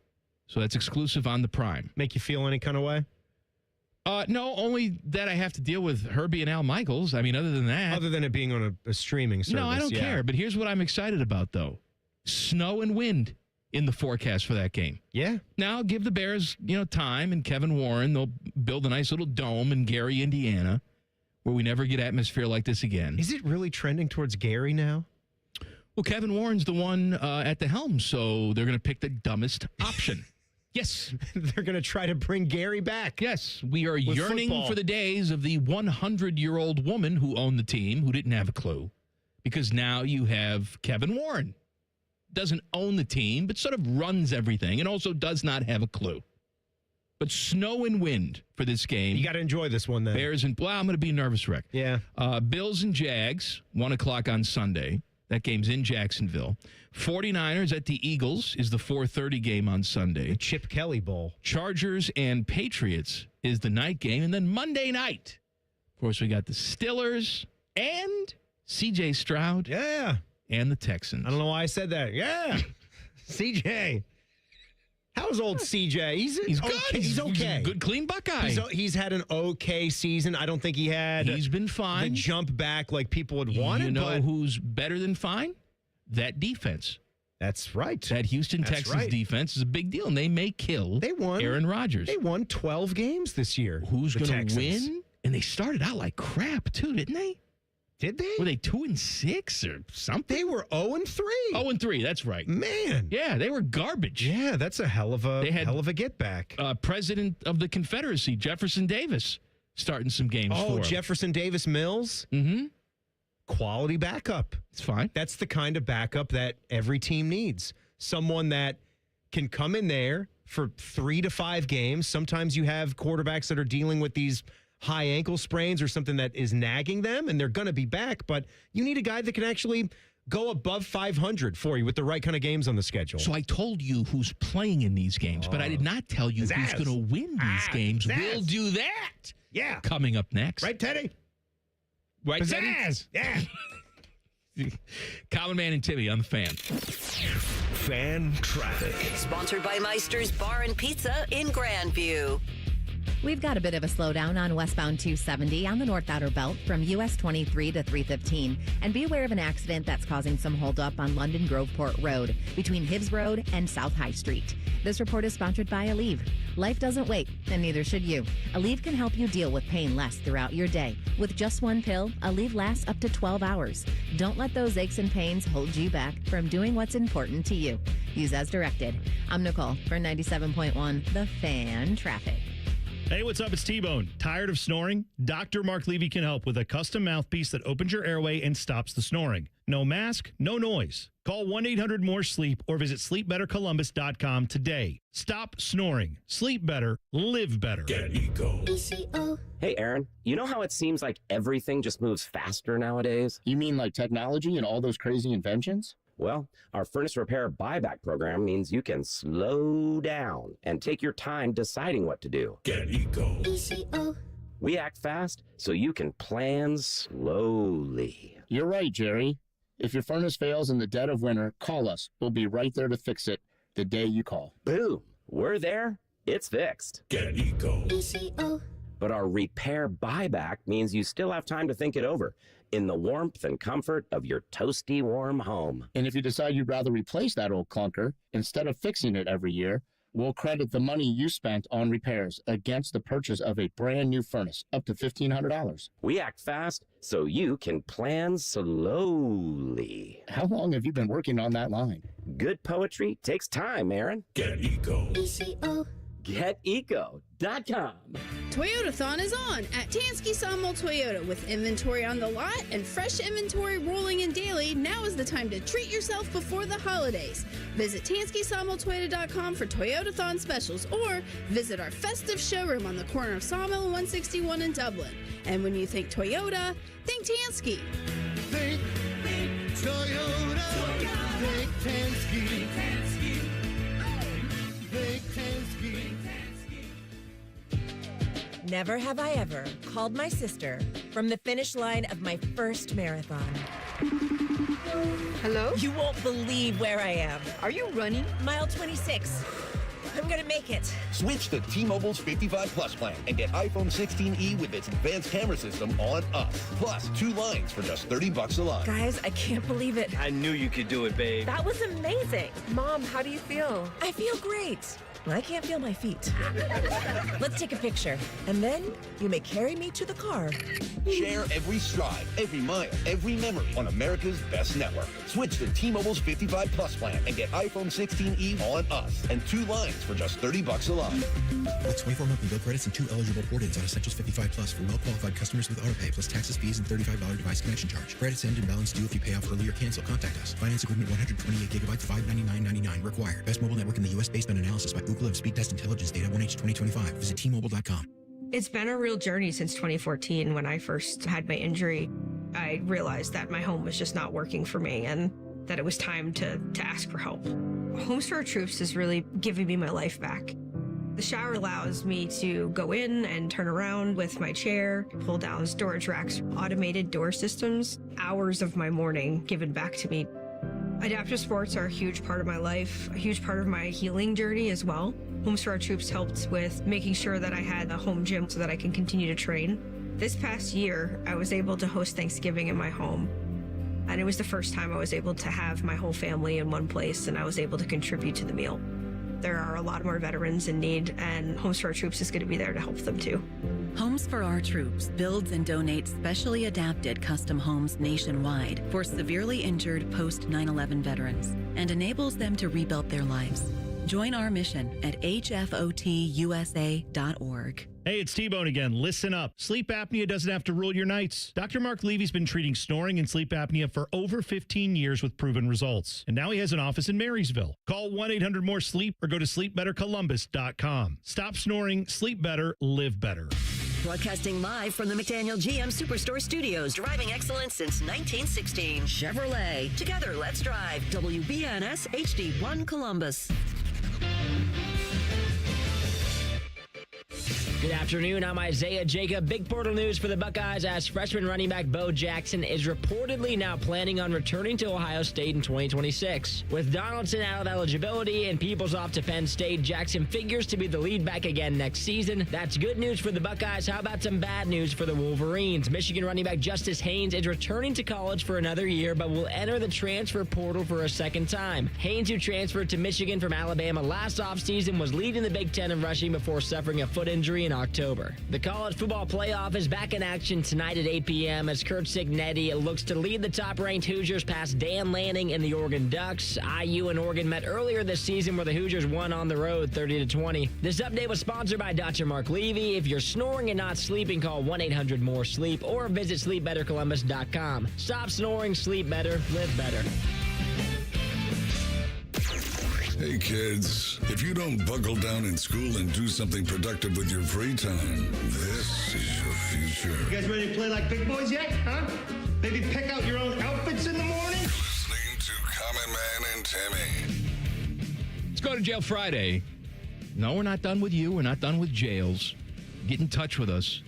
so that's exclusive on the Prime. Make you feel any kind of way? No, only that I have to deal with Herbie and Al Michaels. I mean, other than that, other than it being on a streaming service, no, I don't care. But here's what I'm excited about, though: snow and wind in the forecast for that game. Yeah. Now give the Bears, time, and Kevin Warren. They'll build a nice little dome in Gary, Indiana, where we never get atmosphere like this again. Is it really trending towards Gary now? Well, Kevin Warren's the one at the helm, so they're going to pick the dumbest option. Yes. They're going to try to bring Gary back. Yes. We are yearning for the days of the 100-year-old woman who owned the team, who didn't have a clue, because now you have Kevin Warren. Doesn't own the team, but sort of runs everything, and also does not have a clue. But snow and wind for this game. You got to enjoy this one, then. Bears and, I'm going to be a nervous wreck. Yeah. Bills and Jags, 1 o'clock on Sunday. That game's in Jacksonville. 49ers at the Eagles is the 4:30 game on Sunday. The Chip Kelly Bowl. Chargers and Patriots is the night game. And then Monday night, of course, we got the Steelers and C.J. Stroud. Yeah. And the Texans. I don't know why I said that. Yeah. CJ. How's old CJ? He's good. Okay. He's okay. He's a good, clean Buckeye. He's had an okay season. I don't think he had. He's been fine. The jump back like people would want. You know who's better than fine? That defense. That's right. That Houston Texans defense is a big deal, and they may kill Aaron Rodgers. They won 12 games this year. Who's going to win? And they started out like crap, too, didn't they? Did they? Were they 2-6 or something? They were 0-3. 0-3, that's right. Man. Yeah, they were garbage. Yeah, that's a hell of a get back. President of the Confederacy, Jefferson Davis, starting some games for him. Jefferson Davis Mills? Mm-hmm. Quality backup. It's fine. That's the kind of backup that every team needs. Someone that can come in there for 3 to 5 games. Sometimes you have quarterbacks that are dealing with these high ankle sprains or something that is nagging them, and they're going to be back. But you need a guy that can actually go above 500 for you with the right kind of games on the schedule. So I told you who's playing in these games, but I did not tell you who's going to win these games. We'll do that. Yeah. Coming up next. Right, Teddy? Right, Pizzazz. Teddy? Yeah. Common Man and Timmy on the Fan. Fan Traffic. Sponsored by Meister's Bar and Pizza in Grandview. We've got a bit of a slowdown on westbound 270 on the North Outer Belt from US 23 to 315. And be aware of an accident that's causing some holdup on London Groveport Road between Hibbs Road and South High Street. This report is sponsored by Aleve. Life doesn't wait, and neither should you. Aleve can help you deal with pain less throughout your day. With just one pill, Aleve lasts up to 12 hours. Don't let those aches and pains hold you back from doing what's important to you. Use as directed. I'm Nicole for 97.1 The Fan Traffic. Hey, what's up? It's T-Bone. Tired of snoring? Dr. Mark Levy can help with a custom mouthpiece that opens your airway and stops the snoring. No mask, no noise. Call 1-800-MORE-SLEEP or visit sleepbettercolumbus.com today. Stop snoring. Sleep better. Live better. Get Eco. Hey, Aaron, you know how it seems like everything just moves faster nowadays? You mean like technology and all those crazy inventions? Well, our furnace repair buyback program means you can slow down and take your time deciding what to do. Get Eco. We act fast so you can plan slowly. You're right, Jerry. If your furnace fails in the dead of winter, call us. We'll be right there to fix it the day you call. Boom. We're there. It's fixed. Get Eco. But our repair buyback means you still have time to think it over in the warmth and comfort of your toasty warm home. And if you decide you'd rather replace that old clunker, instead of fixing it every year, We'll credit the money you spent on repairs against the purchase of a brand new furnace, up to $1,500. We act fast so you can plan slowly. How long have you been working on that line? Good poetry takes time, Aaron. Get Eco. GetEco.com. Toyotathon is on at Tansky Sawmill Toyota. With inventory on the lot and fresh inventory rolling in daily, now is the time to treat yourself before the holidays. Visit TanskySawmillToyota.com for Toyotathon specials or visit our festive showroom on the corner of Sawmill and 161 in Dublin. And when you think Toyota, think Tansky. Think Toyota. Think Tansky. Think Tansky. Never have I ever called my sister from the finish line of my first marathon. Hello? You won't believe where I am. Are you running? Mile 26. I'm gonna make it. Switch to T-Mobile's 55 Plus plan and get iPhone 16e with its advanced camera system on us. Plus, 2 lines for just $30 a line. Guys, I can't believe it. I knew you could do it, babe. That was amazing. Mom, how do you feel? I feel great. I can't feel my feet. Let's take a picture, and then you may carry me to the car. Share every stride, every mile, every memory on America's best network. Switch to T-Mobile's 55 Plus plan and get iPhone 16e on us and 2 lines for just $30 a line. With 24 monthly bill credits and 2 eligible port-ins on Essentials 55 Plus for well-qualified customers with autopay, plus taxes, fees, and $35 device connection charge. Credits end and balance due if you pay off early or cancel. Contact us. Finance agreement 128 gigabytes, $599.99 required. Best mobile network in the U.S. based on analysis by Ookla of Speed Test Intelligence data 1H 2025. Visit T-Mobile.com. It's been a real journey since 2014 when I first had my injury. I realized that my home was just not working for me and that it was time to ask for help. Homes for Our Troops is really giving me my life back. The shower allows me to go in and turn around with my chair, pull down storage racks, automated door systems, hours of my morning given back to me. Adaptive sports are a huge part of my life, a huge part of my healing journey as well. Homes for Our Troops helped with making sure that I had a home gym so that I can continue to train. This past year, I was able to host Thanksgiving in my home. And it was the first time I was able to have my whole family in one place and I was able to contribute to the meal. There are a lot more veterans in need, and Homes for Our Troops is going to be there to help them too. Homes for Our Troops builds and donates specially adapted custom homes nationwide for severely injured post 9/11 veterans and enables them to rebuild their lives. Join our mission at hfotusa.org. Hey, it's T-Bone again. Listen up. Sleep apnea doesn't have to rule your nights. Dr. Mark Levy's been treating snoring and sleep apnea for over 15 years with proven results. And now he has an office in Marysville. Call 1-800-MORE-SLEEP or go to sleepbettercolumbus.com. Stop snoring, sleep better, live better. Broadcasting live from the McDaniel GM Superstore Studios. Driving excellence since 1916. Chevrolet. Together, let's drive. WBNS HD1 Columbus. Good afternoon. I'm Isaiah Jacob. Big portal news for the Buckeyes as freshman running back Bo Jackson is reportedly now planning on returning to Ohio State in 2026. With Donaldson out of eligibility and Peoples off to Penn State, Jackson figures to be the lead back again next season. That's good news for the Buckeyes. How about some bad news for the Wolverines? Michigan running back Justice Haynes is returning to college for another year, but will enter the transfer portal for a second time. Haynes, who transferred to Michigan from Alabama last offseason, was leading the Big Ten in rushing before suffering a foot injury in October. The college football playoff is back in action tonight at 8 p.m. as Kurt Cignetti looks to lead the top-ranked Hoosiers past Dan Lanning and the Oregon Ducks. IU and Oregon met earlier this season where the Hoosiers won on the road 30-20. This update was sponsored by Dr. Mark Levy. If you're snoring and not sleeping, call 1-800-MORE-SLEEP or visit sleepbettercolumbus.com. Stop snoring, sleep better, live better. Hey kids, if you don't buckle down in school and do something productive with your free time, this is your future. You guys ready to play like big boys yet, huh? Maybe pick out your own outfits in the morning? Listening to Common Man and Timmy. Let's go to jail Friday. No, we're not done with you. We're not done with jails. Get in touch with us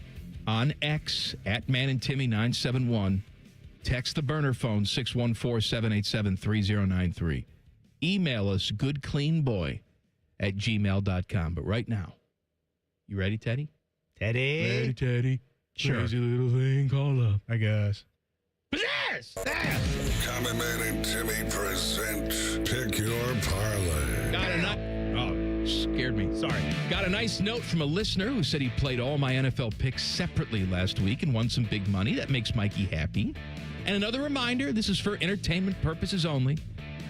on X at Man and Timmy 971. Text the burner phone 614-787-3093. Email us goodcleanboy@gmail.com. But right now, you ready, Teddy? Teddy? Teddy. Sure. Crazy little thing called love. I guess. Yes! Common Man and Timmy present Pick Your Parlay. Got enough. Oh, scared me. Sorry. Got a nice note from a listener who said he played all my NFL picks separately last week and won some big money. That makes Mikey happy. And another reminder, this is for entertainment purposes only.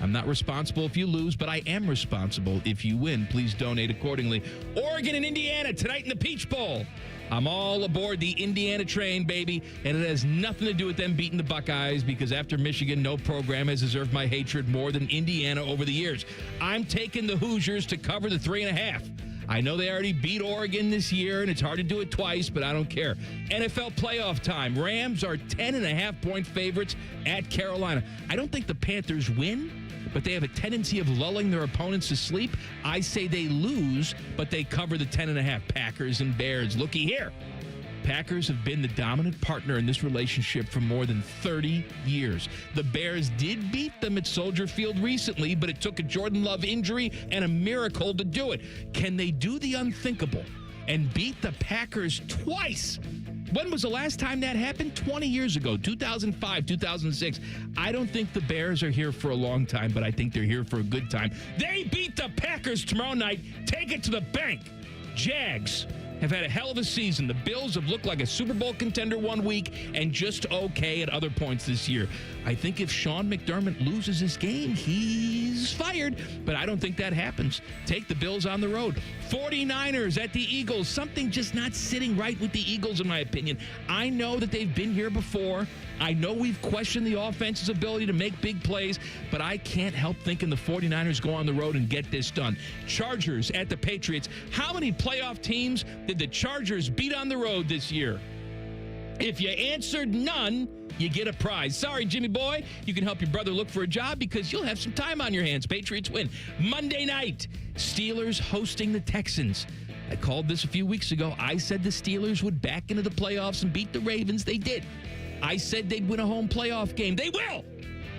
I'm not responsible if you lose, but I am responsible if you win. Please donate accordingly. Oregon and Indiana tonight in the Peach Bowl. I'm all aboard the Indiana train, baby, and it has nothing to do with them beating the Buckeyes because after Michigan, no program has deserved my hatred more than Indiana over the years. I'm taking the Hoosiers to cover the 3.5. I know they already beat Oregon this year, and it's hard to do it twice, but I don't care. NFL playoff time. Rams are 10.5-point favorites at Carolina. I don't think the Panthers win, but they have a tendency of lulling their opponents to sleep. I say they lose, but they cover the 10.5. Packers and Bears. Looky here. Packers have been the dominant partner in this relationship for more than 30 years. The Bears did beat them at Soldier Field recently, but it took a Jordan Love injury and a miracle to do it. Can they do the unthinkable and beat the Packers twice? When was the last time that happened? 20 years ago, 2005, 2006. I don't think the Bears are here for a long time, but I think they're here for a good time. They beat the Packers tomorrow night. Take it to the bank. Jags have had a hell of a season. The Bills have looked like a Super Bowl contender one week and just okay at other points this year. I think if Sean McDermott loses this game, he's fired, but I don't think that happens. Take the Bills on the road. 49ers at the Eagles. Something just not sitting right with the Eagles, in my opinion. I know that they've been here before. I know we've questioned the offense's ability to make big plays, but I can't help thinking the 49ers go on the road and get this done. Chargers at the Patriots. How many playoff teams did the Chargers beat on the road this year? If you answered none, you get a prize. Sorry, Jimmy boy. You can help your brother look for a job because you'll have some time on your hands. Patriots win. Monday night, Steelers hosting the Texans. I called this a few weeks ago. I said the Steelers would back into the playoffs and beat the Ravens. They did. I said they'd win a home playoff game. They will.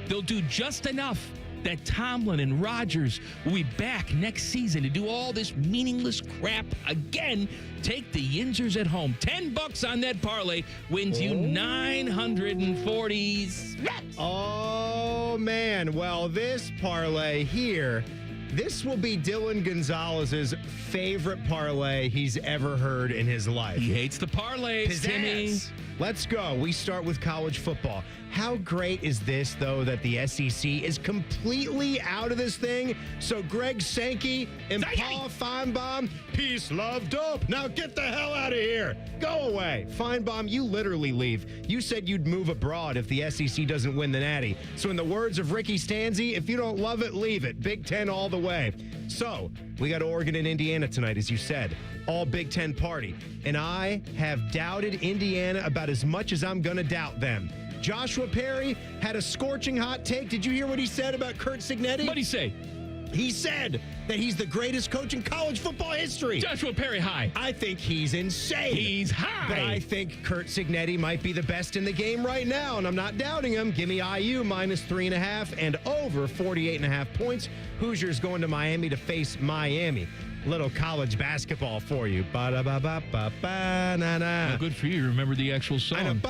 They'll do just enough that Tomlin and Rodgers will be back next season to do all this meaningless crap again. Take the Yinzers at home. $10 on that parlay wins you $940. Oh, man. Well, this parlay here, this will be Dylan Gonzalez's favorite parlay he's ever heard in his life. He hates the parlays, Timmy. Let's go. We start with college football. How great is this, though, that the SEC is completely out of this thing? So Greg Sankey and Paul Feinbaum, peace, love, dope. Now get the hell out of here. Go away. Feinbaum, you literally leave. You said you'd move abroad if the SEC doesn't win the Natty. So in the words of Ricky Stanzi, if you don't love it, leave it. Big Ten all the way. So we got Oregon and Indiana tonight, as you said. All Big Ten party. And I have doubted Indiana about as much as I'm going to doubt them. Joshua Perry had a scorching hot take. Did you hear what he said about Curt Cignetti? What'd he say? He said that he's the greatest coach in college football history. Joshua Perry, high. I think he's insane. He's high. But I think Curt Cignetti might be the best in the game right now, and I'm not doubting him. Give me IU -3.5 and over 48.5 points. Hoosiers going to Miami to face Miami. Little college basketball for you. Ba-da-ba-ba-ba-ba-na-na. Well, good for you. Remember the actual song.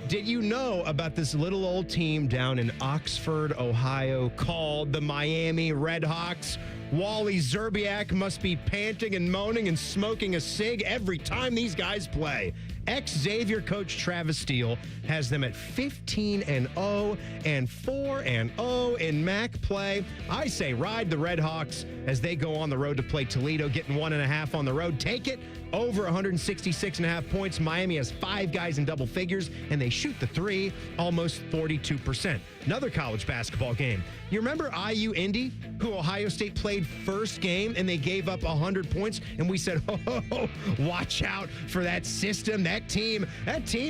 Did you know about this little old team down in Oxford, Ohio called the Miami Redhawks? Wally Zerbiak must be panting and moaning and smoking a cig every time these guys play. Ex-Xavier coach Travis Steele has them at 15-0 and 4-0 in MAC play. I say ride the Redhawks as they go on the road to play Toledo, getting 1.5 on the road. Take it over 166.5 points. Miami has 5 guys in double figures, and they shoot the three almost 42%. Another college basketball game. You remember IU Indy, who Ohio State played first game, and they gave up 100 points, and we said, oh, watch out for that system. That team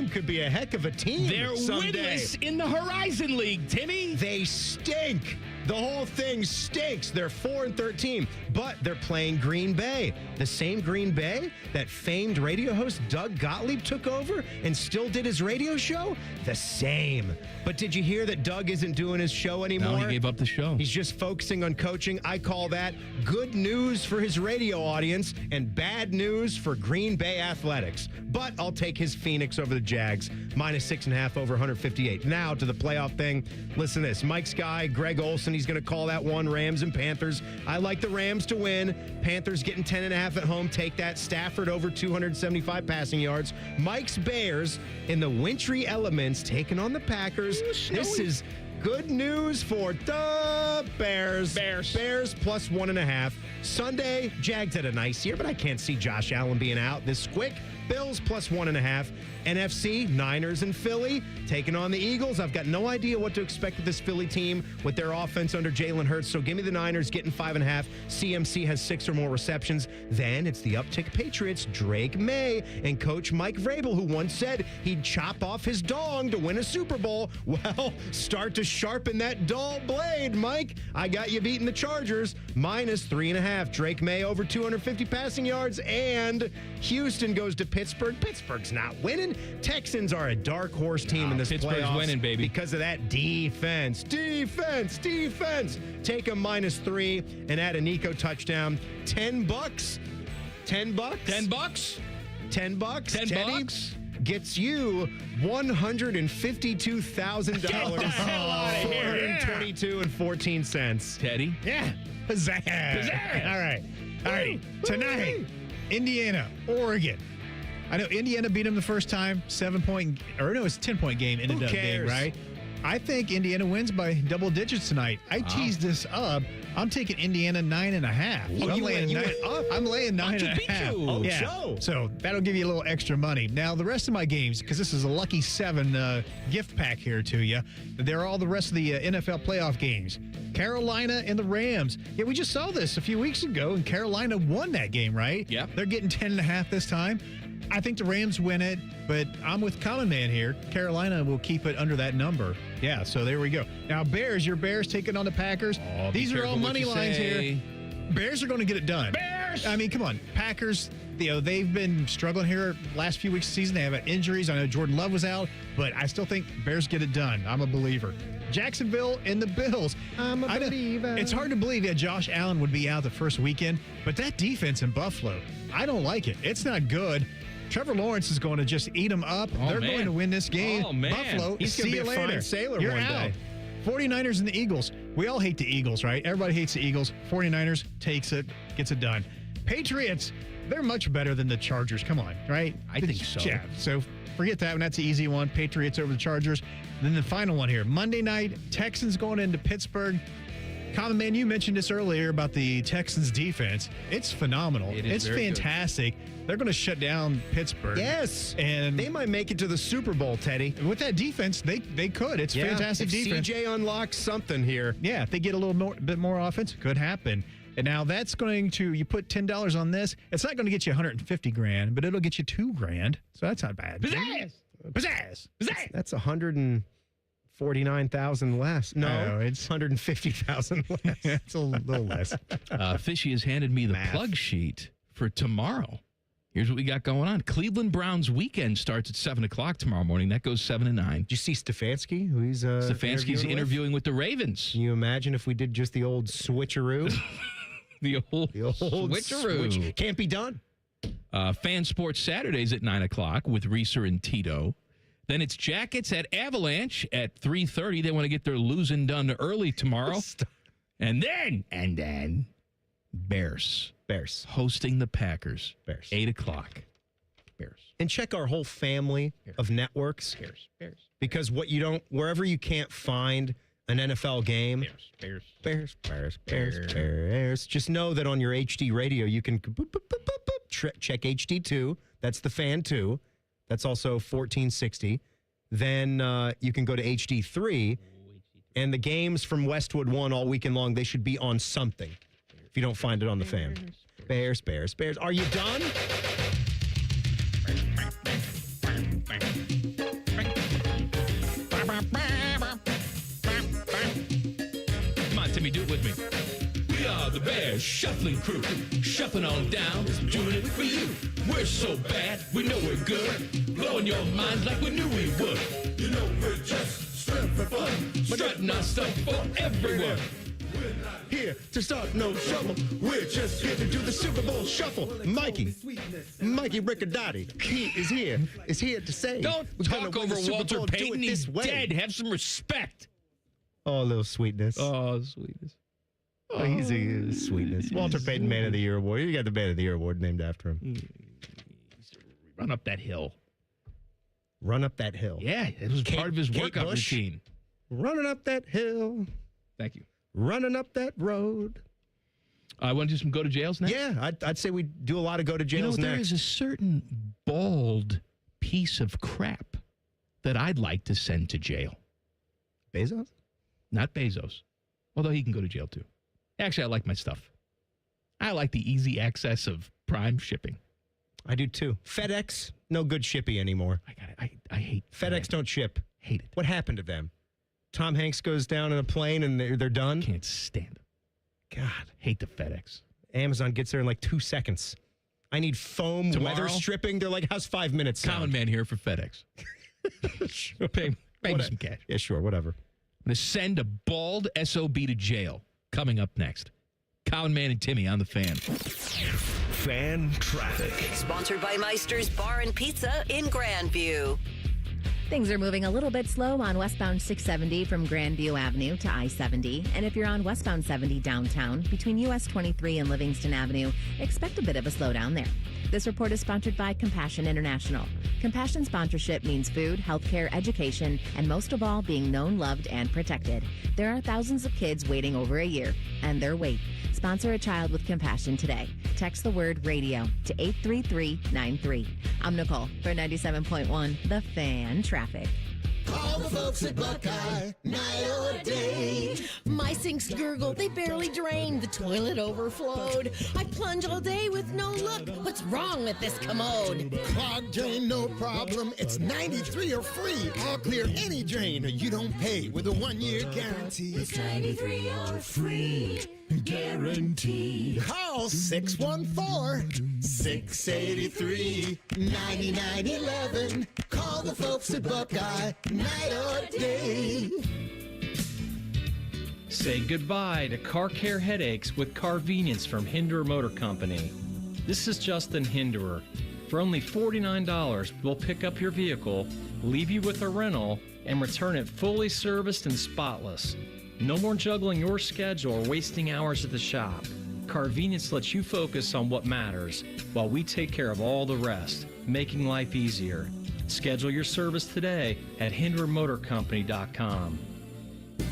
could be a heck of a team. They're someday. winless in the Horizon League, Timmy. They stink. The whole thing stinks. They're 4-13, but they're playing Green Bay. The same Green Bay that famed radio host Doug Gottlieb took over and still did his radio show? The same. But did you hear that Doug isn't doing his show anymore? No, he gave up the show. He's just focusing on coaching. I call that good news for his radio audience and bad news for Green Bay athletics. But I'll take his Phoenix over the Jags, -6.5 over 158. Now to the playoff thing. Listen to this. Mike Sky, Greg Olson, He's going to call that one, Rams and Panthers. I like the Rams to win. Panthers getting 10.5 at home. Take that. Stafford over 275 passing yards. Mike's Bears in the wintry elements taking on the Packers. This is good news for the Bears. Bears plus 1.5. Sunday, Jags had a nice year, but I can't see Josh Allen being out this quick. Bills plus 1.5. NFC, Niners and Philly taking on the Eagles. I've got no idea what to expect with this Philly team with their offense under Jalen Hurts. So give me the Niners getting 5.5. CMC has 6 or more receptions. Then it's the uptick Patriots, Drake May, and Coach Mike Vrabel, who once said he'd chop off his dong to win a Super Bowl. Well, start to sharpen that dull blade, Mike. I got you beating the Chargers, minus 3.5. Drake May over 250 passing yards, and Houston goes to Pittsburgh. Pittsburgh's not winning. Texans are a dark horse team in this Pittsburgh's playoffs winning, baby. because of that defense. Defense. Take a minus 3 and add a Nico touchdown. $10. Teddy gets you $152,000. Get the hell out of here. 422 and 14 cents. Teddy? Yeah. Pizzazz. All right. Tonight, Indiana, Oregon. I know Indiana beat them the first time, 7-point, or no, it's a 10-point game ended up being, right? I think Indiana wins by double digits tonight. I teased this up. I'm taking Indiana 9.5. Oh, I'm laying 9.5. Yeah. So that'll give you a little extra money. Now, the rest of my games, because this is a lucky 7 gift pack here to you, they're all the rest of the NFL playoff games. Carolina and the Rams. Yeah, we just saw this a few weeks ago, and Carolina won that game, right? Yeah. They're getting 10.5 this time. I think the Rams win it, but I'm with Common Man here. Carolina will keep it under that number. Yeah, so there we go. Now, your Bears taking on the Packers. Oh, These are all money lines here. Bears are going to get it done. Bears! I mean, come on. Packers, they've been struggling here last few weeks of the season. They have injuries. I know Jordan Love was out, but I still think Bears get it done. I'm a believer. Jacksonville and the Bills. I'm a believer. It's hard to believe that Josh Allen would be out the first weekend, but that defense in Buffalo, I don't like it. It's not good. Trevor Lawrence is going to just eat them up. They're going to win this game. Oh, man. Buffalo, He's going to be a fine sailor You're one out. day. 49ers and the Eagles. We all hate the Eagles, right? Everybody hates the Eagles. 49ers takes it, gets it done. Patriots, they're much better than the Chargers. Come on, right? I think so. Yeah, so forget that one. That's the easy one. Patriots over the Chargers. Then the final one here. Monday night, Texans going into Pittsburgh. Common Man, you mentioned this earlier about the Texans defense. It's phenomenal. It's fantastic. They're going to shut down Pittsburgh. Yes. And they might make it to the Super Bowl, Teddy. With that defense, they could. It's fantastic if defense. CJ unlocks something here. Yeah, if they get a little bit more offense, it could happen. And now that's going to, you put $10 on this, it's not going to get you $150,000, but it'll get you $2,000. So that's not bad. Pizzazz! That's 149,000 less. No, it's 150,000 less. It's a little less. Fishy has handed me the plug sheet for tomorrow. Here's what we got going on. Cleveland Browns weekend starts at 7 o'clock tomorrow morning. That goes 7 to 9. Did you see Stefanski? Who he's Stefanski's interviewing with the Ravens. Can you imagine if we did just the old switcheroo? the old switcheroo. Can't be done. Fan Sports Saturdays at 9 o'clock with Reeser and Tito. Then it's Jackets at Avalanche at 3:30. They want to get their losing done early tomorrow. And then Bears hosting the Packers. 8 o'clock. Bears. And check our whole family of networks. Bears. Because wherever you can't find an NFL game, Bears. Just know that on your HD radio, you can check HD2. That's the Fan 2. That's also 1460. Then you can go to HD3. And the games from Westwood 1 all weekend long, they should be on something if you don't find it on the Fan. Bears. Are you done? Come on, Timmy, do it with me. We are the Bears Shuffling Crew. Shuffling on down, doing it for you. We're so bad, we know we're good. Blowing your minds like we knew we would. You know we're just strutting for fun. Strutting our stuff for everyone. We're not here to start no trouble. We're just here to do the Super Bowl shuffle. Mikey Ricciardotti, he is here to say. Don't talk over Walter Payton. He's dead. Have some respect. Oh, a little sweetness. Oh, sweetness. Oh, he's a sweetness. Walter Payton Man of the Year Award. You got the Man of the Year Award named after him. Run up that hill. Run up that hill. Yeah, it was part of his workout routine. Running up that hill. Thank you. Running up that road. I want to do some go to jails next? Yeah, I'd say we do a lot of go to jails next. There is a certain bald piece of crap that I'd like to send to jail. Bezos? Not Bezos, although he can go to jail too. Actually, I like my stuff. I like the easy access of Prime shipping. I do too. FedEx, no good shippy anymore. I hate FedEx. Don't ship. Hate it. What happened to them? Tom Hanks goes down in a plane and they're done? Can't stand them. God, hate the FedEx. Amazon gets there in like 2 seconds. I need foam weather stripping. They're like, how's 5 minutes sound? Common man here for FedEx. Pay me some cash. Yeah, sure, whatever. I'm going to send a bald SOB to jail. Coming up next. Common Man and Timmy on the Fan. Fan Traffic. Sponsored by Meister's Bar and Pizza in Grandview. Things are moving a little bit slow on westbound 670 from Grandview Avenue to I-70. And if you're on westbound 70 downtown, between US 23 and Livingston Avenue, expect a bit of a slowdown there. This report is sponsored by Compassion International. Compassion sponsorship means food, healthcare, education, and most of all, being known, loved, and protected. There are thousands of kids waiting over a year, and their wait. Sponsor a child with compassion today. Text the word radio to 83393. I'm Nicole for 97.1 The Fan Traffic. Call the folks at Buckeye, night or day. My sinks gurgle, they barely drain. The toilet overflowed. I plunge all day with no luck. What's wrong with this commode? Clogged drain, no problem. It's 93 or free. I'll clear any drain. You don't pay with a 1-year guarantee. It's 93 or free. Guaranteed. Call 614-683-9911. Call the folks at Buckeye, night or day. Say goodbye to car care headaches with Carvenience from Hinderer Motor Company. This is Justin Hinderer. For only $49, we'll pick up your vehicle, leave you with a rental, and return it fully serviced and spotless. No more juggling your schedule or wasting hours at the shop. Carvenience lets you focus on what matters while we take care of all the rest, making life easier. Schedule your service today at HindererMotorCompany.com.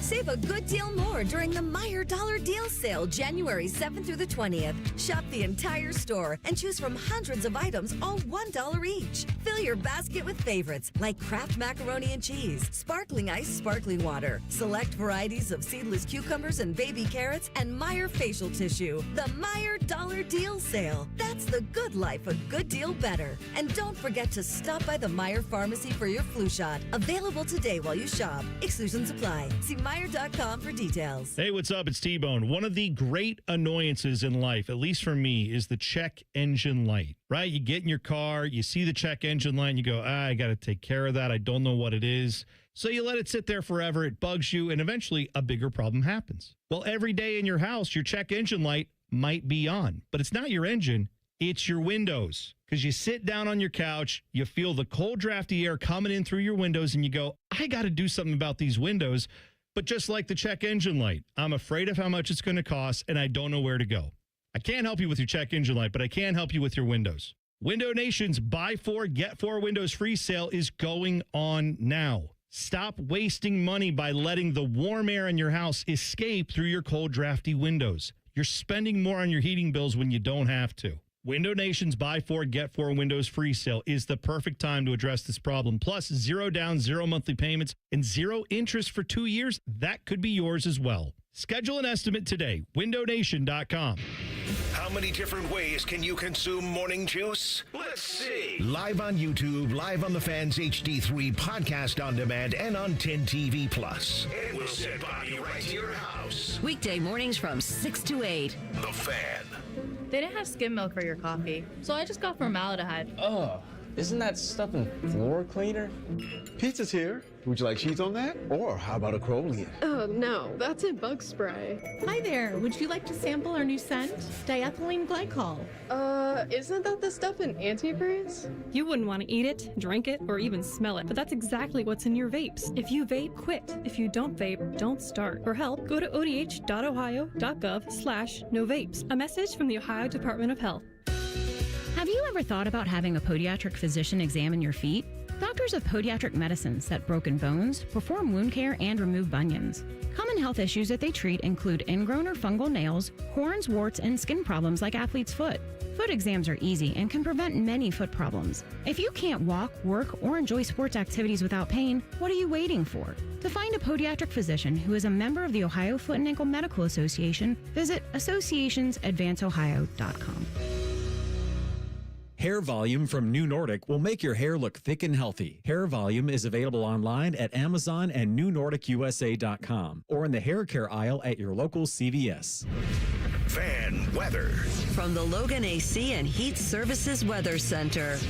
Save a good deal more during the Meijer Dollar Deal Sale, January 7th through the 20th. Shop the entire store and choose from hundreds of items, all $1 each. Fill your basket with favorites like Kraft Macaroni and Cheese, Sparkling Ice Sparkling Water, select varieties of seedless cucumbers and baby carrots, and Meijer Facial Tissue. The Meijer Dollar Deal Sale. That's the good life, a good deal better. And don't forget to stop by the Meijer Pharmacy for your flu shot. Available today while you shop. Exclusions apply. See Meijer.com for details. Hey, what's up? It's T-Bone. One of the great annoyances in life, at least for me, is the check engine light, right? You get in your car, you see the check engine light, and you go, I got to take care of that. I don't know what it is. So you let it sit there forever. It bugs you, and eventually a bigger problem happens. Well, every day in your house, your check engine light might be on, but it's not your engine. It's your windows. Because you sit down on your couch, you feel the cold, drafty air coming in through your windows, and you go, I got to do something about these windows. But just like the check engine light, I'm afraid of how much it's going to cost, and I don't know where to go. I can't help you with your check engine light, but I can help you with your windows. Window Nation's Buy 4, Get 4 Windows Free sale is going on now. Stop wasting money by letting the warm air in your house escape through your cold, drafty windows. You're spending more on your heating bills when you don't have to. Window Nation's Buy 4, Get 4 Windows Free sale is the perfect time to address this problem. Plus, 0 down, 0 monthly payments, and 0 interest for 2 years. That could be yours as well. Schedule an estimate today. WindowNation.com. How many different ways can you consume morning juice? Let's see. Live on YouTube, live on the Fans HD3, podcast on demand, and on 10 TV Plus. And we'll send Bobby right to your house. Weekday mornings from 6 to 8. The Fan. They didn't have skim milk for your coffee, so I just got formaldehyde. Oh, Isn't that stuff in floor cleaner? Pizza's here. Would you like cheese on that? Or how about a Crowley? Oh, no, that's in bug spray. Hi there. Would you like to sample our new scent? Diethylene glycol. Isn't that the stuff in antifreeze? You wouldn't want to eat it, drink it, or even smell it, but that's exactly what's in your vapes. If you vape, quit. If you don't vape, don't start. For help, go to odh.ohio.gov/no vapes. A message from the Ohio Department of Health. Have you ever thought about having a podiatric physician examine your feet? Doctors of Podiatric Medicine set broken bones, perform wound care, and remove bunions. Common health issues that they treat include ingrown or fungal nails, corns, warts, and skin problems like athlete's foot. Foot exams are easy and can prevent many foot problems. If you can't walk, work, or enjoy sports activities without pain, what are you waiting for? To find a podiatric physician who is a member of the Ohio Foot and Ankle Medical Association, visit associationsadvanceohio.com. Hair Volume from New Nordic will make your hair look thick and healthy. Hair Volume is available online at Amazon and newnordicusa.com or in the hair care aisle at your local CVS. Fan weather. From the Logan AC and Heat Services Weather Center.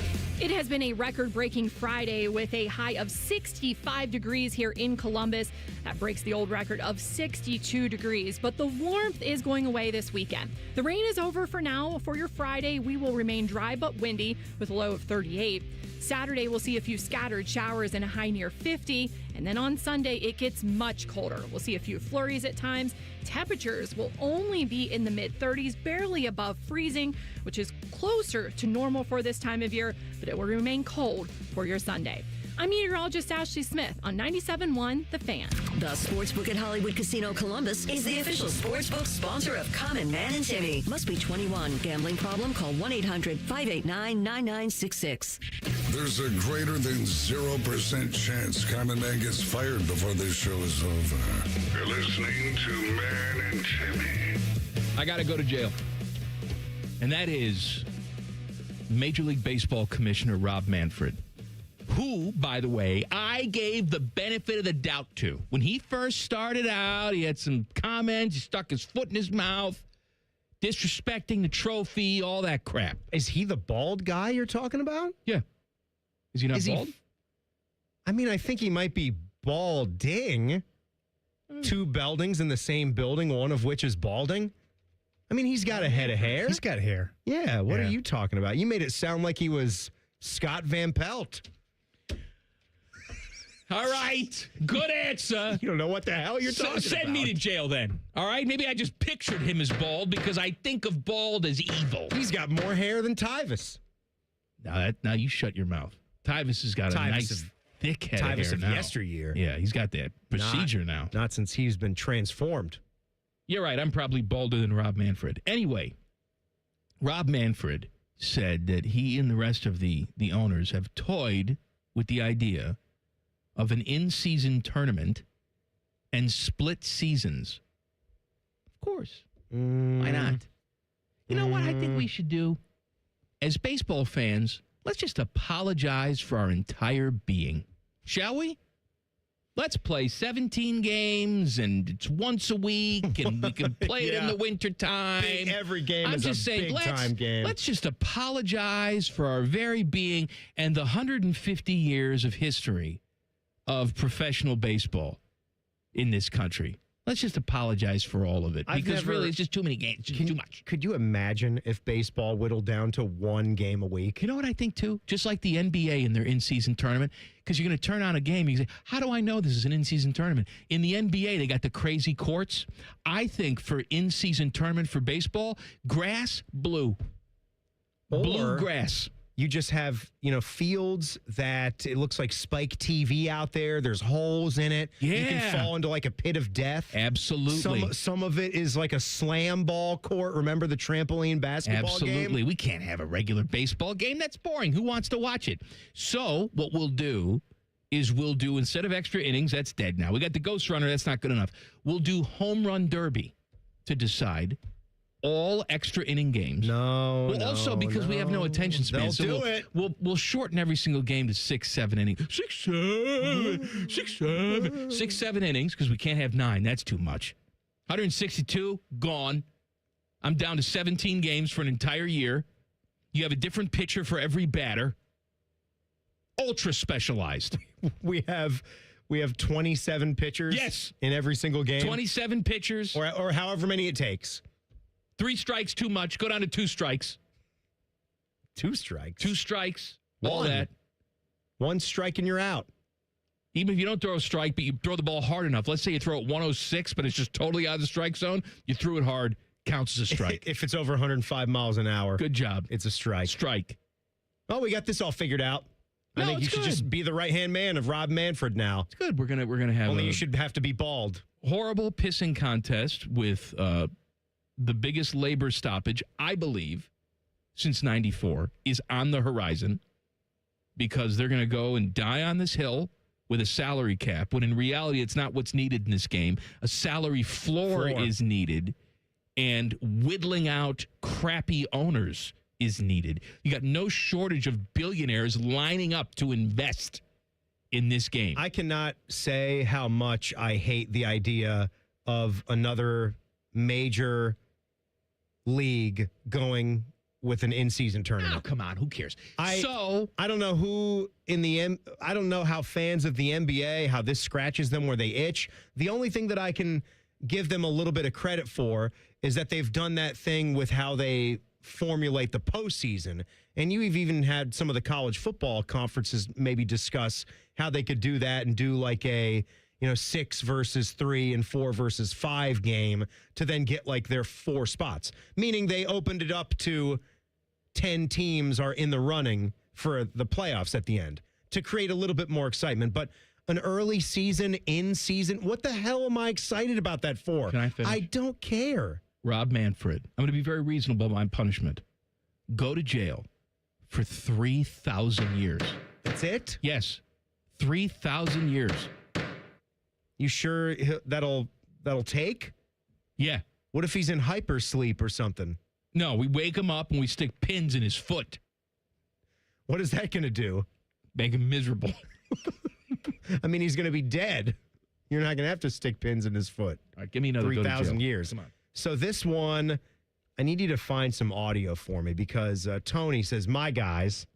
It has been a record-breaking Friday with a high of 65 degrees here in Columbus. That breaks the old record of 62 degrees, but the warmth is going away this weekend. The rain is over for now. For your Friday, we will remain dry but windy with a low of 38. Saturday, we'll see a few scattered showers and a high near 50. And then on Sunday, it gets much colder. We'll see a few flurries at times. Temperatures will only be in the mid-30s, barely above freezing, which is closer to normal for this time of year, but it will remain cold for your Sunday. I'm meteorologist Ashley Smith on 97.1 The Fan. The Sportsbook at Hollywood Casino Columbus is the official sportsbook sponsor of Common Man and Timmy. Must be 21. Gambling problem? Call 1-800-589-9966. There's a greater than 0% chance Common Man gets fired before this show is over. You're listening to Man and Timmy. I got to go to jail. And that is Major League Baseball Commissioner Rob Manfred, who, by the way, I gave the benefit of the doubt to. When he first started out, he had some comments, he stuck his foot in his mouth, disrespecting the trophy, all that crap. Is he the bald guy you're talking about? Yeah. Is he not bald? I mean, I think he might be balding. Two Beldings in the same building, one of which is balding. I mean, he's got a head of hair. He's got hair. Yeah, what are you talking about? You made it sound like he was Scott Van Pelt. All right. Good answer. You don't know what the hell you're talking about. Send me to jail then. All right? Maybe I just pictured him as bald because I think of bald as evil. He's got more hair than Tyvus. Now you shut your mouth. Tyvus has got a nice, thick head of hair Tyvus of now. yesteryear. Yeah, he's got that procedure now. Not since he's been transformed. You're right. I'm probably balder than Rob Manfred. Anyway, Rob Manfred said that he and the rest of the owners have toyed with the idea of an in-season tournament and split seasons. Of course. Why not? You know what I think we should do? As baseball fans, let's just apologize for our entire being. Shall we? Let's play 17 games, and it's once a week, and we can play it in the wintertime. Every game I'm is just a saying, big-time game. Let's just apologize for our very being and the 150 years of history of professional baseball in this country. Let's just apologize for all of it, because really it's just too many games, too much. Could you imagine if baseball whittled down to one game a week? You know what I think, too? Just like the NBA in their in-season tournament, because you're going to turn on a game, you say, how do I know this is an in-season tournament? In the NBA, they got the crazy courts. I think for in-season tournament for baseball, grass, blue. Blue grass. You just have, fields that it looks like Spike TV out there. There's holes in it. Yeah. You can fall into like a pit of death. Absolutely. Some of it is like a slam ball court. Remember the trampoline basketball game? Absolutely. We can't have a regular baseball game. That's boring. Who wants to watch it? So what we'll do is instead of extra innings, that's dead now. We got the ghost runner. That's not good enough. We'll do home run derby to decide all extra inning games. Also because we have no attention span. We'll shorten every single game to 6-7 innings. 6-7 innings, because we can't have 9. That's too much. 162 gone. I'm down to 17 games for an entire year. You have a different pitcher for every batter. ultra specialized. We have 27 pitchers. Yes. In every single game. 27 pitchers. Or however many it takes. 3 strikes too much. Go down to 2 strikes. 2 strikes. 2 strikes. All One. that. 1 strike and you're out. Even if you don't throw a strike, but you throw the ball hard enough. Let's say you throw it 106, but it's just totally out of the strike zone. You threw it hard. Counts as a strike. If it's over 105 miles an hour. Good job. It's a strike. Strike. Oh, we got this all figured out. I No, think you it's should good. just be the right-hand man of Rob Manfred now. It's good. We're gonna have Only you should have to be bald. horrible pissing contest with the biggest labor stoppage, I believe, since 94 is on the horizon because they're going to go and die on this hill with a salary cap when in reality it's not what's needed in this game. A salary floor is needed and whittling out crappy owners is needed. You got no shortage of billionaires lining up to invest in this game. I cannot say how much I hate the idea of another major league going with an in-season tournament. Oh, come on. Who cares? I don't know who I don't know how fans of the NBA, how this scratches them where they itch. The only thing that I can give them a little bit of credit for is that they've done that thing with how they formulate the postseason. And you've even had some of the college football conferences maybe discuss how they could do that and do like a 6 versus 3 and 4 versus 5 game to then get like their 4 spots. Meaning they opened it up to 10 teams are in the running for the playoffs at the end to create a little bit more excitement. But an early season, in season, what the hell am I excited about that for? Can I finish? I don't care. Rob Manfred, I'm going to be very reasonable about my punishment. Go to jail for 3,000 years. That's it? Yes. 3,000 years. You sure that'll take? Yeah. What if he's in hypersleep or something? No, we wake him up and we stick pins in his foot. What is that going to do? Make him miserable. I mean, he's going to be dead. You're not going to have to stick pins in his foot. All right, give me another 3,000 years. Come on. So this one, I need you to find some audio for me because Tony says, my guys.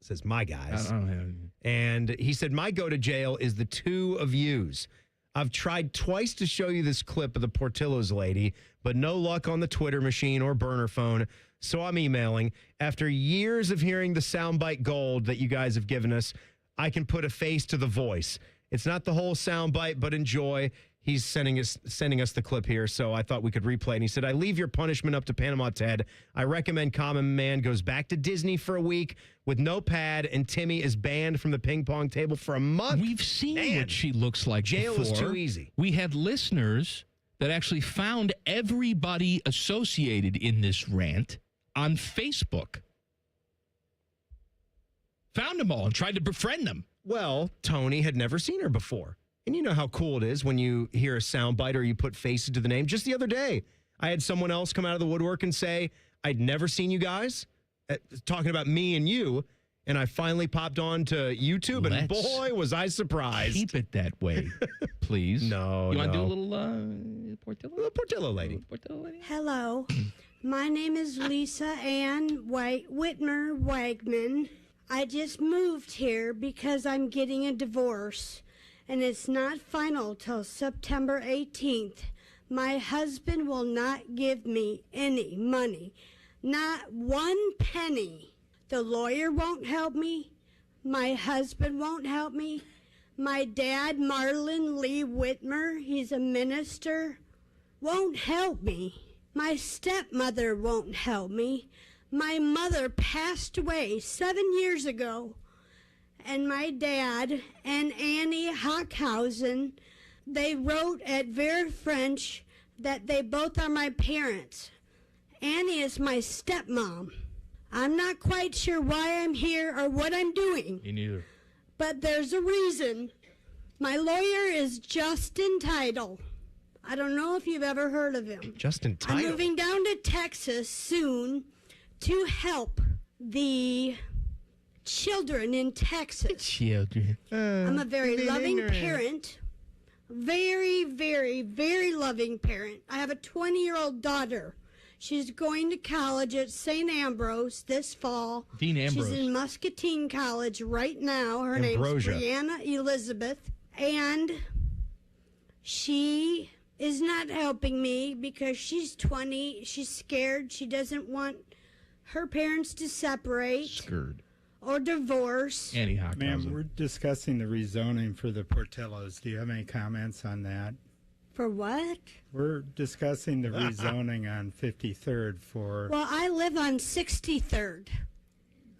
Says, my guys. I don't have... And he said, my go to jail is the 2 of yous. I've tried twice to show you this clip of the Portillo's lady, but no luck on the Twitter machine or burner phone. So I'm emailing. After years of hearing the soundbite gold that you guys have given us, I can put a face to the voice. It's not the whole soundbite, but enjoy. He's sending us the clip here, so I thought we could replay it. And he said, I leave your punishment up to Panama Ted. I recommend Common Man goes back to Disney for a week with no pad, and Timmy is banned from the ping pong table for a month. We've seen what she looks like Jail before. is too easy. We had listeners that actually found everybody associated in this rant on Facebook. Found them all and tried to befriend them. Well, Tony had never seen her before. And you know how cool it is when you hear a soundbite or you put faces to the name. Just the other day, I had someone else come out of the woodwork and say, I'd never seen you guys, talking about me and you. And I finally popped on to YouTube, and boy, was I surprised. Keep it that way, please. No, You want to do no. a little Portillo? The Portillo lady. Portillo lady? Hello, my name is Lisa Ann Whitmer Wagman. I just moved here because I'm getting a divorce, and it's not final till September 18th. My husband will not give me any money, not 1 penny. The lawyer won't help me. My husband won't help me. My dad, Marlon Lee Whitmer, he's a minister, won't help me. My stepmother won't help me. My mother passed away 7 years ago. And my dad and Annie Hockhausen, they wrote at Vera French that they both are my parents. Annie is my stepmom. I'm not quite sure why I'm here or what I'm doing. Me neither. But there's a reason. My lawyer is Justin Tidal. I don't know if you've ever heard of him. Justin I'm Tidal. moving down to Texas soon to help the children in Texas. Children. I'm a very being loving ignorant. parent. Very, very, very loving parent. I have a 20-year-old daughter. She's going to college at St. Ambrose this fall. Dean Ambrose. She's in Muscatine College right now. Her Ambrosia. name's Brianna Elizabeth. And she is not helping me because she's 20. She's scared. She doesn't want her parents to separate. Scared. Or divorce. Annie Hockhausen. Ma'am, we're discussing the rezoning for the Portillos. Do you have any comments on that? For what? We're discussing the rezoning on 53rd for... Well, I live on 63rd.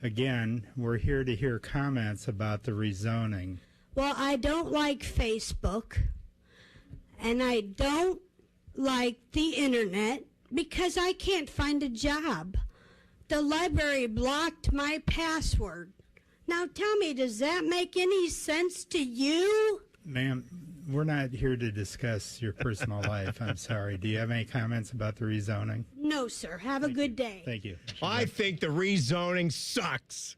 Again, we're here to hear comments about the rezoning. Well, I don't like Facebook, and I don't like the internet because I can't find a job. The library blocked my password. Now tell me, does that make any sense to you? Ma'am, we're not here to discuss your personal life. I'm sorry. Do you have any comments about the rezoning? No, sir. Have a good day. Thank you. I think the rezoning sucks.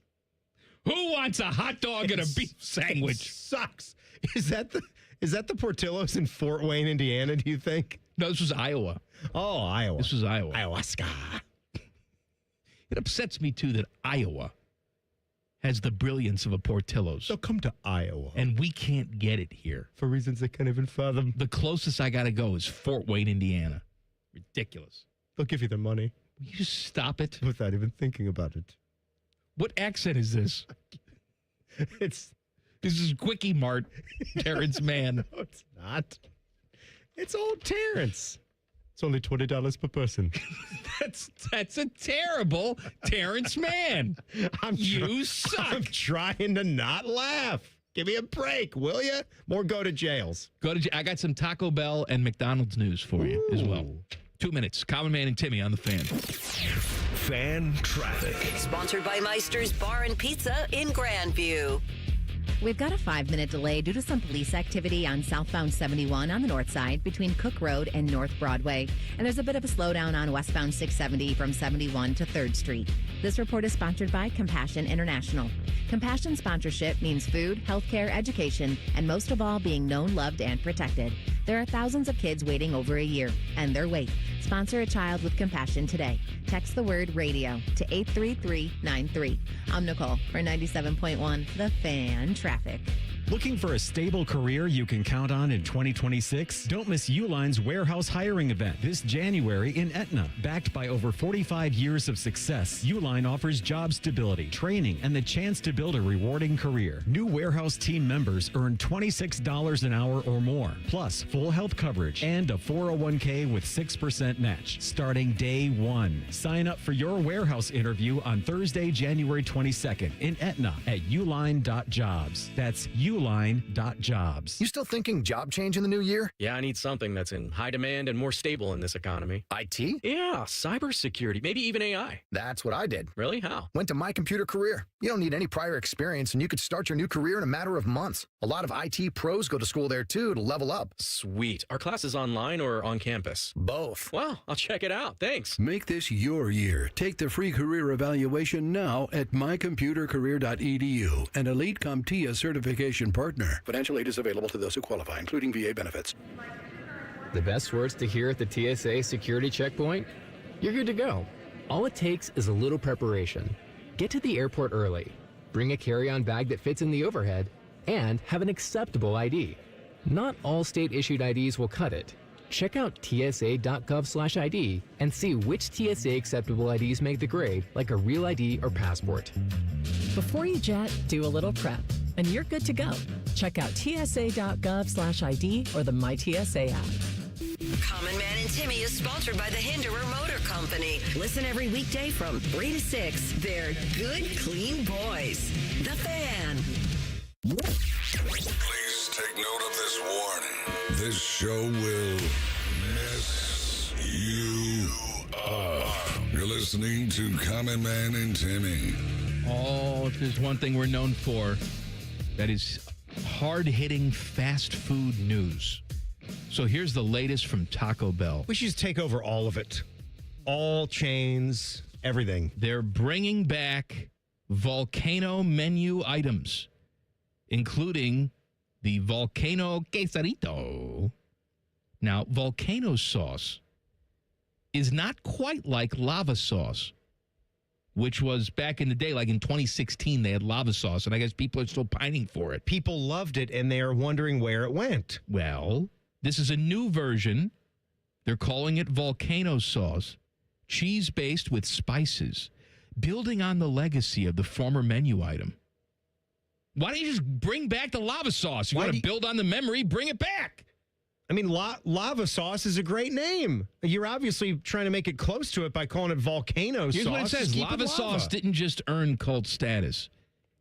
Who wants a hot dog and a beef sandwich? It sucks. Is that the Portillos in Fort Wayne, Indiana, do you think? No, this was Iowa. Oh, Iowa. This was Iowa. Ayahuasca. It upsets me, too, that Iowa has the brilliance of a Portillo's. They'll come to Iowa. And we can't get it here. For reasons I can't even fathom. The closest I got to go is Fort Wayne, Indiana. Ridiculous. They'll give you their money. Will you just stop it? Without even thinking about it. What accent is this? This is Quickie Mart, Terrence Mann. No, it's not. It's old Terrence. It's only $20 per person. That's a terrible Terrence Mann. You suck. I'm trying to not laugh. Give me a break, will you? Or go to jails. I got some Taco Bell and McDonald's news for you as well. 2 minutes. Common Man and Timmy on the Fan. Fan traffic. Sponsored by Meister's Bar and Pizza in Grandview. We've got a 5-minute delay due to some police activity on southbound 71 on the north side between Cook Road and North Broadway. And there's a bit of a slowdown on westbound 670 from 71 to 3rd Street. This report is sponsored by Compassion International. Compassion sponsorship means food, healthcare, education, and most of all, being known, loved, and protected. There are thousands of kids waiting over a year, and their wait. Sponsor a child with compassion today. Text the word radio to 83393. I'm Nicole for 97.1 The Fan Traffic. Looking for a stable career you can count on in 2026? Don't miss Uline's warehouse hiring event this January in Etna. Backed by over 45 years of success, Uline offers job stability, training, and the chance to build a rewarding career. New warehouse team members earn $26 an hour or more, plus full health coverage and a 401k with 6% match, starting day one. Sign up for your warehouse interview on Thursday, January 22nd in Etna at uline.jobs. That's uline.jobs. You still thinking job change in the new year? Yeah, I need something that's in high demand and more stable in this economy. IT? Yeah, cybersecurity, maybe even AI. That's what I did. Really? How? Went to My Computer Career. You don't need any prior experience, and you could start your new career in a matter of months. A lot of IT pros go to school there, too, to level up. Sweet. Are classes online or on campus? Both. Well, I'll check it out. Thanks. Make this your year. Take the free career evaluation now at mycomputercareer.edu, an Elite CompTIA certification partner. Financial aid is available to those who qualify, including VA benefits. The best words to hear at the TSA security checkpoint? You're good to go. All it takes is a little preparation. Get to the airport early, bring a carry-on bag that fits in the overhead, and have an acceptable ID. Not all state-issued IDs will cut it. Check out tsa.gov/ID and see which TSA acceptable IDs make the grade, like a real ID or passport. Before you jet, do a little prep, and you're good to go. Check out tsa.gov/ID or the MyTSA app. Common Man and Timmy is sponsored by the Hinderer Motor Company. Listen every weekday from 3 to 6. They're good, clean boys. The Fan. Please take note of this warning. This show will mess you up. You're listening to Common Man and Timmy. Oh, if there's one thing we're known for, that is hard-hitting fast food news. So here's the latest from Taco Bell. We should just take over all of it. All chains, everything. They're bringing back volcano menu items, including the Volcano Quesarito. Now, volcano sauce is not quite like lava sauce, which was back in the day, like in 2016, they had lava sauce, and I guess people are still pining for it. People loved it, and they are wondering where it went. Well, this is a new version. They're calling it volcano sauce, cheese-based with spices, building on the legacy of the former menu item. Why don't you just bring back the lava sauce? You want to build on the memory, bring it back. I mean, lava sauce is a great name. You're obviously trying to make it close to it by calling it volcano sauce. Here's what it says. Lava sauce didn't just earn cult status.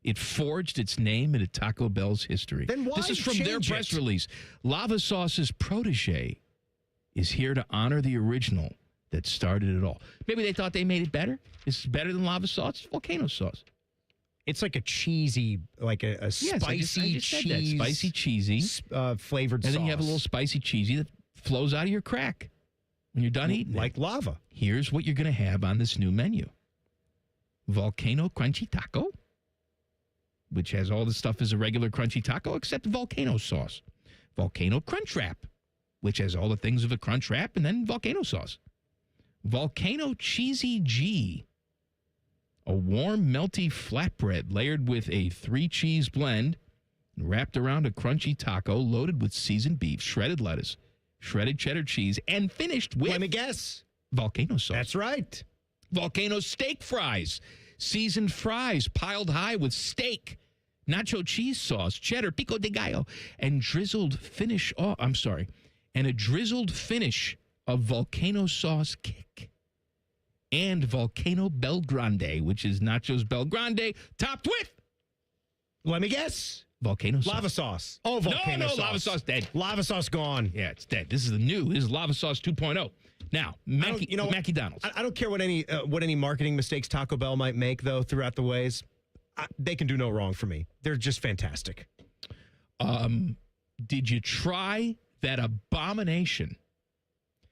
It forged its name into Taco Bell's history. Then why This is from their change press it? release. Lava sauce's protege is here to honor the original that started it all. Maybe they thought they made it better. This is better than lava sauce. It's volcano sauce. It's like a cheesy, like a spicy I just said that. cheese. Spicy, cheesy. Flavored sauce. And then you have a little spicy cheesy that flows out of your crack when you're done eating like lava. Here's what you're going to have on this new menu. Volcano Crunchy Taco, which has all the stuff as a regular crunchy taco except volcano sauce. Volcano Crunch Wrap, which has all the things of a crunch wrap, and then volcano sauce. Volcano Cheesy G, a warm, melty flatbread layered with a 3-cheese blend and wrapped around a crunchy taco loaded with seasoned beef, shredded lettuce, shredded cheddar cheese, and finished with... Let me guess. Volcano sauce. That's right. Volcano steak fries, seasoned fries piled high with steak, nacho cheese sauce, cheddar, pico de gallo, and drizzled finish. And a drizzled finish of volcano sauce kick. And Volcano Bel Grande, which is nachos Bel Grande, topped with. Let me guess. Volcano sauce. Lava sauce. Oh, volcano sauce. Lava sauce dead. Lava sauce gone. Yeah, it's dead. This is the new. This is Lava Sauce 2.0. Now, McDonald's. I don't care what any marketing mistakes Taco Bell might make, though, throughout the ways. They can do no wrong for me. They're just fantastic. Did you try that abomination?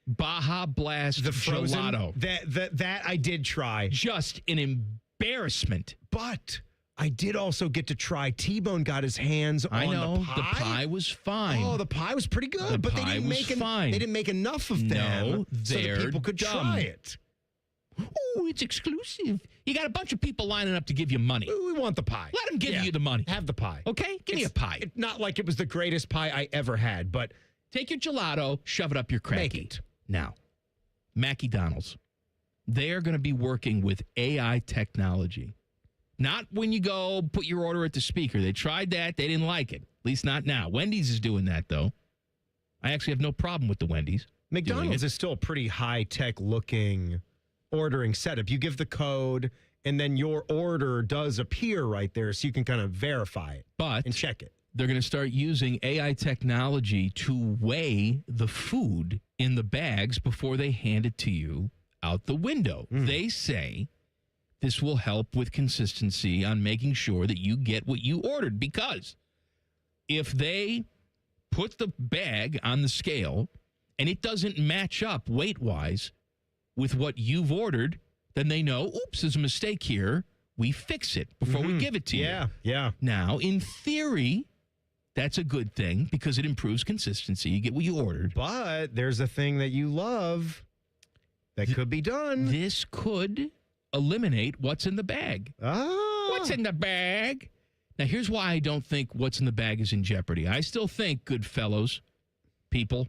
Baja Blast The frozen gelato. That I did try. Just an embarrassment. But I did also get to try. T-Bone got his hands on the pie. The pie was fine. Oh, the pie was pretty good. But they didn't make enough of them so that people could try it. Oh, it's exclusive. You got a bunch of people lining up to give you money. We want the pie. Let them give you the money. Have the pie. Okay? Give me a pie. It's not like it was the greatest pie I ever had, but take your gelato, shove it up your cracky. Make it. Now, McDonald's, they are going to be working with AI technology. Not when you go put your order at the speaker. They tried that. They didn't like it. At least not now. Wendy's is doing that, though. I actually have no problem with the Wendy's. McDonald's is still a pretty high-tech looking ordering setup. You give the code, and then your order does appear right there, so you can kind of verify it and check it. They're going to start using AI technology to weigh the food in the bags before they hand it to you out the window. They say this will help with consistency on making sure that you get what you ordered, because if they put the bag on the scale and it doesn't match up weight-wise with what you've ordered, then they know, oops, there's a mistake here. We fix it before we give it to you. Yeah. Now, in theory, that's a good thing because it improves consistency. You get what you ordered. But there's a thing that you love that could be done. This could eliminate what's in the bag. What's in the bag? Now, here's why I don't think what's in the bag is in jeopardy. I still think, good fellows, people,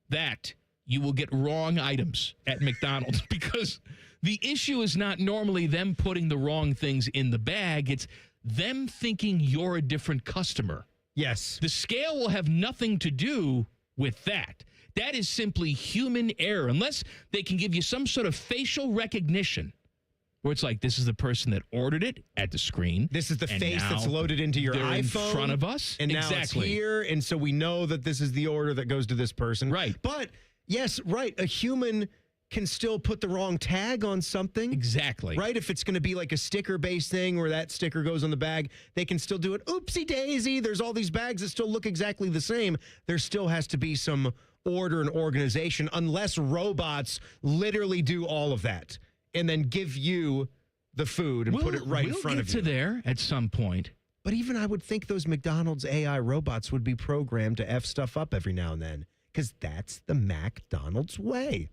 that you will get wrong items at McDonald's because the issue is not normally them putting the wrong things in the bag. It's them thinking you're a different customer. Yes. The scale will have nothing to do with that. That is simply human error, unless they can give you some sort of facial recognition where it's like, this is the person that ordered it at the screen. This is the face that's loaded into your iPhone. In front of us. And now it's here, and so we know that this is the order that goes to this person. Right. But, yes, right, a human can still put the wrong tag on something. Exactly. Right? If it's going to be like a sticker-based thing where that sticker goes on the bag, they can still do it. Oopsie-daisy, there's all these bags that still look exactly the same. There still has to be some order and organization unless robots literally do all of that and then give you the food and put it right in front of you. We'll get to there at some point. But even I would think those McDonald's AI robots would be programmed to F stuff up every now and then. because that's the McDonald's way.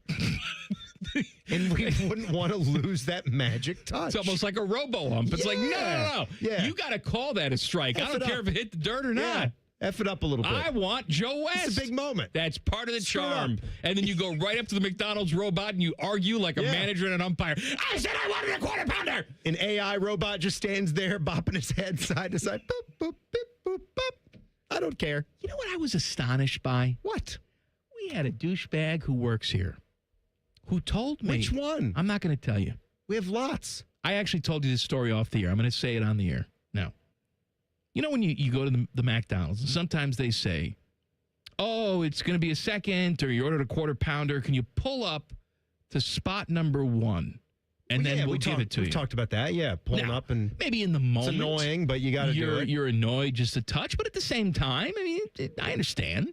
And we wouldn't want to lose that magic touch. It's almost like a robo-ump. It's like, no. Yeah. You got to call that a strike. I don't care if it hit the dirt or not. F it up a little bit. I want Joe West. It's a big moment. That's part of the charm. And then you go right up to the McDonald's robot and you argue like a manager and an umpire. I said I wanted a quarter pounder. An AI robot just stands there bopping his head side to side. Boop, boop, beep, boop, bop. I don't care. You know what I was astonished by? What? We had a douchebag who works here who told me. Which one? I'm not going to tell you. We have lots. I actually told you this story off the air. I'm going to say it on the air now. You know when you go to the McDonald's, and sometimes they say, oh, it's going to be a second, or you ordered a quarter pounder. Can you pull up to spot number 1? And then we'll give it to you. We've talked about that, pulling now, up. And maybe in the moment. It's annoying, but you got to do it. You're annoyed just a touch, but at the same time, I mean, I understand.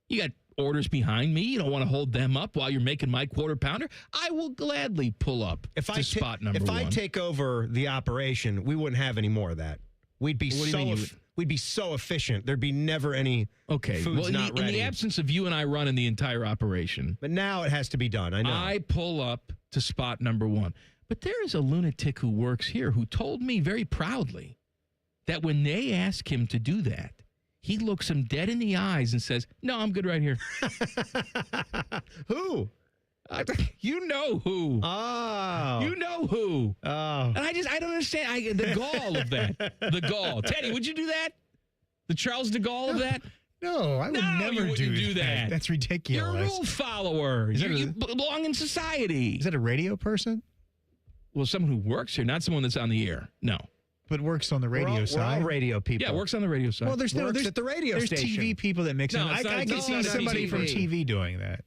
You got orders behind me. You don't want to hold them up while you're making my quarter pounder. I will gladly pull up to spot number 1. If I take over the operation, we wouldn't have any more of that. We'd be so efficient. There'd be never any foods not ready. In the absence of you and I running the entire operation. But now it has to be done. I know. I pull up to spot number 1. But there is a lunatic who works here who told me very proudly that when they ask him to do that, he looks them dead in the eyes and says, no, I'm good right here. Who? You know who. Oh. You know who. Oh. And I don't understand the gall of that. The gall. Teddy, would you do that? The Charles de Gaulle of that? No, I would never do that. That's ridiculous. You're a rule follower. You belong in society. Is that a radio person? Well, someone who works here, not someone that's on the air. No. But works on the radio side. We're all radio people. Yeah, works on the radio side. Well, there's at the radio station. There's TV people that mix No, in. I can see somebody from TV doing that.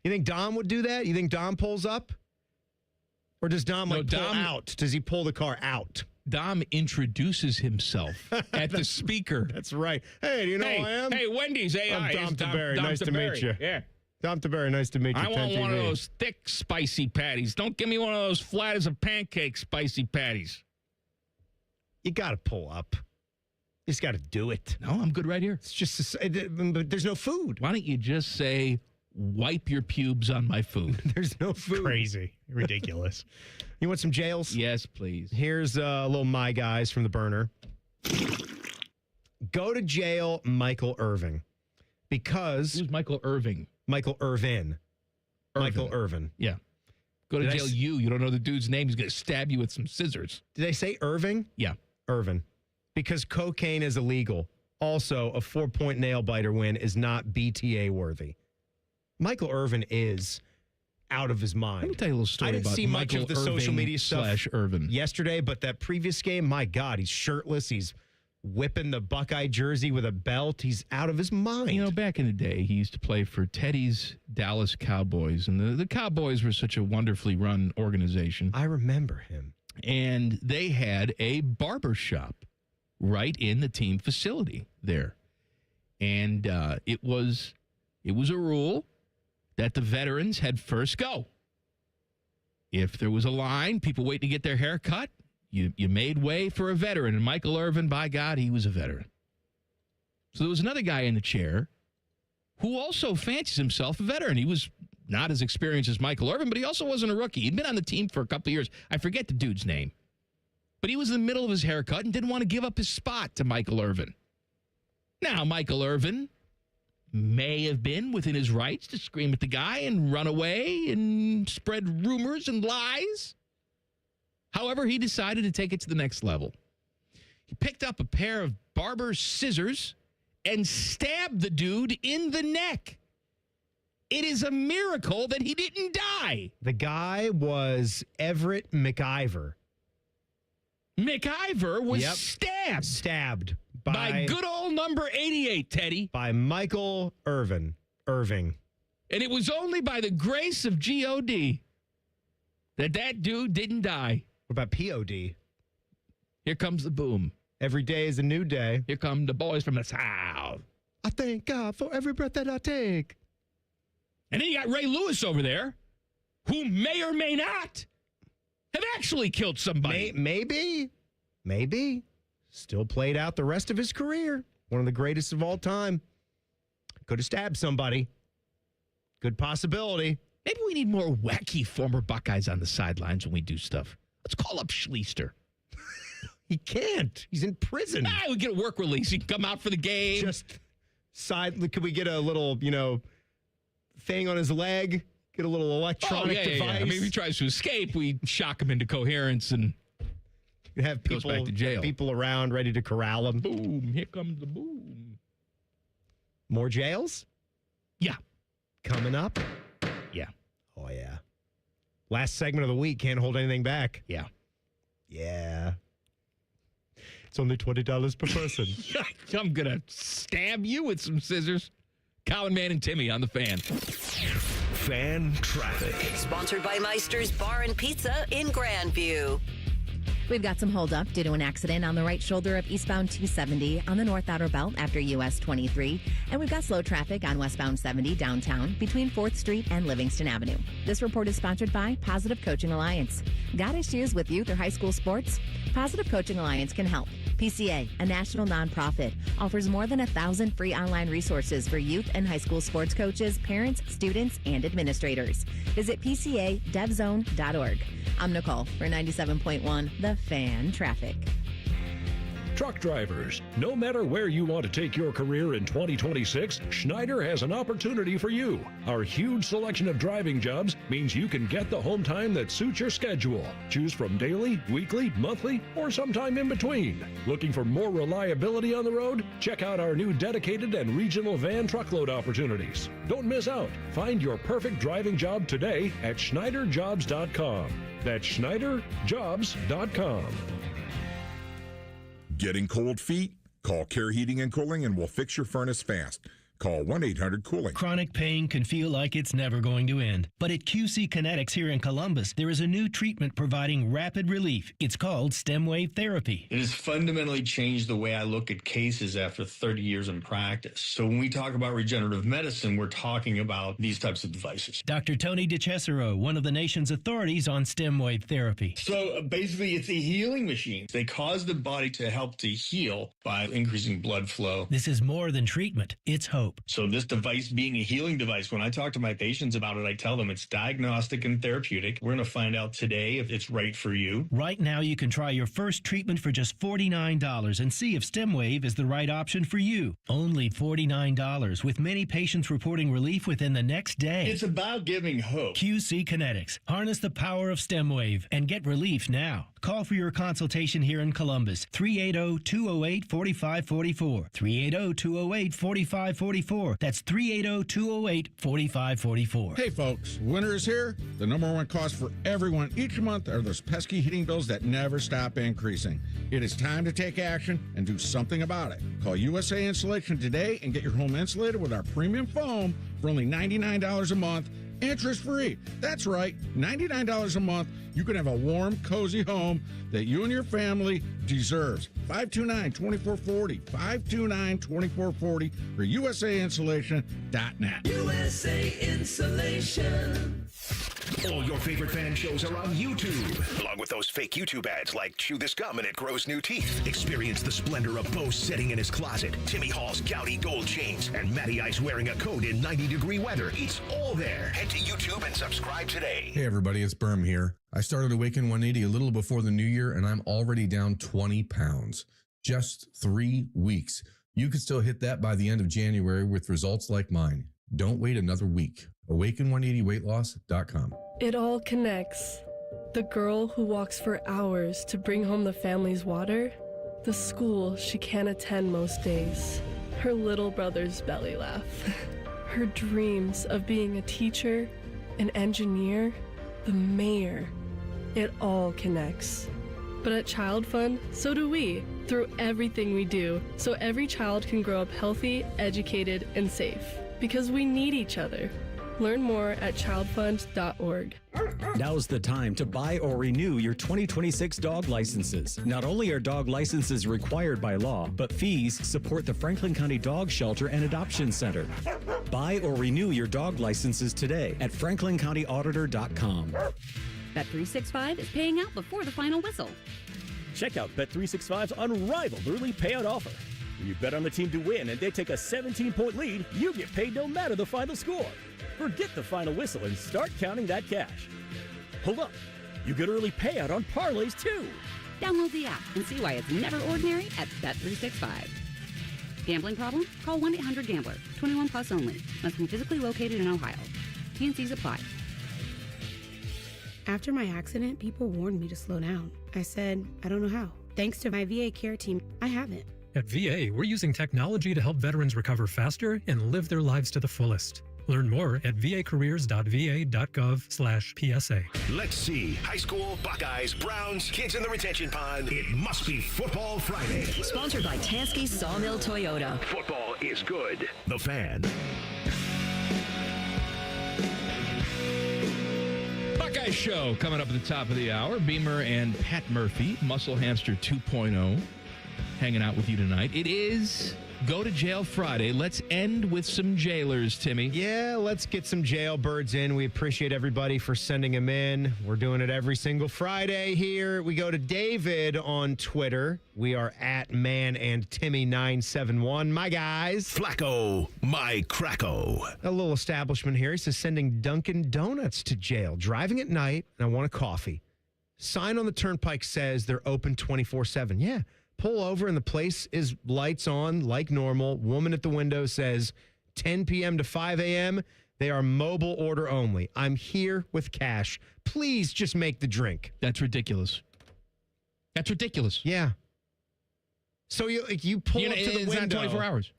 You think Dom would do that? You think Dom pulls up? Or does Dom pull out? Does he pull the car out? Dom introduces himself at the speaker. That's right. Hey, do you know who I am? Hey, Wendy's AI. I'm Dom Taberry. Nice to meet you. Yeah. Dom Taberry, nice to meet you. I want one of those thick, spicy patties. Don't give me one of those flat as a pancake spicy patties. You got to pull up. You just got to do it. No, I'm good right here. It's just, but there's no food. Why don't you just say, wipe your pubes on my food? There's no food. Crazy. Ridiculous. You want some jails? Yes, please. Here's a little My Guys from the burner. Go to jail, Michael Irving. Because... Who's Michael Irving? Michael Irvin. Michael Irvin. Yeah. Go to jail, you don't know the dude's name. He's going to stab you with some scissors. Did they say Irving? Yeah. Irvin. Because cocaine is illegal. Also, a 4-point nail biter win is not BTA worthy. Michael Irvin is out of his mind. Let me tell you a little story about I didn't see much of the social media stuff Irvin yesterday, but that previous game, my God, he's shirtless. He's whipping the Buckeye jersey with a belt. He's out of his mind. You know, back in the day, he used to play for Teddy's Dallas Cowboys, and the Cowboys were such a wonderfully run organization. I remember him. And they had a barber shop right in the team facility there. And it was a rule that the veterans had first go. If there was a line, people waiting to get their hair cut, you made way for a veteran. And Michael Irvin, by God, he was a veteran. So there was another guy in the chair who also fancies himself a veteran. He was not as experienced as Michael Irvin, but he also wasn't a rookie. He'd been on the team for a couple of years. I forget the dude's name. But he was in the middle of his haircut and didn't want to give up his spot to Michael Irvin. Now, Michael Irvin may have been within his rights to scream at the guy and run away and spread rumors and lies. However, he decided to take it to the next level. He picked up a pair of barber's scissors and stabbed the dude in the neck. It is a miracle that he didn't die. The guy was Everett McIver. McIver was stabbed by good old number 88, Teddy. By Michael Irving. And it was only by the grace of G.O.D. that dude didn't die. What about P.O.D.? Here comes the boom. Every day is a new day. Here come the boys from the South. I thank God for every breath that I take. And then you got Ray Lewis over there, who may or may not have actually killed somebody. Maybe. Still played out the rest of his career. One of the greatest of all time. Could have stabbed somebody. Good possibility. Maybe we need more wacky former Buckeyes on the sidelines when we do stuff. Let's call up Schleister. He can't. He's in prison. We get a work release. He can come out for the game. Just could we get a little, thing on his leg? Get a little electronic device? Yeah. I mean, if he tries to escape, we shock him into coherence and have goes back to jail. People around ready to corral him. Boom. Here comes the boom. More jails? Yeah. Coming up? Yeah. Oh, yeah. Last segment of the week. Can't hold anything back. Yeah. Yeah. It's only $20 per person. I'm going to stab you with some scissors. Common Man and Timmy on the Fan. Fan Traffic. Sponsored by Meister's Bar and Pizza in Grandview. We've got some holdup due to an accident on the right shoulder of eastbound 270 on the North Outer Belt after US 23. And we've got slow traffic on westbound 70 downtown between 4th Street and Livingston Avenue. This report is sponsored by Positive Coaching Alliance. Got issues with youth or high school sports? Positive Coaching Alliance can help. PCA, a national nonprofit, offers more than 1,000 free online resources for youth and high school sports coaches, parents, students, and administrators. Visit PCADevZone.org. I'm Nicole for 97.1 The Fan Traffic. Truck drivers, no matter where you want to take your career in 2026, Schneider has an opportunity for you. Our huge selection of driving jobs means you can get the home time that suits your schedule. Choose from daily, weekly, monthly, or sometime in between. Looking for more reliability on the road? Check out our new dedicated and regional van truckload opportunities. Don't miss out. Find your perfect driving job today at SchneiderJobs.com. That's SchneiderJobs.com. Getting cold feet? Call Care Heating and Cooling and we'll fix your furnace fast. Call 1-800-COOLING. Chronic pain can feel like it's never going to end. But at QC Kinetics here in Columbus, there is a new treatment providing rapid relief. It's called stem wave therapy. It has fundamentally changed the way I look at cases after 30 years in practice. So when we talk about regenerative medicine, we're talking about these types of devices. Dr. Tony DeCesaro, one of the nation's authorities on stem wave therapy. So basically, it's a healing machine. They cause the body to help to heal by increasing blood flow. This is more than treatment. It's hope. So this device being a healing device, when I talk to my patients about it, I tell them it's diagnostic and therapeutic. We're going to find out today if it's right for you. Right now, you can try your first treatment for just $49 and see if StemWave is the right option for you. Only $49, with many patients reporting relief within the next day. It's about giving hope. QC Kinetics. Harness the power of StemWave and get relief now. Call for your consultation here in Columbus. 380-208-4544. 380-208-4544. That's 380-208-4544. Hey folks, winter is here. The number one cost for everyone each month are those pesky heating bills that never stop increasing. It is time to take action and do something about it. Call USA Insulation today and get your home insulated with our premium foam for only $99 a month, interest-free. That's right, $99 a month. You can have a warm, cozy home that you and your family deserves. 529-2440. 529-2440 or USAinsulation.net. USA Insulation. All your favorite fan shows are on YouTube, along with those fake YouTube ads like Chew This Gum and It Grows New Teeth. Experience the splendor of Bo sitting in his closet, Timmy Hall's gouty gold chains, and Matty Ice wearing a coat in 90-degree weather. It's all there. Head to YouTube and subscribe today. Hey everybody, it's Berm here. I started Awaken 180 a little before the new year, and I'm already down 20 pounds. Just 3 weeks. You could still hit that by the end of January with results like mine. Don't wait another week. Awaken180weightloss.com. It all connects. The girl who walks for hours to bring home the family's water, the school she can't attend most days, her little brother's belly laugh, her dreams of being a teacher, an engineer, the mayor. It all connects. But at Child Fund, so do we, through everything we do, so every child can grow up healthy, educated, and safe. Because we need each other. Learn more at childfund.org. Now's the time to buy or renew your 2026 dog licenses. Not only are dog licenses required by law, but fees support the Franklin County Dog Shelter and Adoption Center. Buy or renew your dog licenses today at franklincountyauditor.com. Bet365 is paying out before the final whistle. Check out Bet365's unrivaled early payout offer. When you bet on the team to win and they take a 17-point lead, you get paid no matter the final score. Forget the final whistle and start counting that cash. Hold up. You get early payout on parlays, too. Download the app and see why it's never ordinary at Bet365. Gambling problem? Call 1-800-GAMBLER. 21 plus only. Must be physically located in Ohio. T&Cs apply. After my accident, people warned me to slow down. I said, I don't know how. Thanks to my VA care team, I haven't. At VA, we're using technology to help veterans recover faster and live their lives to the fullest. Learn more at vacareers.va.gov/PSA. Let's see. High school, Buckeyes, Browns, kids in the retention pond. It must be Football Friday. Sponsored by Tansky Sawmill Toyota. Football is good. The Fan. Buckeye Show coming up at the top of the hour. Beamer and Pat Murphy, Muscle Hamster 2.0, hanging out with you tonight. It is Go to Jail Friday. Let's end with some jailers, Timmy. Yeah, let's get some jailbirds in. We appreciate everybody for sending them in. We're doing it every single Friday here. We go to David on Twitter. We are at ManAndTimmy971. My guys. Flacco, my Cracko. A little establishment here. He says sending Dunkin' Donuts to jail. Driving at night, and I want a coffee. Sign on the turnpike says they're open 24/7. Yeah. Pull over and the place is lights on like normal. Woman at the window says 10 p.m. to 5 a.m. They are mobile order only. I'm here with cash. Please just make the drink. That's ridiculous. That's ridiculous. Yeah. So you pull up to the window. It's not 24 hours.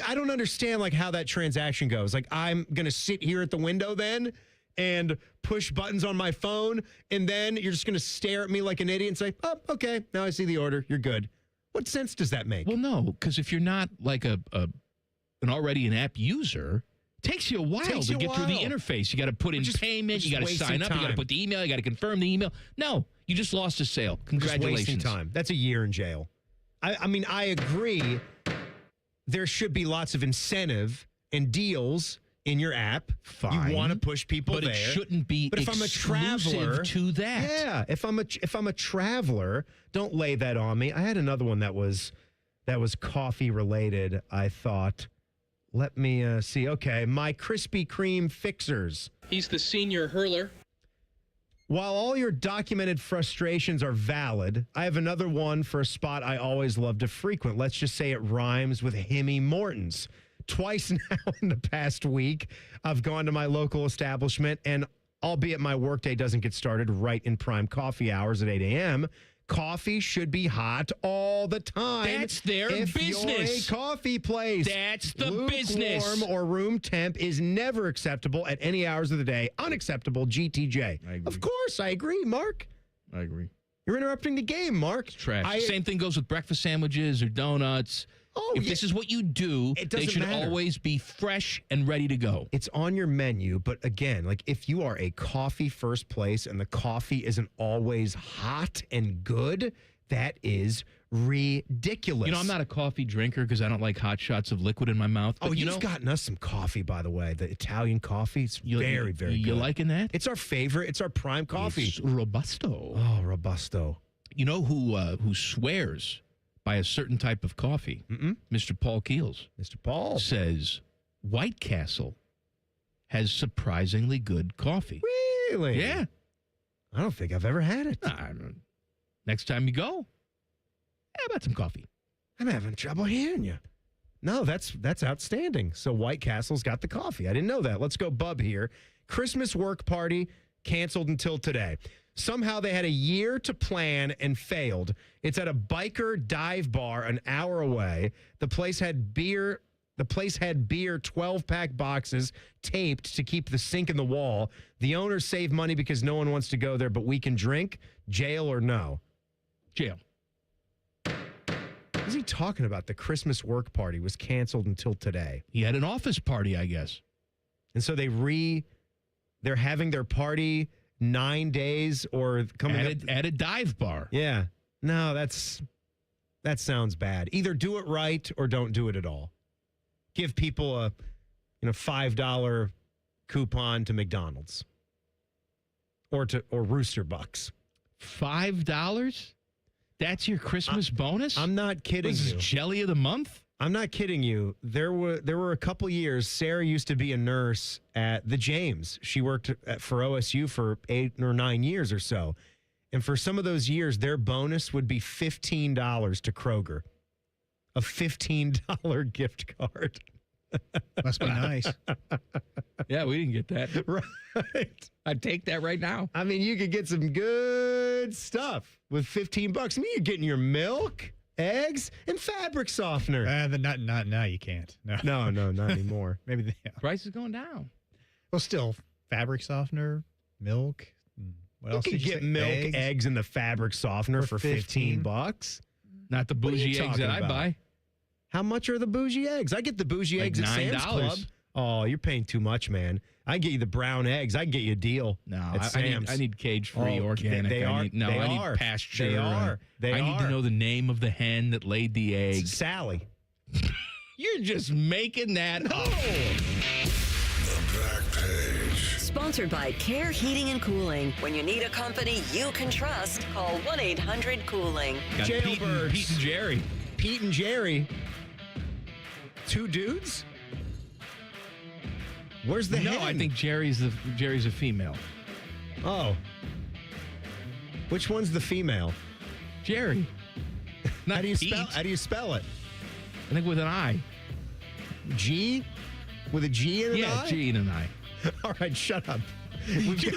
I don't understand how that transaction goes. I'm going to sit here at the window then and push buttons on my phone, and then you're just going to stare at me like an idiot and say, oh, okay, now I see the order. You're good. What sense does that make? Well, no, because if you're not an already an app user, it takes you a while to get through the interface. You got to put in payment. You got to sign up. You got to put the email. You got to confirm the email. No, you just lost a sale. Congratulations. Just wasting time. That's a year in jail. I mean, I agree. There should be lots of incentive and deals in your app. Fine. You want to push people but there. But it shouldn't be But if I'm a traveler to that. Yeah, if I'm a traveler, don't lay that on me. I had another one that was coffee related, I thought. Let me see. Okay, my Krispy Kreme fixers. He's the senior hurler. While all your documented frustrations are valid, I have another one for a spot I always love to frequent. Let's just say it rhymes with Hemi Morton's. Twice now in the past week, I've gone to my local establishment, and albeit my workday doesn't get started right in prime coffee hours at 8 a.m., coffee should be hot all the time. That's their if business. You're a coffee place. That's the Lukewarm business. Or room temp is never acceptable at any hours of the day. Unacceptable, GTJ. I agree. Of course, I agree, Mark. I agree. You're interrupting the game, Mark. It's trash. Same thing goes with breakfast sandwiches or donuts. If this is what you do, they should always be fresh and ready to go. It's on your menu, but again, if you are a coffee first place and the coffee isn't always hot and good, that is ridiculous. I'm not a coffee drinker because I don't like hot shots of liquid in my mouth. But you've gotten us some coffee, by the way. The Italian coffee. It's very, very good. You liking that? It's our favorite. It's our prime coffee. It's Robusto. Oh, Robusto. You know who swears by a certain type of coffee? Mr. Paul Keels. Mr. Paul says White Castle has surprisingly good coffee. Really? Yeah. I don't think I've ever had it. Next time you go, how about some coffee? I'm having trouble hearing you. No, that's outstanding. So White Castle's got the coffee. I didn't know that. Let's go Bub here. Christmas work party canceled until today. Somehow they had a year to plan and failed. It's at a biker dive bar an hour away. The place had beer 12-pack boxes taped to keep the sink in the wall. The owners save money because no one wants to go there, but we can drink. Jail or no? Jail. What is he talking about? The Christmas work party was canceled until today. He had an office party, I guess. And so they're having their party 9 days or coming at a dive bar. Yeah. No, that sounds bad. Either do it right or don't do it at all. Give people a $5 coupon to McDonald's or Rooster Bucks. $5? That's your Christmas bonus? I'm not kidding you. This is jelly of the month? I'm not kidding you. There were a couple years. Sarah used to be a nurse at the James. She worked for OSU for 8 or 9 years or so. And for some of those years, their bonus would be $15 to Kroger. A $15 gift card. Must be nice. Yeah, we didn't get that. Right. I'd take that right now. I mean, you could get some good stuff with $15. I mean, you're getting your milk, eggs, and fabric softener. Not now. You can't. No, not anymore. Maybe Price is going down. Well, still, fabric softener, milk. What else You could did you get say? milk, eggs, and the fabric softener for $15. Not the What are you bougie eggs talking that I about? buy. How much are the bougie eggs? I get the bougie Like eggs at Sam's $9. Club. Oh, you're paying too much, man. I get you the brown eggs. I can get you a deal. No, at I Sam's. need cage-free, organic. They are. I need pasture. They are. I need to know the name of the hen that laid the eggs. It's Sally. You're just making that up. The back page. Sponsored by Care Heating and Cooling. When you need a company you can trust, call 1-800-COOLING. Got Pete and Jerry. Pete and Jerry. 2 dudes? Where's the hen? No, I think Jerry's a female. Oh. Which one's the female? Jerry. Not How do you Pete. spell it? I think with an I. G? With a G and an I? Yeah, G and an I. All right, shut up.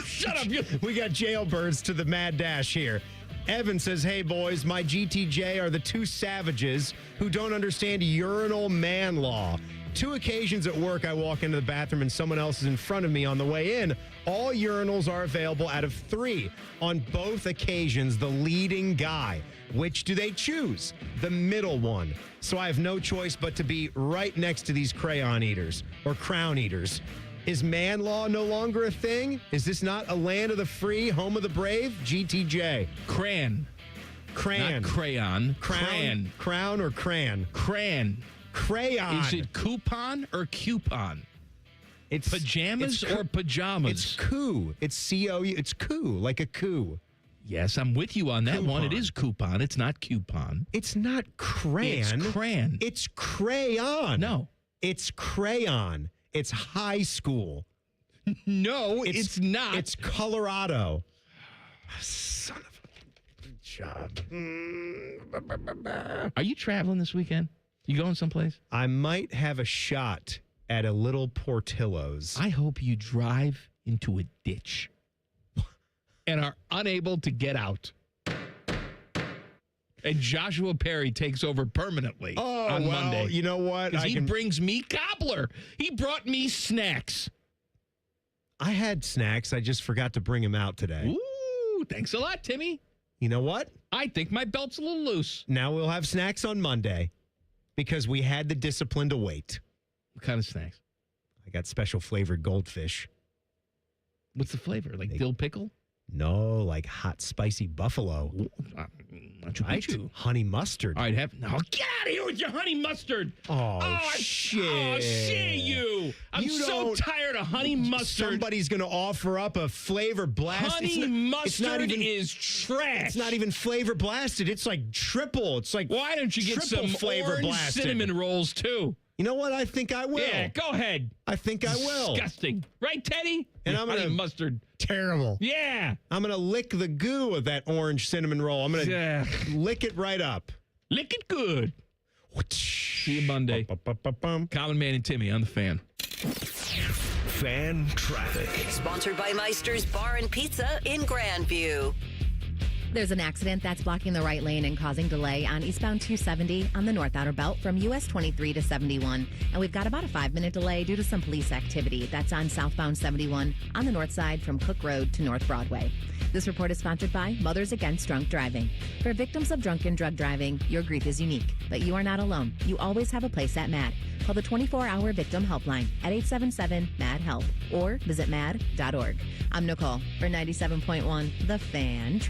Shut up. We got jailbirds to the mad dash here. Evan says, hey, boys, my GTJ are the 2 savages who don't understand urinal man law. 2 occasions at work, I walk into the bathroom and someone else is in front of me on the way in. All urinals are available out of 3. On both occasions, the leading guy. Which do they choose? The middle one. So I have no choice but to be right next to these crayon eaters or crown eaters. Is man law no longer a thing? Is this not a land of the free, home of the brave? GTJ. Cran. Not crayon. Cran. Crown or cran? Cran. Crayon. Is it coupon or coupon? It's pajamas or pajamas? It's coup. It's C-O-U. It's coup, like a coup. Yes, I'm with you on that one. It is coupon. It's not coupon. It's not crayon. It's crayon. It's crayon. No. It's crayon. It's high school. No, it's not. It's Colorado. Son of a job. Are you traveling this weekend? You going someplace? I might have a shot at a little Portillo's. I hope you drive into a ditch and are unable to get out. And Joshua Perry takes over permanently on Monday. You know what? Because he brings me cobbler. He brought me snacks. I had snacks. I just forgot to bring them out today. Ooh, thanks a lot, Timmy. You know what? I think my belt's a little loose. Now we'll have snacks on Monday because we had the discipline to wait. What kind of snacks? I got special flavored goldfish. What's the flavor? Like dill pickle? No, like hot, spicy buffalo. Right? Honey mustard. I'd have. No, get out of here with your honey mustard. Oh, shit. Oh, see you. I'm so tired of honey mustard. Somebody's going to offer up a flavor blast. Honey mustard is trash. It's not even flavor blasted. It's like triple. It's like why don't you get triple some flavor orange blasted. cinnamon rolls too? You know what? I think I will. Yeah, go ahead. I think I will. Disgusting. Right, Teddy? And I'm honey mustard. Terrible. Yeah. I'm going to lick the goo of that orange cinnamon roll. I'm going to lick it right up. Lick it good. See you Monday. Common Man and Timmy on the Fan. Fan traffic. Sponsored by Meister's Bar and Pizza in Grandview. There's an accident that's blocking the right lane and causing delay on eastbound 270 on the North Outer Belt from US 23 to 71. And we've got about a 5-minute delay due to some police activity. That's on southbound 71 on the north side from Cook Road to North Broadway. This report is sponsored by Mothers Against Drunk Driving. For victims of drunken drug driving, your grief is unique, but you are not alone. You always have a place at MAD. Call the 24-hour victim helpline at 877-MAD-HELP or visit mad.org. I'm Nicole for 97.1 The Fan.